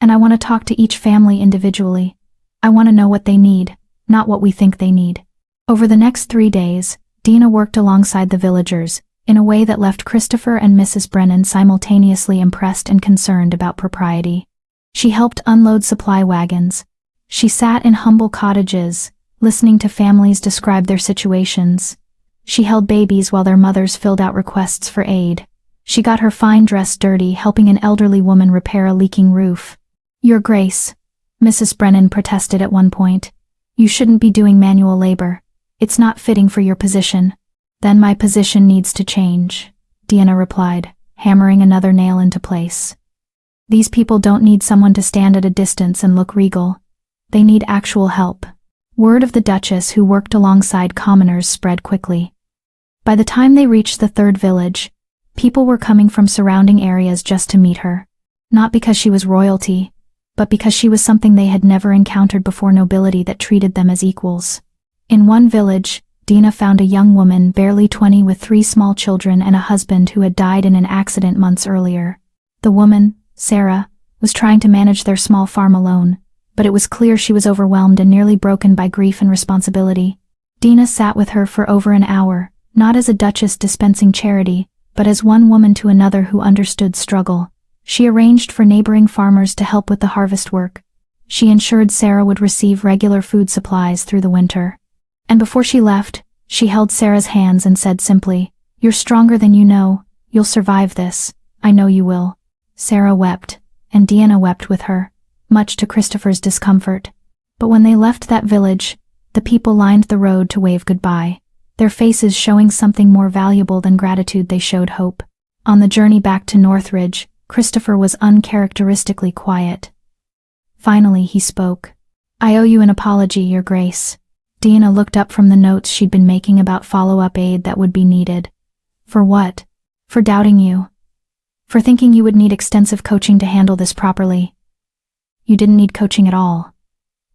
And I want to talk to each family individually. I want to know what they need, not what we think they need." Over the next 3 days, Dina worked alongside the villagers, in a way that left Christopher and Mrs. Brennan simultaneously impressed and concerned about propriety. She helped unload supply wagons. She sat in humble cottages, listening to families describe their situations. She held babies while their mothers filled out requests for aid. She got her fine dress dirty, helping an elderly woman repair a leaking roof. "Your Grace," Mrs. Brennan protested at one point, "you shouldn't be doing manual labor. It's not fitting for your position." "Then my position needs to change," Deanna replied, hammering another nail into place. "These people don't need someone to stand at a distance and look regal. They need actual help." Word of the Duchess, who worked alongside commoners, spread quickly. By the time they reached the third village, people were coming from surrounding areas just to meet her. Not because she was royalty, but because she was something they had never encountered before: nobility that treated them as equals. In one village, Dina found a young woman, barely 20, with 3 small children and a husband who had died in an accident months earlier. The woman, Sarah, was trying to manage their small farm alone, but it was clear she was overwhelmed and nearly broken by grief and responsibility. Dina sat with her for over an hour, not as a duchess dispensing charity, but as one woman to another who understood struggle. She arranged for neighboring farmers to help with the harvest work. She ensured Sarah would receive regular food supplies through the winter. And before she left, she held Sarah's hands and said simply, "You're stronger than you know. You'll survive this. I know you will." Sarah wept, and Deanna wept with her, much to Christopher's discomfort. But when they left that village, the people lined the road to wave goodbye, their faces showing something more valuable than gratitude. They showed hope. On the journey back to Northridge, Christopher was uncharacteristically quiet. Finally, he spoke. "I owe you an apology, Your Grace." Deanna looked up from the notes she'd been making about follow-up aid that would be needed. "For what?" "For doubting you. For thinking you would need extensive coaching to handle this properly." "You didn't need coaching at all.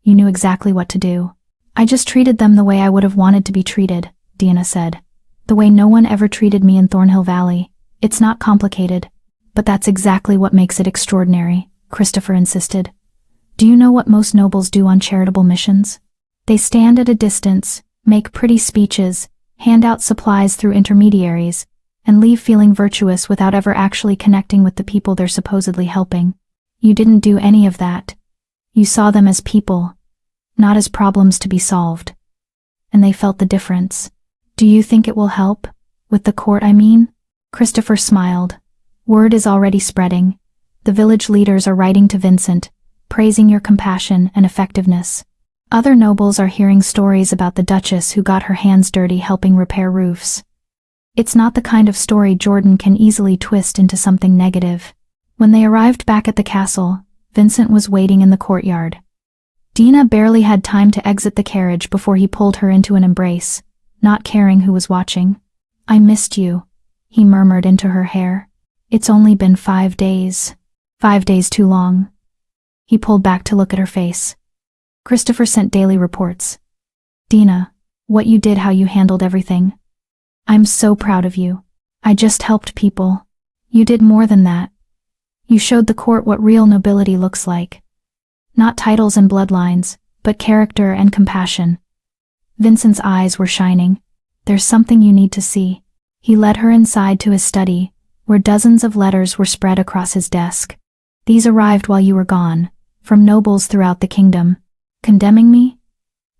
You knew exactly what to do." "I just treated them the way I would have wanted to be treated," Deanna said. "The way no one ever treated me in Thornhill Valley. It's not complicated." "But that's exactly what makes it extraordinary," Christopher insisted. "Do you know what most nobles do on charitable missions? They stand at a distance, make pretty speeches, hand out supplies through intermediaries, and leave feeling virtuous without ever actually connecting with the people they're supposedly helping. You didn't do any of that. You saw them as people, not as problems to be solved. And they felt the difference. Do you think it will help? With the court, I mean?" Christopher smiled. "Word is already spreading. The village leaders are writing to Vincent, praising your compassion and effectiveness. Other nobles are hearing stories about the Duchess who got her hands dirty helping repair roofs. It's not the kind of story Jordan can easily twist into something negative." When they arrived back at the castle, Vincent was waiting in the courtyard. Dina barely had time to exit the carriage before he pulled her into an embrace, not caring who was watching. "I missed you," he murmured into her hair. "It's only been 5 days. 5 days too long." He pulled back to look at her face. Christopher sent daily reports. Dina, what you did, how you handled everything. I'm so proud of you. I just helped people. You did more than that. You showed the court what real nobility looks like. Not titles and bloodlines, but character and compassion. Vincent's eyes were shining. There's something you need to see. He led her inside to his study, where dozens of letters were spread across his desk. These arrived while you were gone, from nobles throughout the kingdom. Condemning me?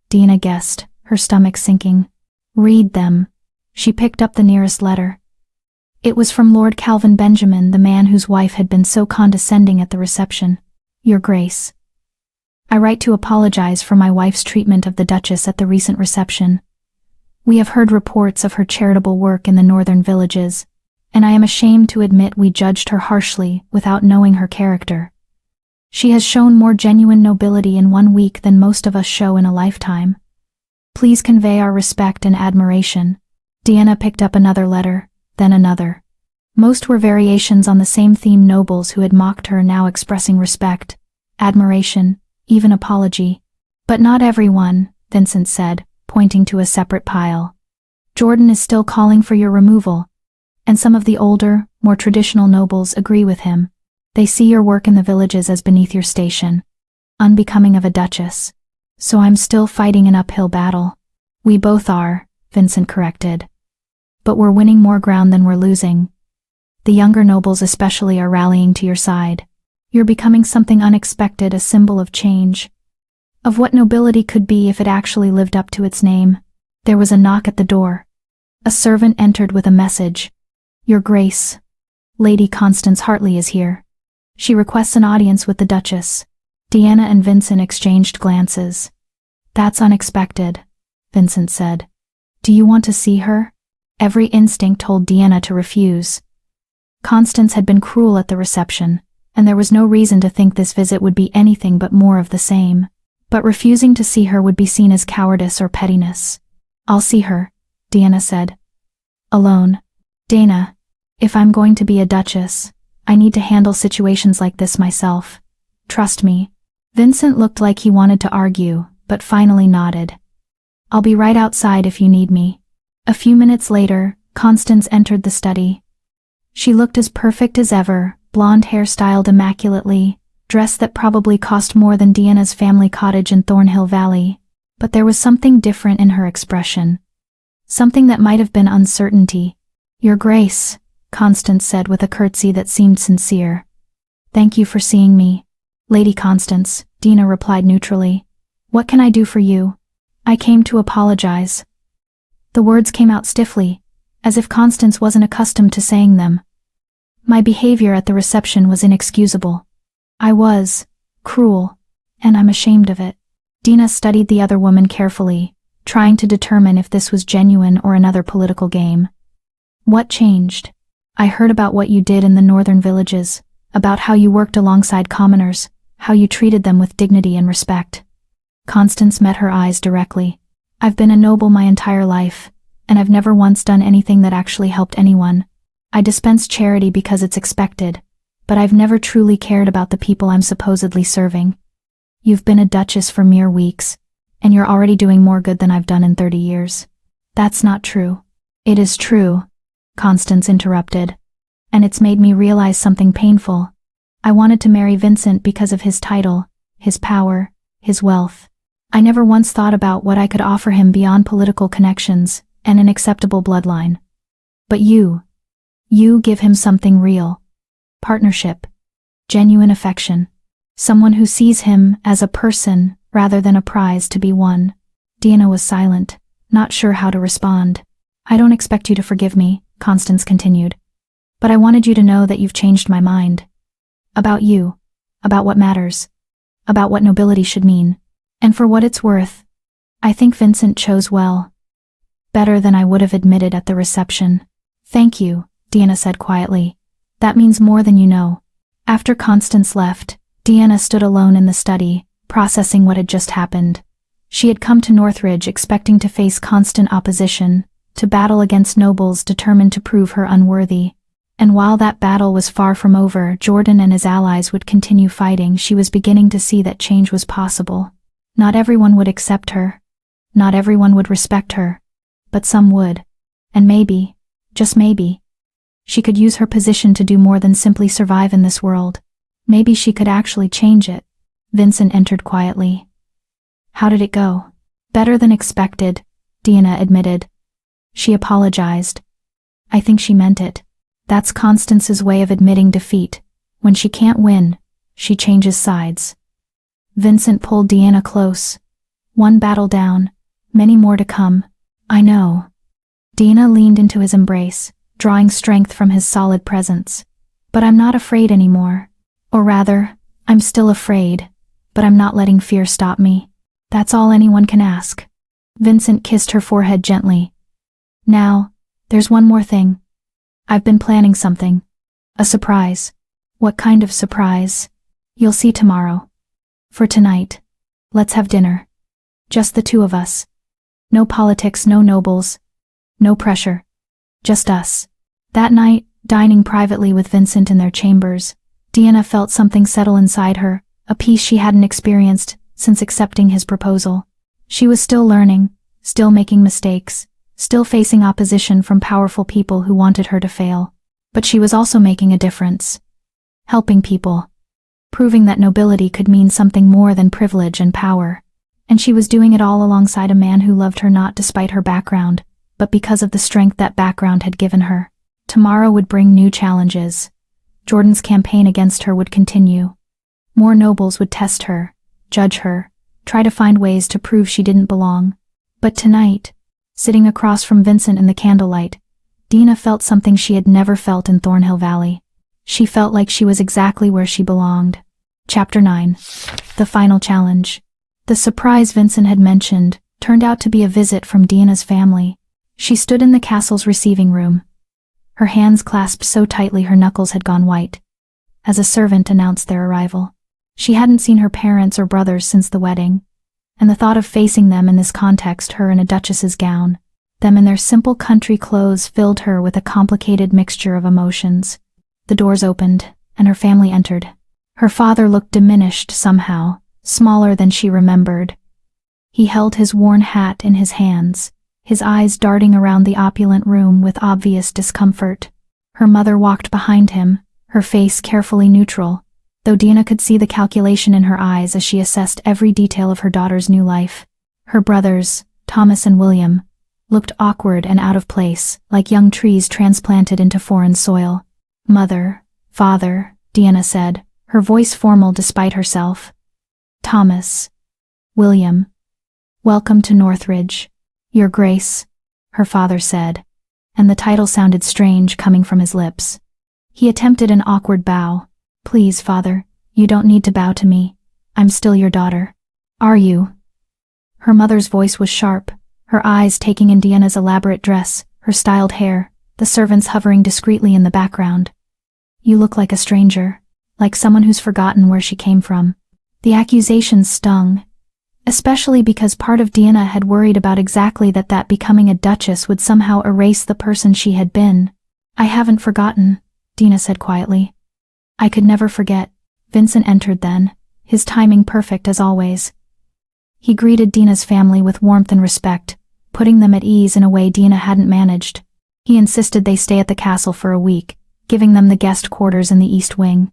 Dina guessed, her stomach sinking. Read them. She picked up the nearest letter. It was from Lord Calvin Benjamin, the man whose wife had been so condescending at the reception. Your Grace. I write to apologize for my wife's treatment of the Duchess at the recent reception. We have heard reports of her charitable work in the northern villages, and I am ashamed to admit we judged her harshly without knowing her character. She has shown more genuine nobility in 1 week than most of us show in a lifetime. Please convey our respect and admiration. Diana picked up another letter, then another. Most were variations on the same theme, nobles who had mocked her now expressing respect, admiration, even apology. But not everyone, Vincent said, pointing to a separate pile. Jordan is still calling for your removal, and some of the older, more traditional nobles agree with him. They see your work in the villages as beneath your station, unbecoming of a duchess. So I'm still fighting an uphill battle. We both are, Vincent corrected. But we're winning more ground than we're losing. The younger nobles especially are rallying to your side. You're becoming something unexpected, a symbol of change. Of what nobility could be if it actually lived up to its name. There was a knock at the door. A servant entered with a message. Your Grace, Lady Constance Hartley is here. She requests an audience with the Duchess. Diana and Vincent exchanged glances. That's unexpected, Vincent said. Do you want to see her? Every instinct told Diana to refuse. Constance had been cruel at the reception, and there was no reason to think this visit would be anything but more of the same. But refusing to see her would be seen as cowardice or pettiness. I'll see her, Diana said. Alone. Dana, if I'm going to be a duchess, I need to handle situations like this myself. Trust me. Vincent looked like he wanted to argue, but finally nodded. I'll be right outside if you need me. A few minutes later, Constance entered the study. She looked as perfect as ever, blonde hair styled immaculately, dress that probably cost more than Diana's family cottage in Thornhill Valley. But there was something different in her expression. Something that might have been uncertainty. Your Grace, Constance said with a curtsy that seemed sincere. Thank you for seeing me. Lady Constance, Dina replied neutrally. What can I do for you? I came to apologize. The words came out stiffly, as if Constance wasn't accustomed to saying them. My behavior at the reception was inexcusable. I was cruel, and I'm ashamed of it. Dina studied the other woman carefully, trying to determine if this was genuine or another political game. What changed? I heard about what you did in the northern villages, about how you worked alongside commoners, how you treated them with dignity and respect. Constance met her eyes directly. I've been a noble my entire life, and I've never once done anything that actually helped anyone. I dispense charity because it's expected, but I've never truly cared about the people I'm supposedly serving. You've been a duchess for mere weeks, and you're already doing more good than I've done in 30 years. That's not true. It is true, Constance interrupted, and it's made me realize something painful. I wanted to marry Vincent because of his title, his power, his wealth. I never once thought about what I could offer him beyond political connections and an acceptable bloodline. But you give him something real. Partnership. Genuine affection. Someone who sees him as a person rather than a prize to be won. Diana was silent, not sure how to respond. I don't expect you to forgive me, Constance continued. But I wanted you to know that you've changed my mind. About you. About what matters. About what nobility should mean. And for what it's worth, I think Vincent chose well. Better than I would have admitted at the reception. Thank you, Diana said quietly. That means more than you know. After Constance left, Diana stood alone in the study, processing what had just happened. She had come to Northridge expecting to face constant opposition, to battle against nobles determined to prove her unworthy. And while that battle was far from over, Jordan and his allies would continue fighting. She was beginning to see that change was possible. Not everyone would accept her. Not everyone would respect her. But some would. And maybe, just maybe, she could use her position to do more than simply survive in this world. Maybe she could actually change it. Vincent entered quietly. How did it go? Better than expected, Deanna admitted. She apologized. I think she meant it. That's Constance's way of admitting defeat. When she can't win, she changes sides. Vincent pulled Deanna close. One battle down, many more to come. I know. Deanna leaned into his embrace, drawing strength from his solid presence. But I'm not afraid anymore. Or rather, I'm still afraid, but I'm not letting fear stop me. That's all anyone can ask. Vincent kissed her forehead gently. Now, there's one more thing. I've been planning something. A surprise. What kind of surprise? You'll see tomorrow. For tonight, let's have dinner. Just the two of us. No politics, no nobles. No pressure. Just us. That night, dining privately with Vincent in their chambers, Deanna felt something settle inside her, a peace she hadn't experienced since accepting his proposal. She was still learning, still making mistakes, still facing opposition from powerful people who wanted her to fail. But she was also making a difference. Helping people. Proving that nobility could mean something more than privilege and power. And she was doing it all alongside a man who loved her not despite her background, but because of the strength that background had given her. Tomorrow would bring new challenges. Jordan's campaign against her would continue. More nobles would test her, judge her, try to find ways to prove she didn't belong. But tonight, sitting across from Vincent in the candlelight, Deanna felt something she had never felt in Thornhill Valley. She felt like she was exactly where she belonged. Chapter 9. The Final Challenge. The surprise Vincent had mentioned turned out to be a visit from Deanna's family. She stood in the castle's receiving room, her hands clasped so tightly her knuckles had gone white, as a servant announced their arrival. She hadn't seen her parents or brothers since the wedding, and the thought of facing them in this context, her in a duchess's gown, them in their simple country clothes, filled her with a complicated mixture of emotions. The doors opened, and her family entered. Her father looked diminished somehow, smaller than she remembered. He held his worn hat in his hands, his eyes darting around the opulent room with obvious discomfort. Her mother walked behind him, her face carefully neutral, though Deanna could see the calculation in her eyes as she assessed every detail of her daughter's new life. Her brothers, Thomas and William, looked awkward and out of place, like young trees transplanted into foreign soil. Mother, father, Deanna said, her voice formal despite herself. Thomas. William. Welcome to Northridge. Your Grace, her father said, and the title sounded strange coming from his lips. He attempted an awkward bow. Please, father, you don't need to bow to me. I'm still your daughter. Are you? Her mother's voice was sharp, her eyes taking in Deanna's elaborate dress, her styled hair, the servants hovering discreetly in the background. You look like a stranger, like someone who's forgotten where she came from. The accusations stung, especially because part of Deanna had worried about exactly that becoming a duchess would somehow erase the person she had been. I haven't forgotten, Deanna said quietly. I could never forget. Vincent entered then, his timing perfect as always. He greeted Deanna's family with warmth and respect, putting them at ease in a way Deanna hadn't managed. He insisted they stay at the castle for a week, giving them the guest quarters in the East Wing.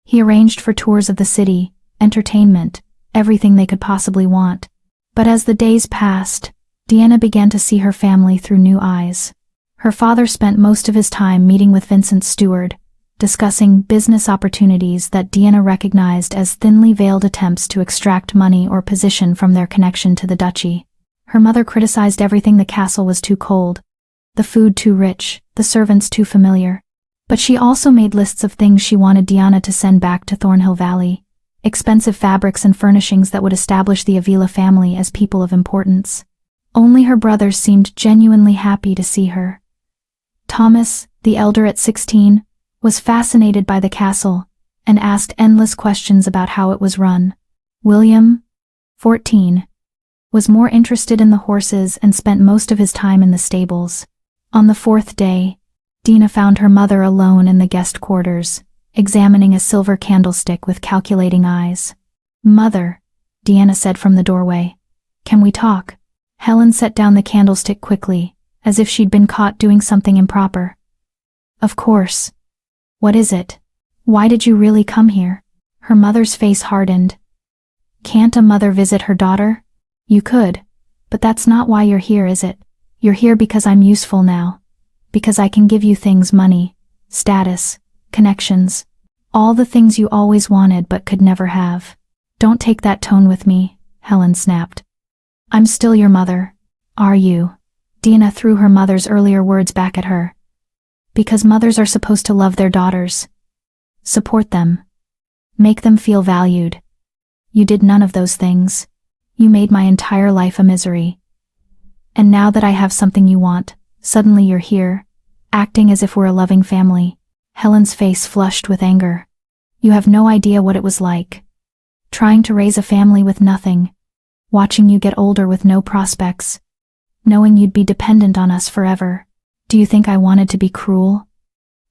He arranged for tours of the city, entertainment, everything they could possibly want. But as the days passed, Deanna began to see her family through new eyes. Her father spent most of his time meeting with Vincent's steward, discussing business opportunities that Deanna recognized as thinly veiled attempts to extract money or position from their connection to the duchy. Her mother criticized everything. The castle was too cold, the food too rich, the servants too familiar. But she also made lists of things she wanted Deanna to send back to Thornhill Valley. Expensive fabrics and furnishings that would establish the Avila family as people of importance. Only her brothers seemed genuinely happy to see her. Thomas, the elder at 16, was fascinated by the castle and asked endless questions about how it was run. William, 14, was more interested in the horses and spent most of his time in the stables. On the fourth day, Deanna found her mother alone in the guest quarters, examining a silver candlestick with calculating eyes. Mother, Deanna said from the doorway. Can we talk? Helen set down the candlestick quickly, as if she'd been caught doing something improper. Of course. What is it? Why did you really come here? Her mother's face hardened. Can't a mother visit her daughter? You could, but that's not why you're here, is it? You're here because I'm useful now. Because I can give you things: money, status, connections, all the things you always wanted but could never have. Don't take that tone with me, Helen snapped. I'm still your mother. Are you? Deanna threw her mother's earlier words back at her. Because mothers are supposed to love their daughters. Support them. Make them feel valued. You did none of those things. You made my entire life a misery. And now that I have something you want, suddenly you're here, acting as if we're a loving family. Helen's face flushed with anger. You have no idea what it was like. Trying to raise a family with nothing. Watching you get older with no prospects. Knowing you'd be dependent on us forever. Do you think I wanted to be cruel?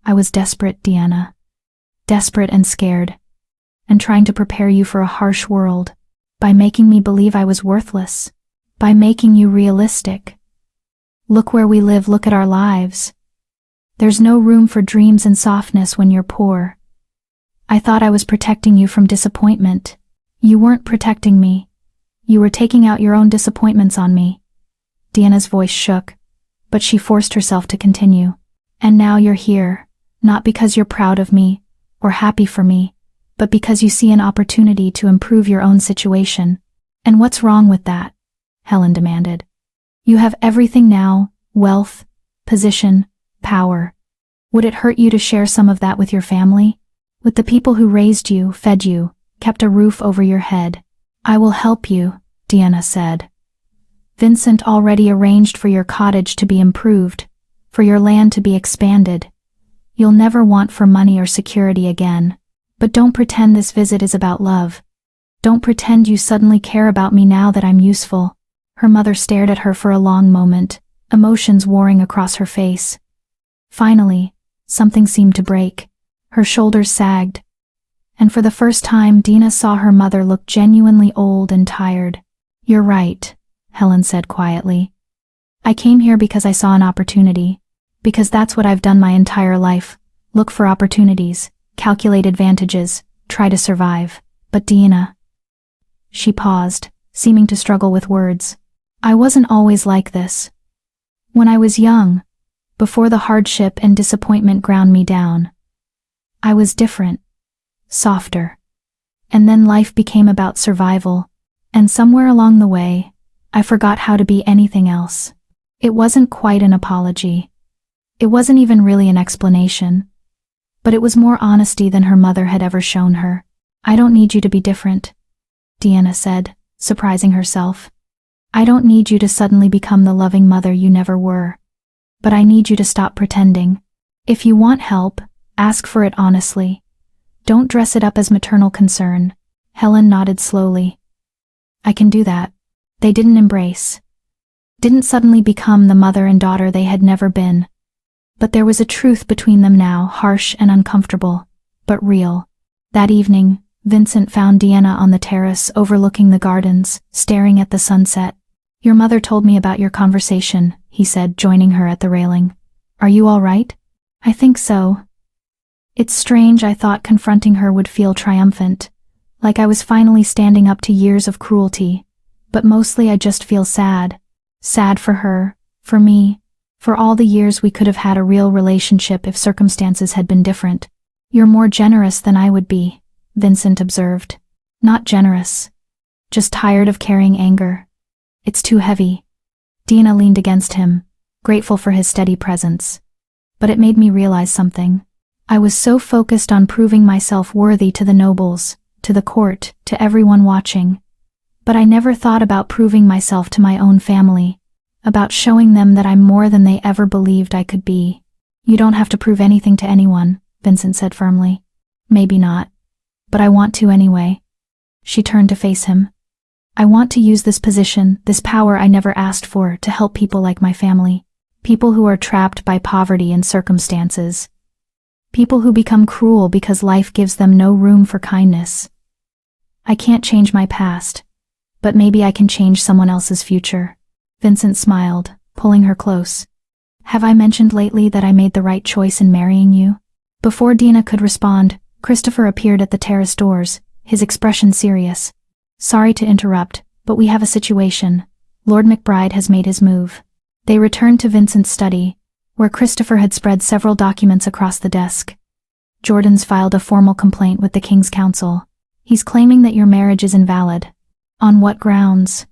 I was desperate, Deanna. Desperate and scared. And trying to prepare you for a harsh world. By making me believe I was worthless. By making you realistic. Look where we live, look at our lives. There's no room for dreams and softness when you're poor. I thought I was protecting you from disappointment. You weren't protecting me. You were taking out your own disappointments on me. Deanna's voice shook, but she forced herself to continue. And now you're here, not because you're proud of me, or happy for me, but because you see an opportunity to improve your own situation. And what's wrong with that? Helen demanded. You have everything now: wealth, position, power. Would it hurt you to share some of that with your family? With the people who raised you, fed you, kept a roof over your head? I will help you, Deanna said. Vincent already arranged for your cottage to be improved, for your land to be expanded. You'll never want for money or security again. But don't pretend this visit is about love. Don't pretend you suddenly care about me now that I'm useful. Her mother stared at her for a long moment, emotions warring across her face. Finally, something seemed to break. Her shoulders sagged. And for the first time, Deanna saw her mother look genuinely old and tired. You're right, Helen said quietly. I came here because I saw an opportunity. Because that's what I've done my entire life. Look for opportunities, calculate advantages, try to survive. But Deanna. She paused, seeming to struggle with words. I wasn't always like this. When I was young, before the hardship and disappointment ground me down, I was different, softer. And then life became about survival, and somewhere along the way, I forgot how to be anything else. It wasn't quite an apology. It wasn't even really an explanation. But it was more honesty than her mother had ever shown her. I don't need you to be different, Deanna said, surprising herself. I don't need you to suddenly become the loving mother you never were. But I need you to stop pretending. If you want help, ask for it honestly. Don't dress it up as maternal concern. Helen nodded slowly. I can do that. They didn't embrace. Didn't suddenly become the mother and daughter they had never been. But there was a truth between them now, harsh and uncomfortable, but real. That evening, Vincent found Deanna on the terrace overlooking the gardens, staring at the sunset. Your mother told me about your conversation, he said, joining her at the railing. Are you all right? I think so. It's strange, I thought confronting her would feel triumphant, like I was finally standing up to years of cruelty, but mostly I just feel sad. Sad for her, for me, for all the years we could have had a real relationship if circumstances had been different. You're more generous than I would be, Vincent observed. Not generous. Just tired of carrying anger. It's too heavy. Deanna leaned against him, grateful for his steady presence. But it made me realize something. I was so focused on proving myself worthy to the nobles, to the court, to everyone watching. But I never thought about proving myself to my own family, about showing them that I'm more than they ever believed I could be. You don't have to prove anything to anyone, Vincent said firmly. Maybe not. But I want to anyway. She turned to face him. I want to use this position, this power I never asked for, to help people like my family. People who are trapped by poverty and circumstances. People who become cruel because life gives them no room for kindness. I can't change my past, but maybe I can change someone else's future. Vincent smiled, pulling her close. Have I mentioned lately that I made the right choice in marrying you? Before Dina could respond, Christopher appeared at the terrace doors, his expression serious. Sorry to interrupt, but we have a situation. Lord McBride has made his move. They returned to Vincent's study, where Christopher had spread several documents across the desk. Jordan's filed a formal complaint with the King's Council. He's claiming that your marriage is invalid. On what grounds?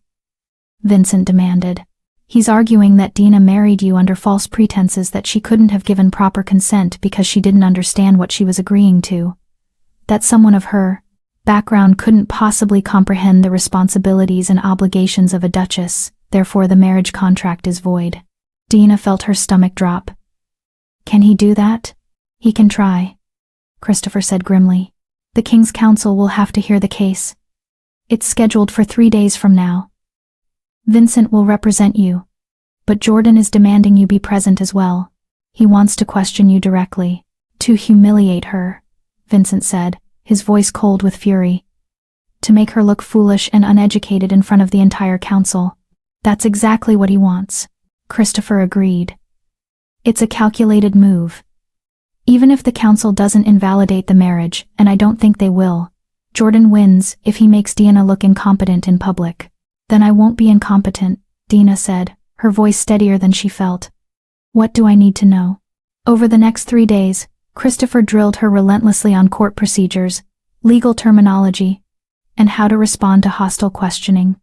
Vincent demanded. He's arguing that Dina married you under false pretenses that she couldn't have given proper consent because she didn't understand what she was agreeing to. That someone of her background couldn't possibly comprehend the responsibilities and obligations of a duchess, therefore the marriage contract is void. Dina felt her stomach drop. Can he do that? He can try, Christopher said grimly. The King's Council will have to hear the case. It's scheduled for 3 days from now. Vincent will represent you, but Jordan is demanding you be present as well. He wants to question you directly, to humiliate her, Vincent said, his voice cold with fury. To make her look foolish and uneducated in front of the entire council. That's exactly what he wants, Christopher agreed. It's a calculated move. Even if the council doesn't invalidate the marriage, and I don't think they will, Jordan wins if he makes Dina look incompetent in public. Then I won't be incompetent, Dina said, her voice steadier than she felt. What do I need to know? Over the next 3 days, Christopher drilled her relentlessly on court procedures, legal terminology, and how to respond to hostile questioning.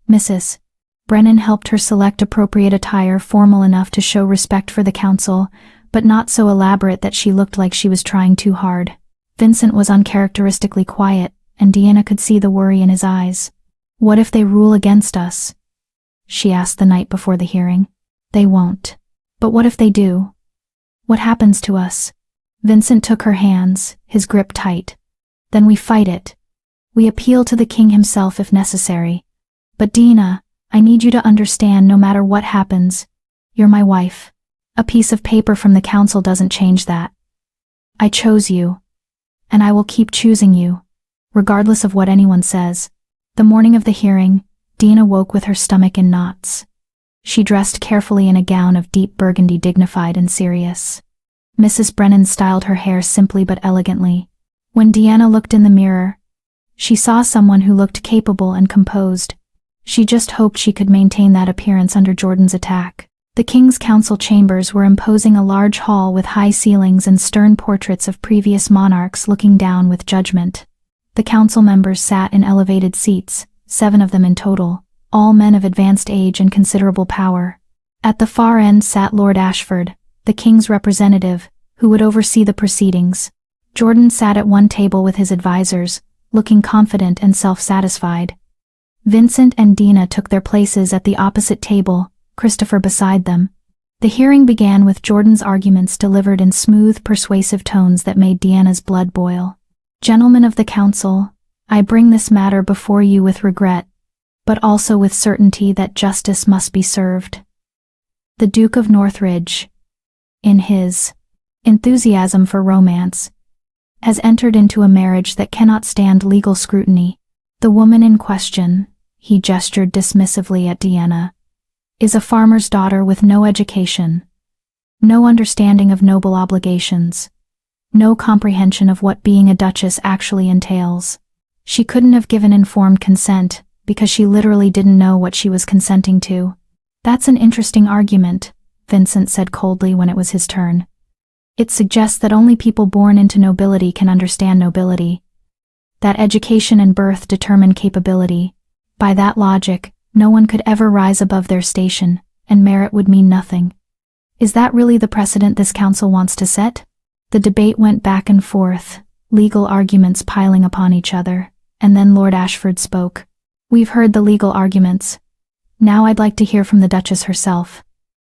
Mrs. Brennan helped her select appropriate attire formal enough to show respect for the council, but not so elaborate that she looked like she was trying too hard. Vincent was uncharacteristically quiet, and Dina could see the worry in his eyes. What if they rule against us? She asked the night before the hearing. They won't. But what if they do? What happens to us? Vincent took her hands, his grip tight. Then we fight it. We appeal to the king himself if necessary. But Dina, I need you to understand no matter what happens, you're my wife. A piece of paper from the council doesn't change that. I chose you. And I will keep choosing you, regardless of what anyone says. The morning of the hearing, Dina woke with her stomach in knots. She dressed carefully in a gown of deep burgundy, dignified and serious. Mrs. Brennan styled her hair simply but elegantly. When Deanna looked in the mirror, she saw someone who looked capable and composed. She just hoped she could maintain that appearance under Jordan's attack. The King's Council chambers were imposing, a large hall with high ceilings and stern portraits of previous monarchs looking down with judgment. The council members sat in elevated seats, 7 of them in total, all men of advanced age and considerable power. At the far end sat Lord Ashford, the king's representative, who would oversee the proceedings. Jordan sat at one table with his advisors, looking confident and self-satisfied. Vincent and Dina took their places at the opposite table, Christopher beside them. The hearing began with Jordan's arguments delivered in smooth, persuasive tones that made Deanna's blood boil. Gentlemen of the council, I bring this matter before you with regret, but also with certainty that justice must be served. The Duke of Northridge, in his enthusiasm for romance, has entered into a marriage that cannot stand legal scrutiny. The woman in question, he gestured dismissively at Deanna, is a farmer's daughter with no education, no understanding of noble obligations, no comprehension of what being a duchess actually entails. She couldn't have given informed consent because she literally didn't know what she was consenting to. That's an interesting argument, Vincent said coldly when it was his turn. It suggests that only people born into nobility can understand nobility, that education and birth determine capability. By that logic, no one could ever rise above their station, and merit would mean nothing. Is that really the precedent this council wants to set? The debate went back and forth, legal arguments piling upon each other, and then Lord Ashford spoke. We've heard the legal arguments. Now I'd like to hear from the Duchess herself.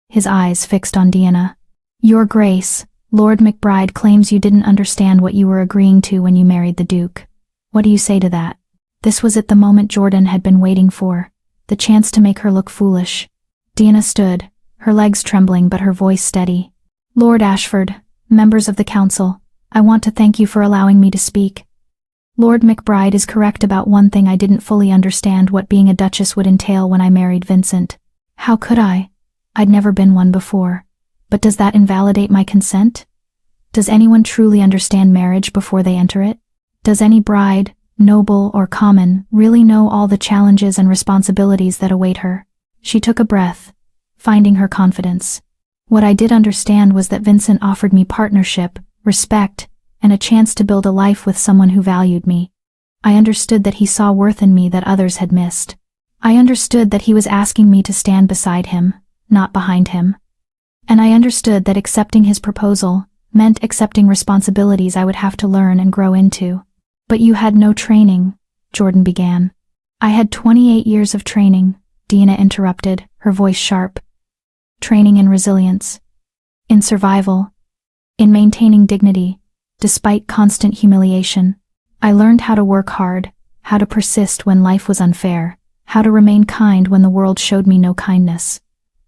His eyes fixed on Deanna. Your Grace, Lord McBride claims you didn't understand what you were agreeing to when you married the Duke. What do you say to that? This was at the moment Jordan had been waiting for, the chance to make her look foolish. Deanna stood, her legs trembling but her voice steady. Lord Ashford, members of the council, I want to thank you for allowing me to speak. Lord McBride is correct about one thing. I didn't fully understand what being a duchess would entail when I married Vincent. How could I? I'd never been one before. But does that invalidate my consent? Does anyone truly understand marriage before they enter it? Does any bride, noble or common, really know all the challenges and responsibilities that await her? She took a breath, finding her confidence. What I did understand was that Vincent offered me partnership, respect, and a chance to build a life with someone who valued me. I understood that he saw worth in me that others had missed. I understood that he was asking me to stand beside him, not behind him. And I understood that accepting his proposal meant accepting responsibilities I would have to learn and grow into. But you had no training, Jordan began. I had 28 years of training, Dina interrupted, her voice sharp. Training in resilience, in survival, in maintaining dignity, despite constant humiliation. I learned how to work hard, how to persist when life was unfair, how to remain kind when the world showed me no kindness.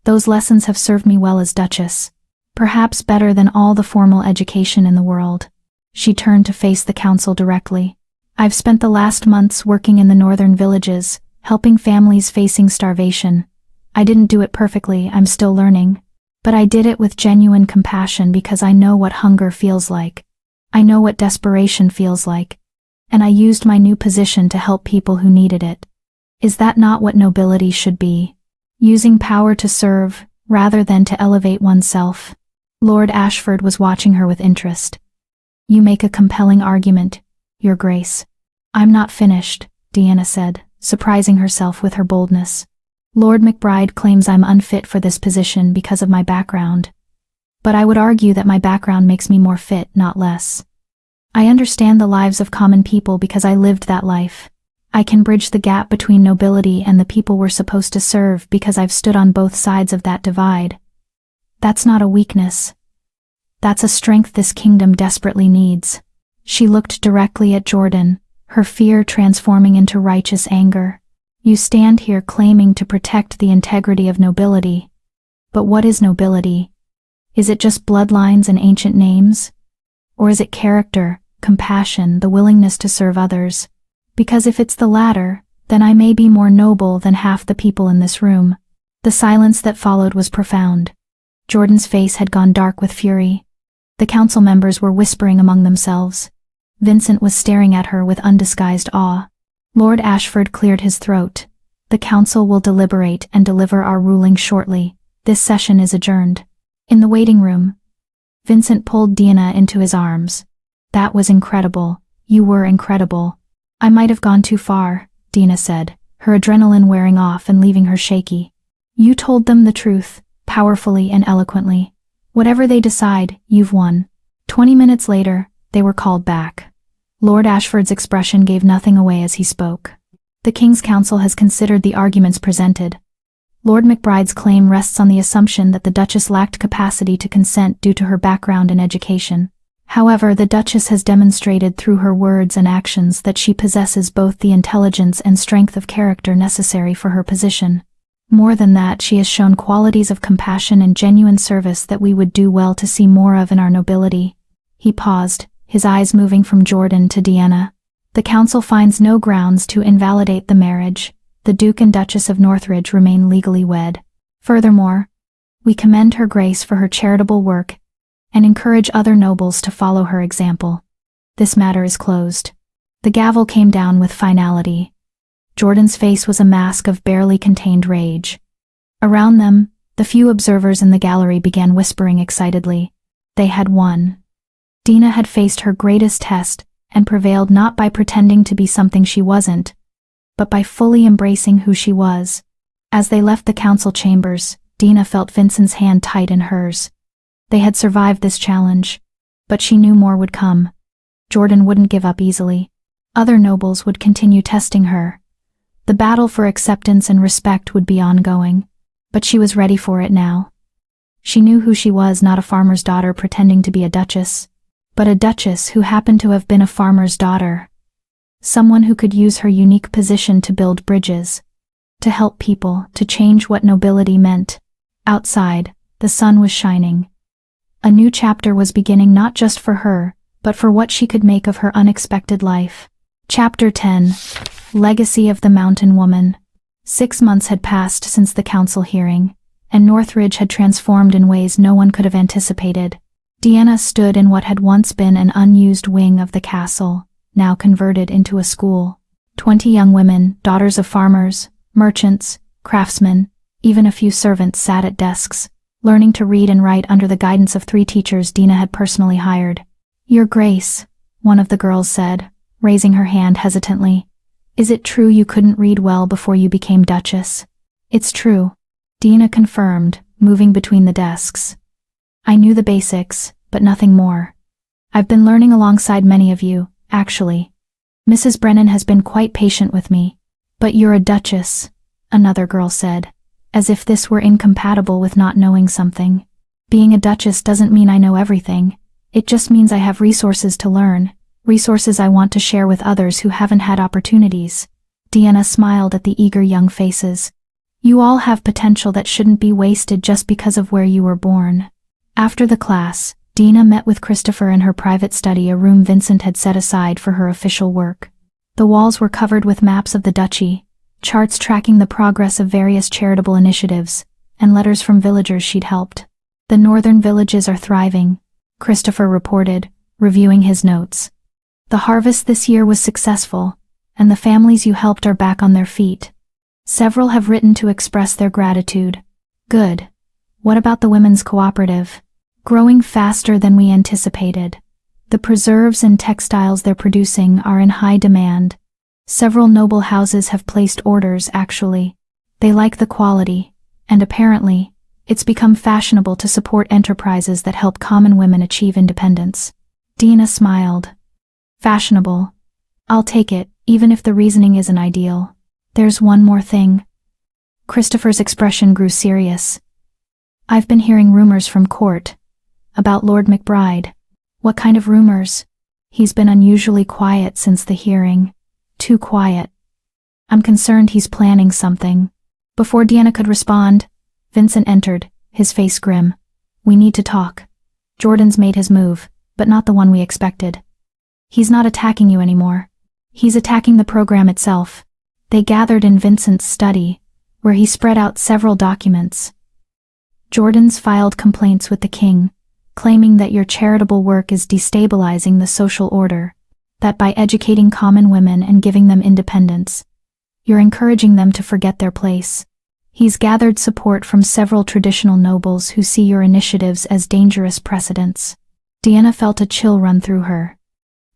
Those lessons have served me well as Duchess, perhaps better than all the formal education in the world. She turned to face the council directly. I've spent the last months working in the northern villages, helping families facing starvation. I didn't do it perfectly, I'm still learning. But I did it with genuine compassion because I know what hunger feels like. I know what desperation feels like. And I used my new position to help people who needed it. Is that not what nobility should be? Using power to serve, rather than to elevate oneself. Lord Ashford was watching her with interest. You make a compelling argument, Your Grace. I'm not finished, Deanna said, surprising herself with her boldness. Lord McBride claims I'm unfit for this position because of my background. But I would argue that my background makes me more fit, not less. I understand the lives of common people because I lived that life. I can bridge the gap between nobility and the people we're supposed to serve because I've stood on both sides of that divide. That's not a weakness. That's a strength this kingdom desperately needs. She looked directly at Jordan, her fear transforming into righteous anger. You stand here claiming to protect the integrity of nobility. But what is nobility? Is it just bloodlines and ancient names? Or is it character, compassion, the willingness to serve others? Because if it's the latter, then I may be more noble than half the people in this room. The silence that followed was profound. Jordan's face had gone dark with fury. The council members were whispering among themselves. Vincent was staring at her with undisguised awe. Lord Ashford cleared his throat. The council will deliberate and deliver our ruling shortly. This session is adjourned. In the waiting room, Vincent pulled Dina into his arms. That was incredible. You were incredible. I might have gone too far, Dina said, her adrenaline wearing off and leaving her shaky. You told them the truth, powerfully and eloquently. Whatever they decide, you've won. 20 minutes later, they were called back. Lord Ashford's expression gave nothing away as he spoke. The King's Council has considered the arguments presented. Lord McBride's claim rests on the assumption that the Duchess lacked capacity to consent due to her background and education. However, the Duchess has demonstrated through her words and actions that she possesses both the intelligence and strength of character necessary for her position. More than that, she has shown qualities of compassion and genuine service that we would do well to see more of in our nobility. He paused, his eyes moving from Jordan to Deanna. The council finds no grounds to invalidate the marriage. The Duke and Duchess of Northridge remain legally wed. Furthermore, we commend Her Grace for her charitable work and encourage other nobles to follow her example. This matter is closed. The gavel came down with finality. Jordan's face was a mask of barely contained rage. Around them, the few observers in the gallery began whispering excitedly. They had won. Dina had faced her greatest test and prevailed not by pretending to be something she wasn't, but by fully embracing who she was. As they left the council chambers, Dina felt Vincent's hand tight in hers. They had survived this challenge, but she knew more would come. Jordan wouldn't give up easily. Other nobles would continue testing her. The battle for acceptance and respect would be ongoing, but she was ready for it now. She knew who she was, not a farmer's daughter pretending to be a duchess, but a duchess who happened to have been a farmer's daughter. Someone who could use her unique position to build bridges, to help people, to change what nobility meant. Outside, the sun was shining. A new chapter was beginning, not just for her, but for what she could make of her unexpected life. Chapter 10. Legacy of the Mountain Woman. 6 months had passed since the council hearing, and Northridge had transformed in ways no one could have anticipated. Deanna stood in what had once been an unused wing of the castle, now converted into a school. 20 young women, daughters of farmers, merchants, craftsmen, even a few servants sat at desks, learning to read and write under the guidance of 3 teachers Dina had personally hired. "Your Grace," one of the girls said, raising her hand hesitantly, "is it true you couldn't read well before you became Duchess?" "It's true," Dina confirmed, moving between the desks. "I knew the basics, but nothing more. I've been learning alongside many of you, actually. Mrs. Brennan has been quite patient with me." "But you're a Duchess," another girl said, as if this were incompatible with not knowing something. "Being a Duchess doesn't mean I know everything. It just means I have resources to learn, resources I want to share with others who haven't had opportunities." Deanna smiled at the eager young faces. "You all have potential that shouldn't be wasted just because of where you were born." After the class, Dina met with Christopher in her private study, a room Vincent had set aside for her official work. The walls were covered with maps of the duchy, charts tracking the progress of various charitable initiatives, and letters from villagers she'd helped. "The northern villages are thriving," Christopher reported, reviewing his notes. "The harvest this year was successful, and the families you helped are back on their feet. Several have written to express their gratitude." "Good. What about the women's cooperative?" "Growing faster than we anticipated. The preserves and textiles they're producing are in high demand. Several noble houses have placed orders, actually. They like the quality, and apparently, it's become fashionable to support enterprises that help common women achieve independence." Dina smiled. "Fashionable. I'll take it, even if the reasoning isn't ideal. There's one more thing." Christopher's expression grew serious. "I've been hearing rumors from court. About Lord McBride." "What kind of rumors?" "He's been unusually quiet since the hearing. Too quiet. I'm concerned he's planning something." Before Deanna could respond, Vincent entered, his face grim. "We need to talk. Jordan's made his move, but not the one we expected. He's not attacking you anymore. He's attacking the program itself." They gathered in Vincent's study, where he spread out several documents. "Jordan's filed complaints with the king, claiming that your charitable work is destabilizing the social order, that by educating common women and giving them independence, you're encouraging them to forget their place. He's gathered support from several traditional nobles who see your initiatives as dangerous precedents." Deanna felt a chill run through her.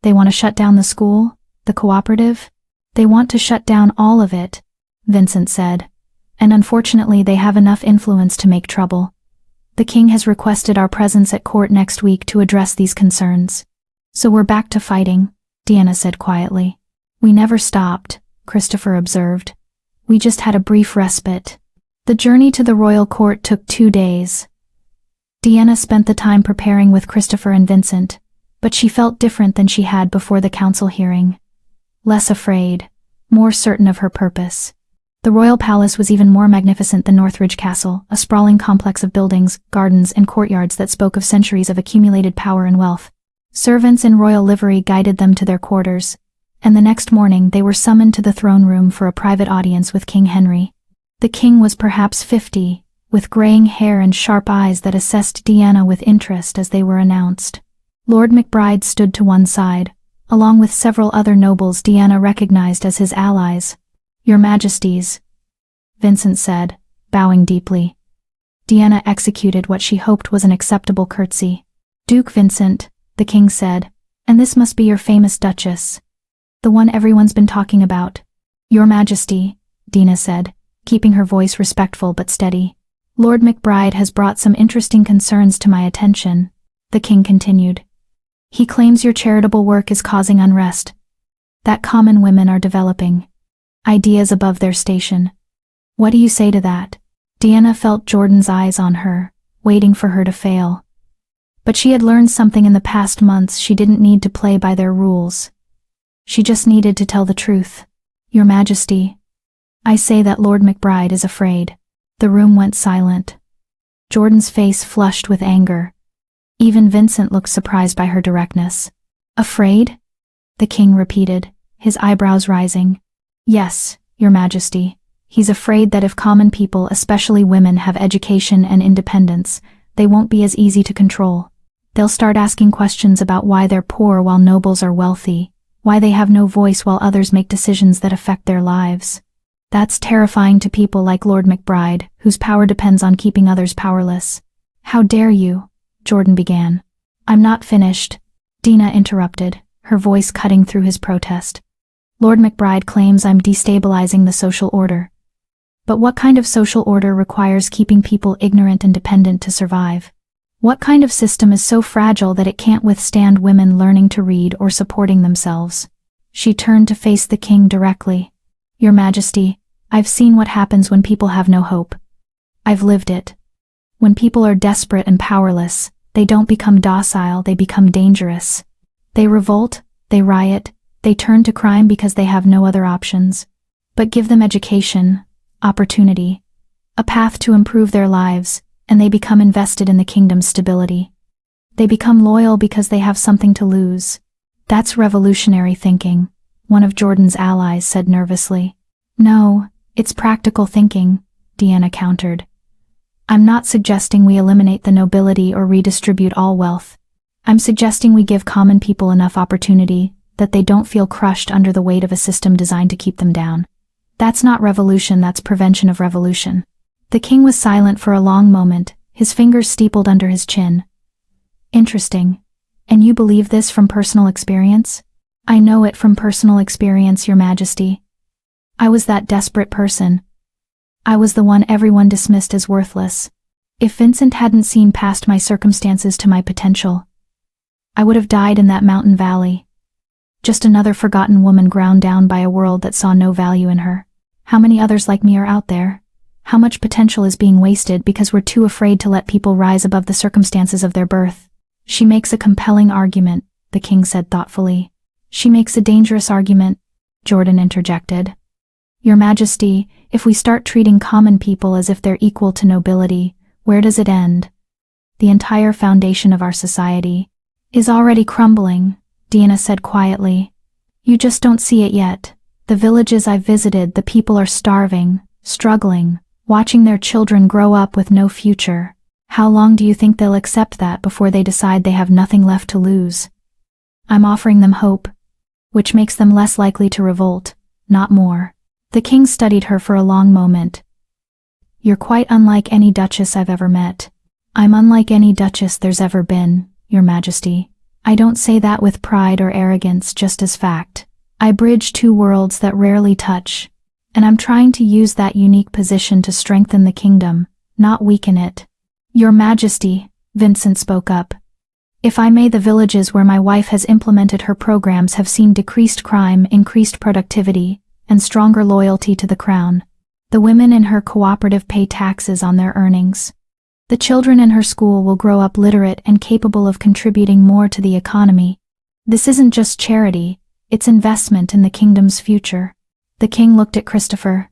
"They want to shut down the school? The cooperative?" "They want to shut down all of it," Vincent said, "and unfortunately they have enough influence to make trouble. The king has requested our presence at court next week to address these concerns. So we're back to fighting," Deanna said quietly. "We never stopped," Christopher observed. "We just had a brief respite." The journey to the royal court took 2 days. Deanna spent the time preparing with Christopher and Vincent, but she felt different than she had before the council hearing. Less afraid, more certain of her purpose. The royal palace was even more magnificent than Northridge Castle, a sprawling complex of buildings, gardens, and courtyards that spoke of centuries of accumulated power and wealth. Servants in royal livery guided them to their quarters, and the next morning they were summoned to the throne room for a private audience with King Henry. The king was perhaps 50, with graying hair and sharp eyes that assessed Deanna with interest as they were announced. Lord McBride stood to one side, along with several other nobles Deanna recognized as his allies. "Your Majesties," Vincent said, bowing deeply. Deanna executed what she hoped was an acceptable curtsy. "Duke Vincent," the king said, "and this must be your famous Duchess. The one everyone's been talking about." "Your Majesty," Dina said, keeping her voice respectful but steady. "Lord McBride has brought some interesting concerns to my attention," the king continued. "He claims your charitable work is causing unrest, that common women are developing ideas above their station. What do you say to that?" Deanna felt Jordan's eyes on her, waiting for her to fail. But she had learned something in the past months. She didn't need to play by their rules. She just needed to tell the truth. "Your Majesty, I say that Lord McBride is afraid." The room went silent. Jordan's face flushed with anger. Even Vincent looked surprised by her directness. "Afraid?" the king repeated, his eyebrows rising. Yes, Your Majesty. He's afraid that if common people, especially women, have education and independence, they won't be as easy to control. They'll start asking questions about why they're poor while nobles are wealthy, why they have no voice while others make decisions that affect their lives. That's terrifying to people like Lord McBride, whose power depends on keeping others powerless. How dare you? Jordan began. I'm not finished, Dina interrupted, her voice cutting through his protest. Lord McBride claims I'm destabilizing the social order. But what kind of social order requires keeping people ignorant and dependent to survive? What kind of system is so fragile that it can't withstand women learning to read or supporting themselves? She turned to face the king directly. Your Majesty, I've seen what happens when people have no hope. I've lived it. When people are desperate and powerless, they don't become docile, they become dangerous. They revolt, they riot, they turn to crime because they have no other options. But give them education, opportunity, a path to improve their lives, and they become invested in the kingdom's stability. They become loyal because they have something to lose. That's revolutionary thinking, one of Jordan's allies said nervously. No, it's practical thinking, Deanna countered. I'm not suggesting we eliminate the nobility or redistribute all wealth. I'm suggesting we give common people enough opportunity that they don't feel crushed under the weight of a system designed to keep them down. That's not revolution, that's prevention of revolution. The king was silent for a long moment, his fingers steepled under his chin. Interesting. And you believe this from personal experience? I know it from personal experience, Your Majesty. I was that desperate person. I was the one everyone dismissed as worthless. If Vincent hadn't seen past my circumstances to my potential, I would have died in that mountain valley. Just another forgotten woman ground down by a world that saw no value in her. How many others like me are out there? How much potential is being wasted because we're too afraid to let people rise above the circumstances of their birth? She makes a compelling argument, the king said thoughtfully. She makes a dangerous argument, Jordan interjected. Your Majesty, if we start treating common people as if they're equal to nobility, where does it end? The entire foundation of our society is already crumbling, Deanna said quietly. You just don't see it yet. The villages I've visited, the people are starving, struggling, watching their children grow up with no future. How long do you think they'll accept that before they decide they have nothing left to lose? I'm offering them hope, which makes them less likely to revolt, not more. The king studied her for a long moment. You're quite unlike any duchess I've ever met. I'm unlike any duchess there's ever been, Your Majesty. I don't say that with pride or arrogance, just as fact. I bridge two worlds that rarely touch, and I'm trying to use that unique position to strengthen the kingdom, not weaken it. Your Majesty, Vincent spoke up. If I may, the villages where my wife has implemented her programs have seen decreased crime, increased productivity, and stronger loyalty to the crown. The women in her cooperative pay taxes on their earnings. The children in her school will grow up literate and capable of contributing more to the economy. This isn't just charity, it's investment in the kingdom's future. The king looked at Christopher.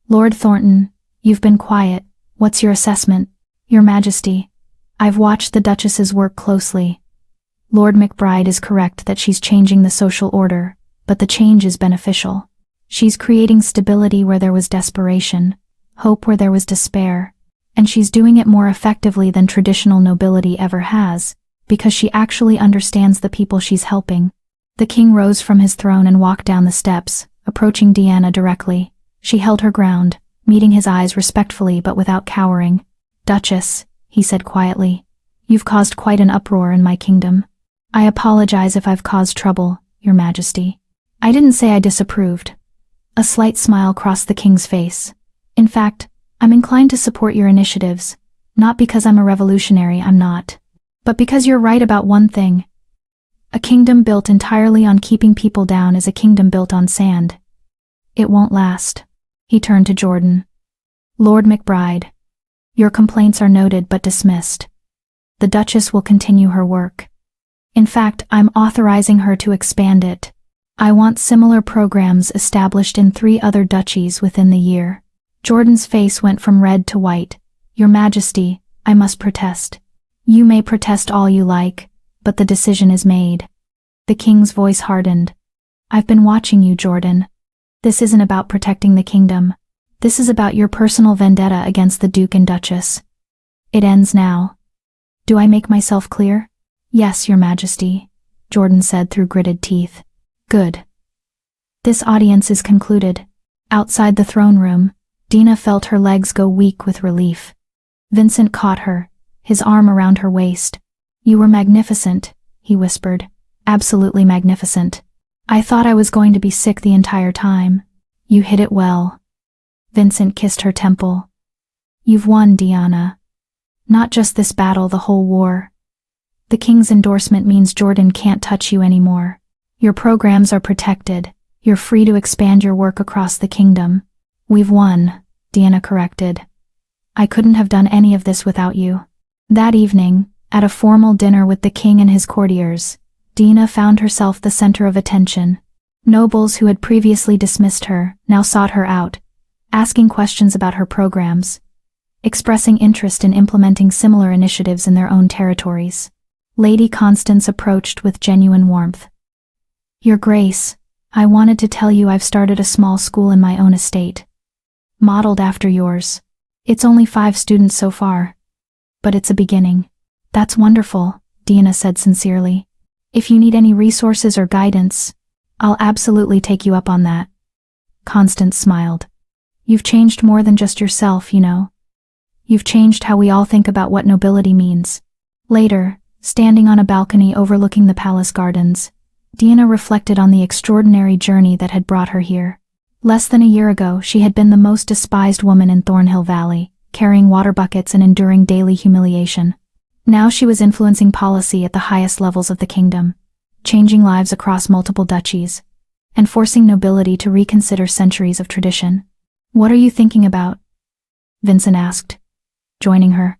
Lord Thornton, you've been quiet. What's your assessment? Your Majesty, I've watched the Duchess's work closely. Lord McBride is correct that she's changing the social order, but the change is beneficial. She's creating stability where there was desperation, hope where there was despair, and she's doing it more effectively than traditional nobility ever has, because she actually understands the people she's helping. The king rose from his throne and walked down the steps, approaching Deanna directly. She held her ground, meeting his eyes respectfully but without cowering. Duchess, he said quietly, you've caused quite an uproar in my kingdom. I apologize if I've caused trouble, Your Majesty. I didn't say I disapproved. A slight smile crossed the king's face. In fact, I'm inclined to support your initiatives, not because I'm a revolutionary, I'm not, but because you're right about one thing. A kingdom built entirely on keeping people down is a kingdom built on sand. It won't last. He turned to Jordan. Lord McBride, your complaints are noted but dismissed. The Duchess will continue her work. In fact, I'm authorizing her to expand it. I want similar programs established in 3 other duchies within the year. Jordan's face went from red to white. Your Majesty, I must protest. You may protest all you like, but the decision is made. The king's voice hardened. I've been watching you, Jordan. This isn't about protecting the kingdom. This is about your personal vendetta against the Duke and Duchess. It ends now. Do I make myself clear? Yes, Your Majesty, Jordan said through gritted teeth. Good. This audience is concluded. Outside the throne room, Dina felt her legs go weak with relief. Vincent caught her, his arm around her waist. You were magnificent, he whispered. Absolutely magnificent. I thought I was going to be sick the entire time. You hit it well. Vincent kissed her temple. You've won, Diana. Not just this battle, the whole war. The king's endorsement means Jordan can't touch you anymore. Your programs are protected. You're free to expand your work across the kingdom. We've won, Diana corrected. I couldn't have done any of this without you. That evening, at a formal dinner with the king and his courtiers, Dina found herself the center of attention. Nobles who had previously dismissed her now sought her out, asking questions about her programs, expressing interest in implementing similar initiatives in their own territories. Lady Constance approached with genuine warmth. Your Grace, I wanted to tell you I've started a small school in my own estate. Modeled after yours. It's only 5 students so far. But it's a beginning. That's wonderful, Dina said sincerely. If you need any resources or guidance, I'll absolutely take you up on that. Constance smiled. You've changed more than just yourself, you know. You've changed how we all think about what nobility means. Later, standing on a balcony overlooking the palace gardens, Dina reflected on the extraordinary journey that had brought her here. Less than a year ago, she had been the most despised woman in Thornhill Valley, carrying water buckets and enduring daily humiliation. Now she was influencing policy at the highest levels of the kingdom, changing lives across multiple duchies, and forcing nobility to reconsider centuries of tradition. What are you thinking about? Vincent asked, joining her.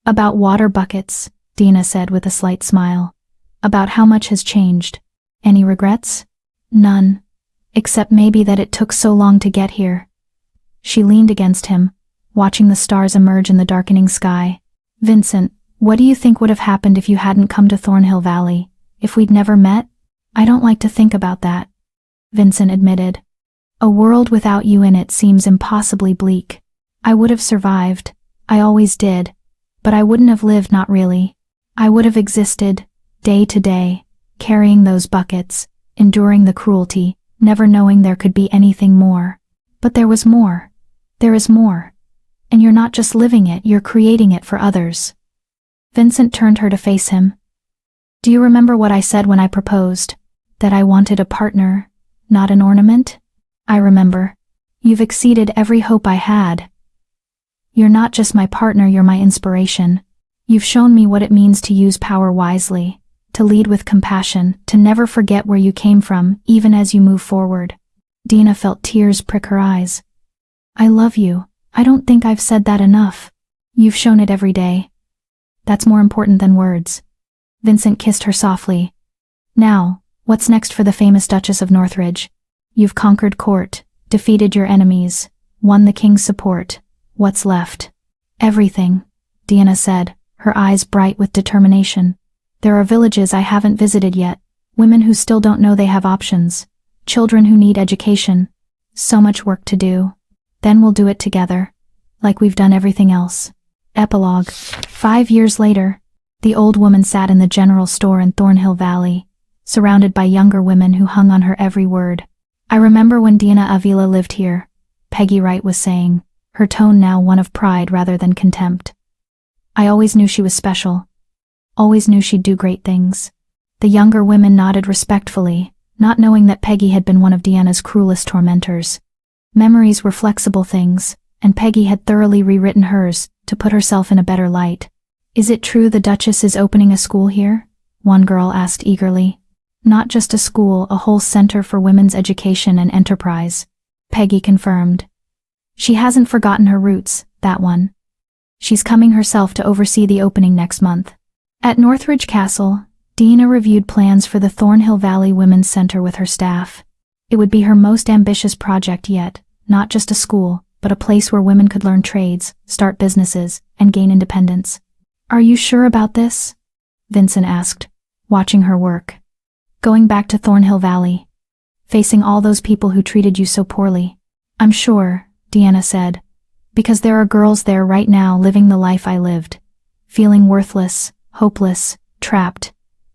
About water buckets, Dina said with a slight smile. About how much has changed. Any regrets? None. Except maybe that it took so long to get here. She leaned against him, watching the stars emerge in the darkening sky. Vincent, what do you think would have happened if you hadn't come to Thornhill Valley? If we'd never met? I don't like to think about that, Vincent admitted. A world without you in it seems impossibly bleak. I would have survived. I always did. But I wouldn't have lived, not really. I would have existed, day to day, carrying those buckets, enduring the cruelty, never knowing there could be anything more. But there was more. There is more. And you're not just living it, you're creating it for others. Vincent turned her to face him. Do you remember what I said when I proposed? That I wanted a partner, not an ornament? I remember. You've exceeded every hope I had. You're not just my partner, you're my inspiration. You've shown me what it means to use power wisely, to lead with compassion, to never forget where you came from, even as you move forward. Dina felt tears prick her eyes. I love you. I don't think I've said that enough. You've shown it every day. That's more important than words. Vincent kissed her softly. Now, what's next for the famous Duchess of Northridge? You've conquered court, defeated your enemies, won the king's support. What's left? Everything, Dina said, her eyes bright with determination. There are villages I haven't visited yet, women who still don't know they have options, children who need education. So much work to do. Then we'll do it together, like we've done everything else. Epilogue. 5 years later, the old woman sat in the general store in Thornhill Valley, surrounded by younger women who hung on her every word. I remember when Dina Avila lived here, Peggy Wright was saying, her tone now one of pride rather than contempt. I always knew she was special. Always knew she'd do great things. The younger women nodded respectfully, not knowing that Peggy had been one of Diana's cruelest tormentors. Memories were flexible things, and Peggy had thoroughly rewritten hers to put herself in a better light. Is it true the Duchess is opening a school here? One girl asked eagerly. Not just a school, a whole center for women's education and enterprise. Peggy confirmed. She hasn't forgotten her roots, that one. She's coming herself to oversee the opening next month. At Northridge Castle, Dina reviewed plans for the Thornhill Valley Women's Center with her staff. It would be her most ambitious project yet, not just a school, but a place where women could learn trades, start businesses, and gain independence. Are you sure about this? Vincent asked, watching her work. Going back to Thornhill Valley. facing all those people who treated you so poorly. I'm sure, Deanna said, because there are girls there right now living the life I lived, feeling worthless, hopeless, trapped,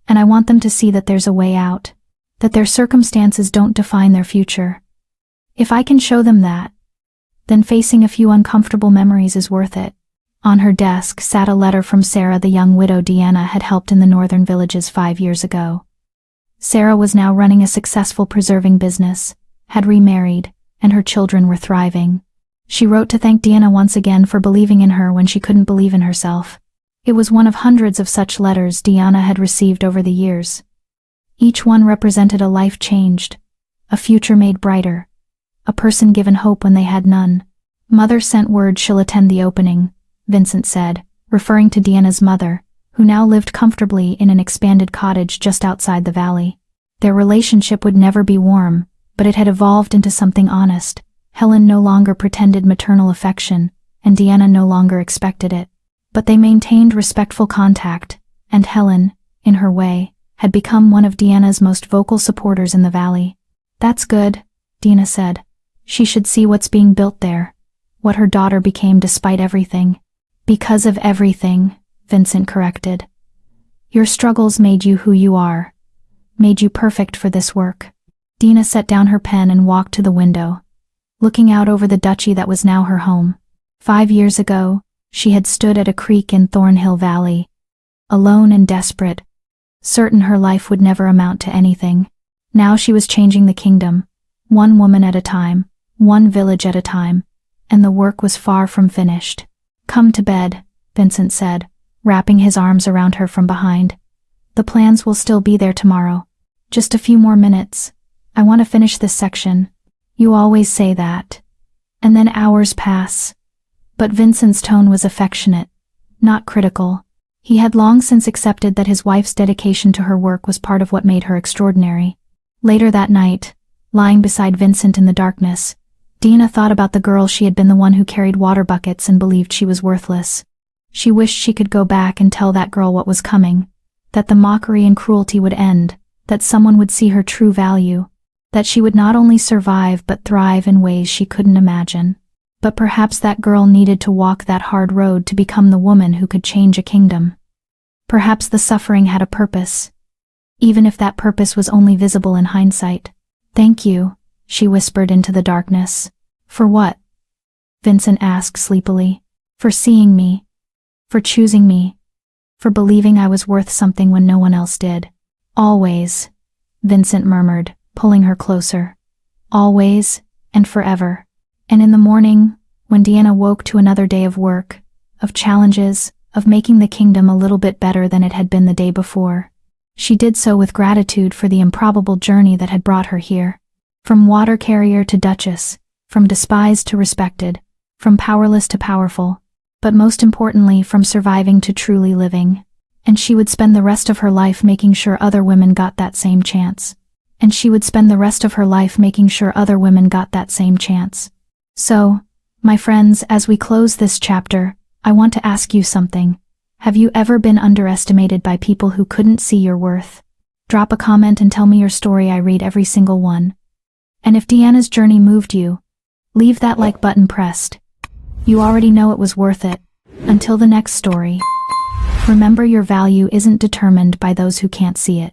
and I want them to see that there's a way out, that their circumstances don't define their future. If I can show them that, then facing a few uncomfortable memories is worth it. On her desk sat a letter from Sarah, the young widow Deanna had helped in the northern villages 5 years ago. Sarah was now running a successful preserving business, had remarried, and her children were thriving. She wrote to thank Deanna once again for believing in her when she couldn't believe in herself. It was one of hundreds of such letters Deanna had received over the years. Each one represented a life changed, a future made brighter, a person given hope when they had none. Mother sent word she'll attend the opening, Vincent said, referring to Deanna's mother, who now lived comfortably in an expanded cottage just outside the valley. Their relationship would never be warm, but it had evolved into something honest. Helen no longer pretended maternal affection, and Deanna no longer expected it. But they maintained respectful contact, and Helen, in her way, had become one of Deanna's most vocal supporters in the valley. That's good, Deanna said. She should see what's being built there, what her daughter became despite everything. Because of everything, Vincent corrected. Your struggles made you who you are, made you perfect for this work. Deanna set down her pen and walked to the window, looking out over the duchy that was now her home. 5 years ago, she had stood at a creek in Thornhill Valley, alone and desperate, certain her life would never amount to anything. Now she was changing the kingdom, one woman at a time, one village at a time, and the work was far from finished. Come to bed, Vincent said, wrapping his arms around her from behind. The plans will still be there tomorrow. Just a few more minutes. I want to finish this section. You always say that. And then hours pass. But Vincent's tone was affectionate, not critical. He had long since accepted that his wife's dedication to her work was part of what made her extraordinary. Later that night, lying beside Vincent in the darkness, Deanna thought about the girl she had been, the one who carried water buckets and believed she was worthless. She wished she could go back and tell that girl what was coming, that the mockery and cruelty would end, that someone would see her true value, that she would not only survive but thrive in ways she couldn't imagine. But perhaps that girl needed to walk that hard road to become the woman who could change a kingdom. Perhaps the suffering had a purpose, even if that purpose was only visible in hindsight. Thank you, she whispered into the darkness. For what? Vincent asked sleepily. For seeing me. For choosing me. For believing I was worth something when no one else did. Always, Vincent murmured, pulling her closer. Always, and forever. And in the morning, when Deanna woke to another day of work, of challenges, of making the kingdom a little bit better than it had been the day before, she did so with gratitude for the improbable journey that had brought her here. From water carrier to duchess, from despised to respected, from powerless to powerful, but most importantly from surviving to truly living. And she would spend the rest of her life making sure other women got that same chance. And she would spend the rest of her life making sure other women got that same chance. So, my friends, as we close this chapter, I want to ask you something. Have you ever been underestimated by people who couldn't see your worth? Drop a comment and tell me your story. I read every single one. And if Deanna's journey moved you, leave that like button pressed. You already know it was worth it. Until the next story, remember your value isn't determined by those who can't see it.